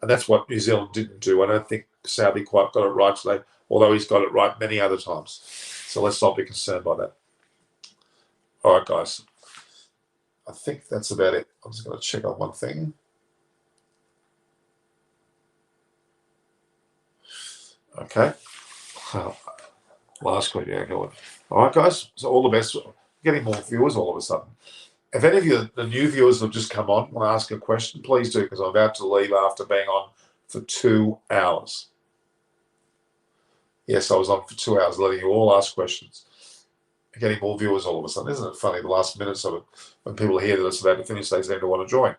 And that's what New Zealand didn't do. I don't think Saudi quite got it right today, although he's got it right many other times. So let's not be concerned by that. All right, guys. I think that's about it. I'm just going to check on one thing. Okay. Last question. Yeah, go on. All right, guys. So all the best. Getting more viewers all of a sudden. If any of you, the new viewers have just come on, want to ask a question, please do, because I'm about to leave after being on for 2 hours. Yes, I was on for 2 hours, letting you all ask questions. Getting more viewers all of a sudden. Isn't it funny, the last minutes of it, when people hear that it's about to finish, they seem to want to join.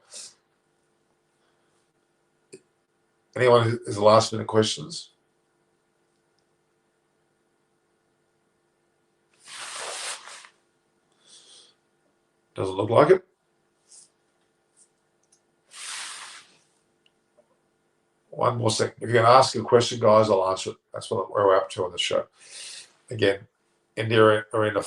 Anyone who has last minute questions? Doesn't look like it. One more second. If you're going to ask a question, guys, I'll answer it. That's what we're up to on the show. Again, India are in a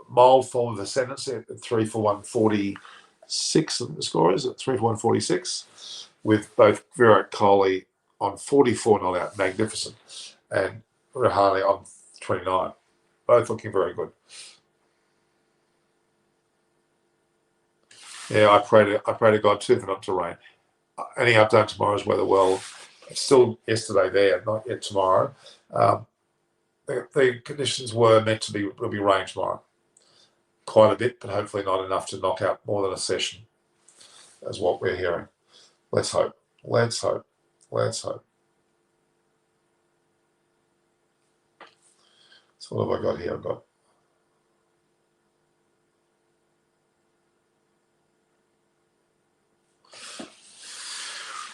mild form of ascendancy at 3 for 146. The score is at 3 for 146, with both Virat Kohli on 44 not out, magnificent, and Rahane on 29, both looking very good. Yeah, I pray to God too for not to rain. Any update tomorrow's weather? Well, it's still yesterday there, not yet tomorrow. The conditions were meant to be, will be rain tomorrow. Quite a bit, but hopefully not enough to knock out more than a session, is what we're hearing. Let's hope. Let's hope. Let's hope. So what have I got here? I've got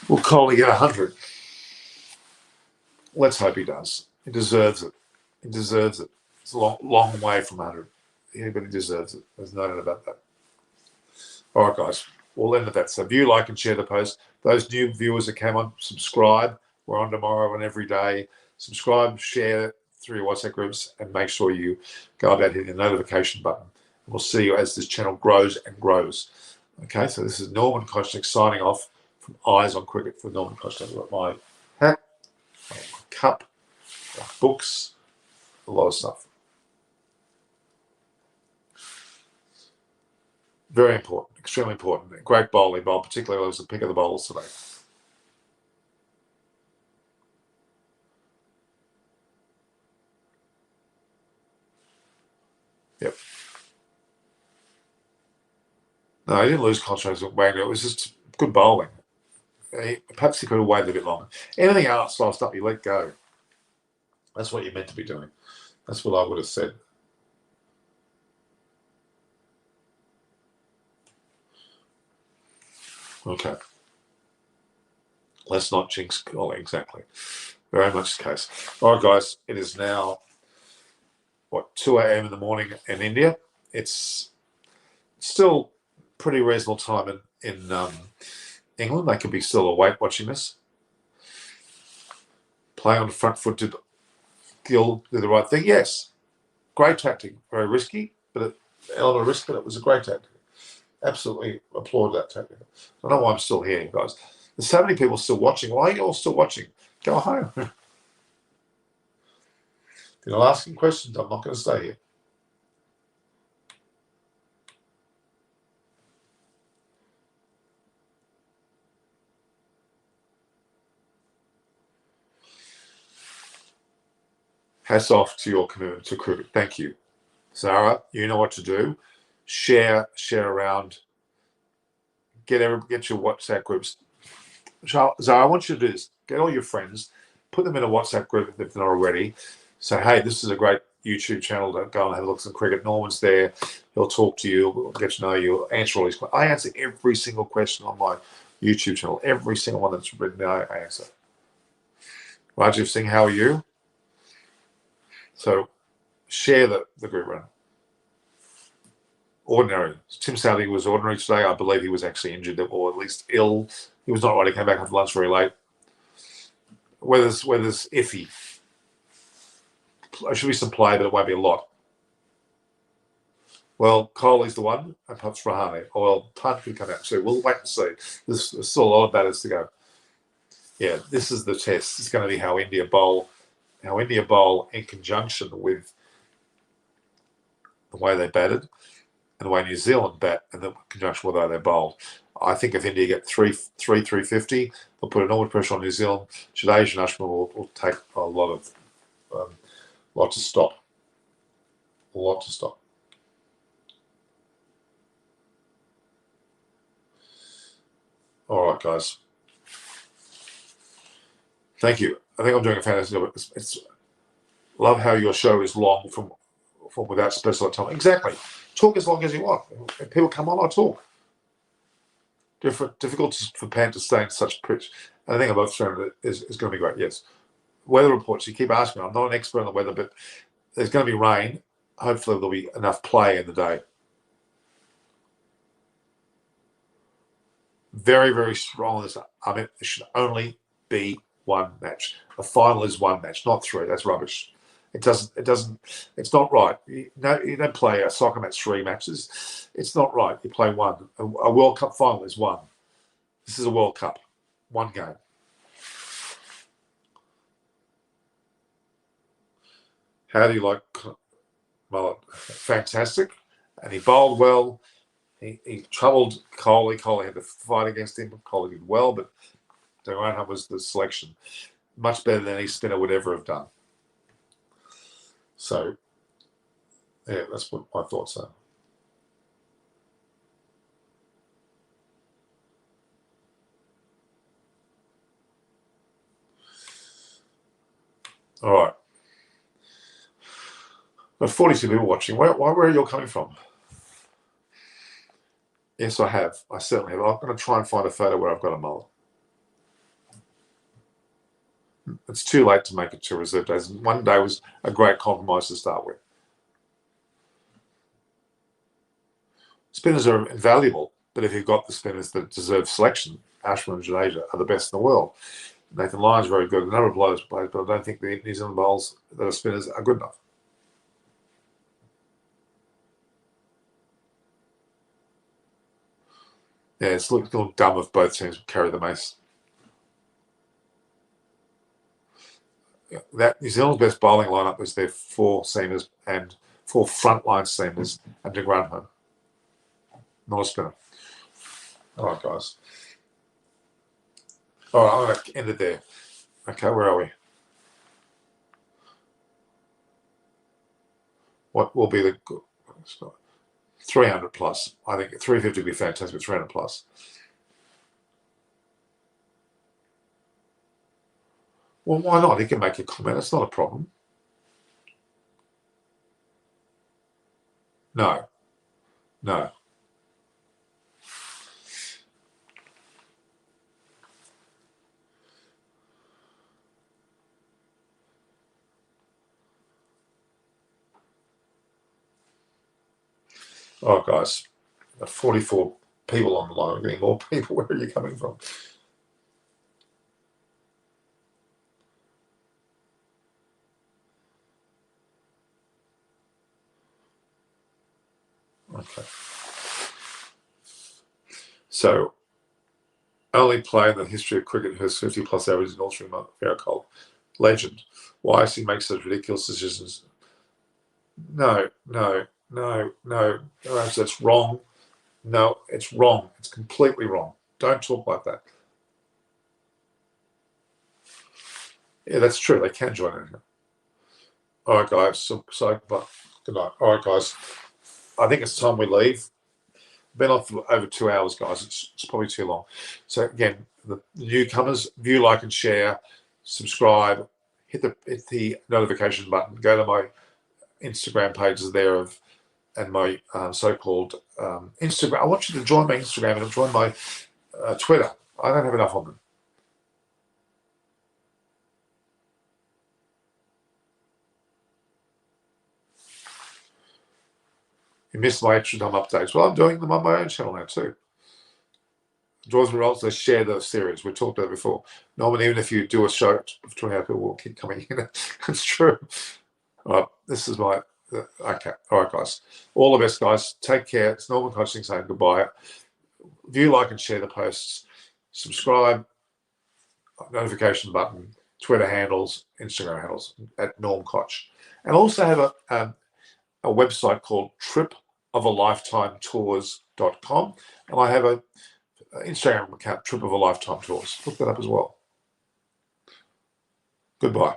Will Coley get 100? Let's hope he does. He deserves it. He deserves it. It's a long way from 100. Yeah, but he deserves it. There's no doubt about that. All right, guys. We'll end at that. So view, like, and share the post. Those new viewers that came on, subscribe. We're on tomorrow and every day. Subscribe, share through your WhatsApp groups, and make sure you go about hitting the notification button. And we'll see you as this channel grows and grows. Okay, so this is Norman Koshnik signing off from Eyes on Cricket for Norman Koshnik. I've got my hat, my cup, my books, a lot of stuff. Very important, extremely important. Great bowling, particularly was the pick of the bowlers today. Yep. No, he didn't lose contracts with Wagner. It was just good bowling. Perhaps he could have waited a bit longer. Anything else last up, you let go. That's what you're meant to be doing. That's what I would have said. Okay. Let's not jinx Coley, exactly. Very much the case. All right, guys, it is now, 2 a.m. in the morning in India. It's still pretty reasonable time in England. They could be still awake watching this. Playing on the front foot, did Gill do the right thing? Yes. Great tactic. Very risky, but an element of risk, but it was a great tactic. Absolutely applaud that tactic. I don't know why I'm still here, guys. There's so many people still watching. Why are you all still watching? Go home. If you're not asking questions, I'm not going to stay here. Hats off to your commitment to cricket. Thank you. Zara, you know what to do. Share around. Get your WhatsApp groups. Zara, I want you to do this. Get all your friends, put them in a WhatsApp group if they're not already. Say, hey, this is a great YouTube channel to go and have a look at some cricket. Norman's there. He'll talk to you. We'll get to know you. Answer all these questions. I answer every single question on my YouTube channel. Every single one that's written down, I answer. Rajiv Singh, how are you? So share the group run. Ordinary. Tim Southey was ordinary today. I believe he was actually injured or at least ill. He was not right. He came back after lunch very late. Weather's iffy. There should be some play, but it won't be a lot. Well, Coley's the one, and perhaps Rahane. Well, Punt could come out too. We'll wait and see. There's still a lot of batters to go. Yeah, this is the test. It's going to be how India bowl in conjunction with the way they batted and the way New Zealand bat and the conjunction with the way they bowled. I think if India get 350, they'll put enormous pressure on New Zealand. Jadeja and Ashman will take a lot to stop. A lot to stop. All right, guys. Thank you. I think I'm doing a fantastic job. It's love how your show is long from without special time. Exactly. Talk as long as you want. If people come on, I'll talk. Difficult for Pan to stay in such pitch. And I think about Australia is going to be great. Yes. Weather reports. You keep asking me. I'm not an expert on the weather, but there's going to be rain. Hopefully, there'll be enough play in the day. Very, very strong. I mean, it should only be one match. A final is one match, not three. That's rubbish. It's not right. You don't play a soccer match 3 matches. It's not right. You play one. A World Cup final is one. This is a World Cup. One game. How do you like Mullen? Fantastic. And he bowled well. He troubled Coley. Coley had to fight against him. Coley did well, but Durant was the selection. Much better than any spinner would ever have done. So, yeah, that's what my thoughts are. All right. But 42 people watching. Where are you all coming from? Yes, I have. I certainly have. I'm going to try and find a photo where I've got a mullet. It's too late to make it 2 reserve days. One day was a great compromise to start with. Spinners are invaluable, but if you've got the spinners that deserve selection, Ashwin and Jadeja are the best in the world. Nathan Lyon's very good. A number of players played, but I don't think the New Zealand bowls that are spinners are good enough. Yeah, it's looking dumb if both teams carry the mace. That New Zealand's best bowling lineup was their 4 seamers and 4 frontline seamers and De Grandhomme. Not a spinner. All right, guys. All right, I'm going to end it there. Okay, where are we? What will be the 300 plus? I think 350 would be fantastic, 300 plus. Well, why not? He can make a comment. It's not a problem. No. Oh, guys, 44 people on the line. We're getting more people. Where are you coming from? Okay. So, only player in the history of cricket who has 50 plus averages in all 3 months. Virat Kohli. Legend. Why does he make such ridiculous decisions? No. That's wrong. No, it's wrong. It's completely wrong. Don't talk like that. Yeah, that's true. They can join in. All right, guys. So good night. All right, guys. I think it's time we leave. Been on for over 2 hours, guys. It's probably too long. So again, the newcomers, view, like, and share, subscribe, hit the notification button. Go to my Instagram pages there and my so-called Instagram. I want you to join my Instagram and join my Twitter. I don't have enough on them. You missed my extra time updates. Well, I'm doing them on my own channel now too. Draws and rolls, they share the series. We talked about it before. Norman, even if you do a show, 20 people will keep coming in. It's true. This is my... Okay. All right, guys. All the best, guys. Take care. It's Norman Coaching saying goodbye. View, like, and share the posts. Subscribe, notification button, Twitter handles, Instagram handles at Norm Koch. And I also have a website called tripofalifetimetours.com. And I have an Instagram account, Trip of a Lifetime Tours. Look that up as well. Goodbye.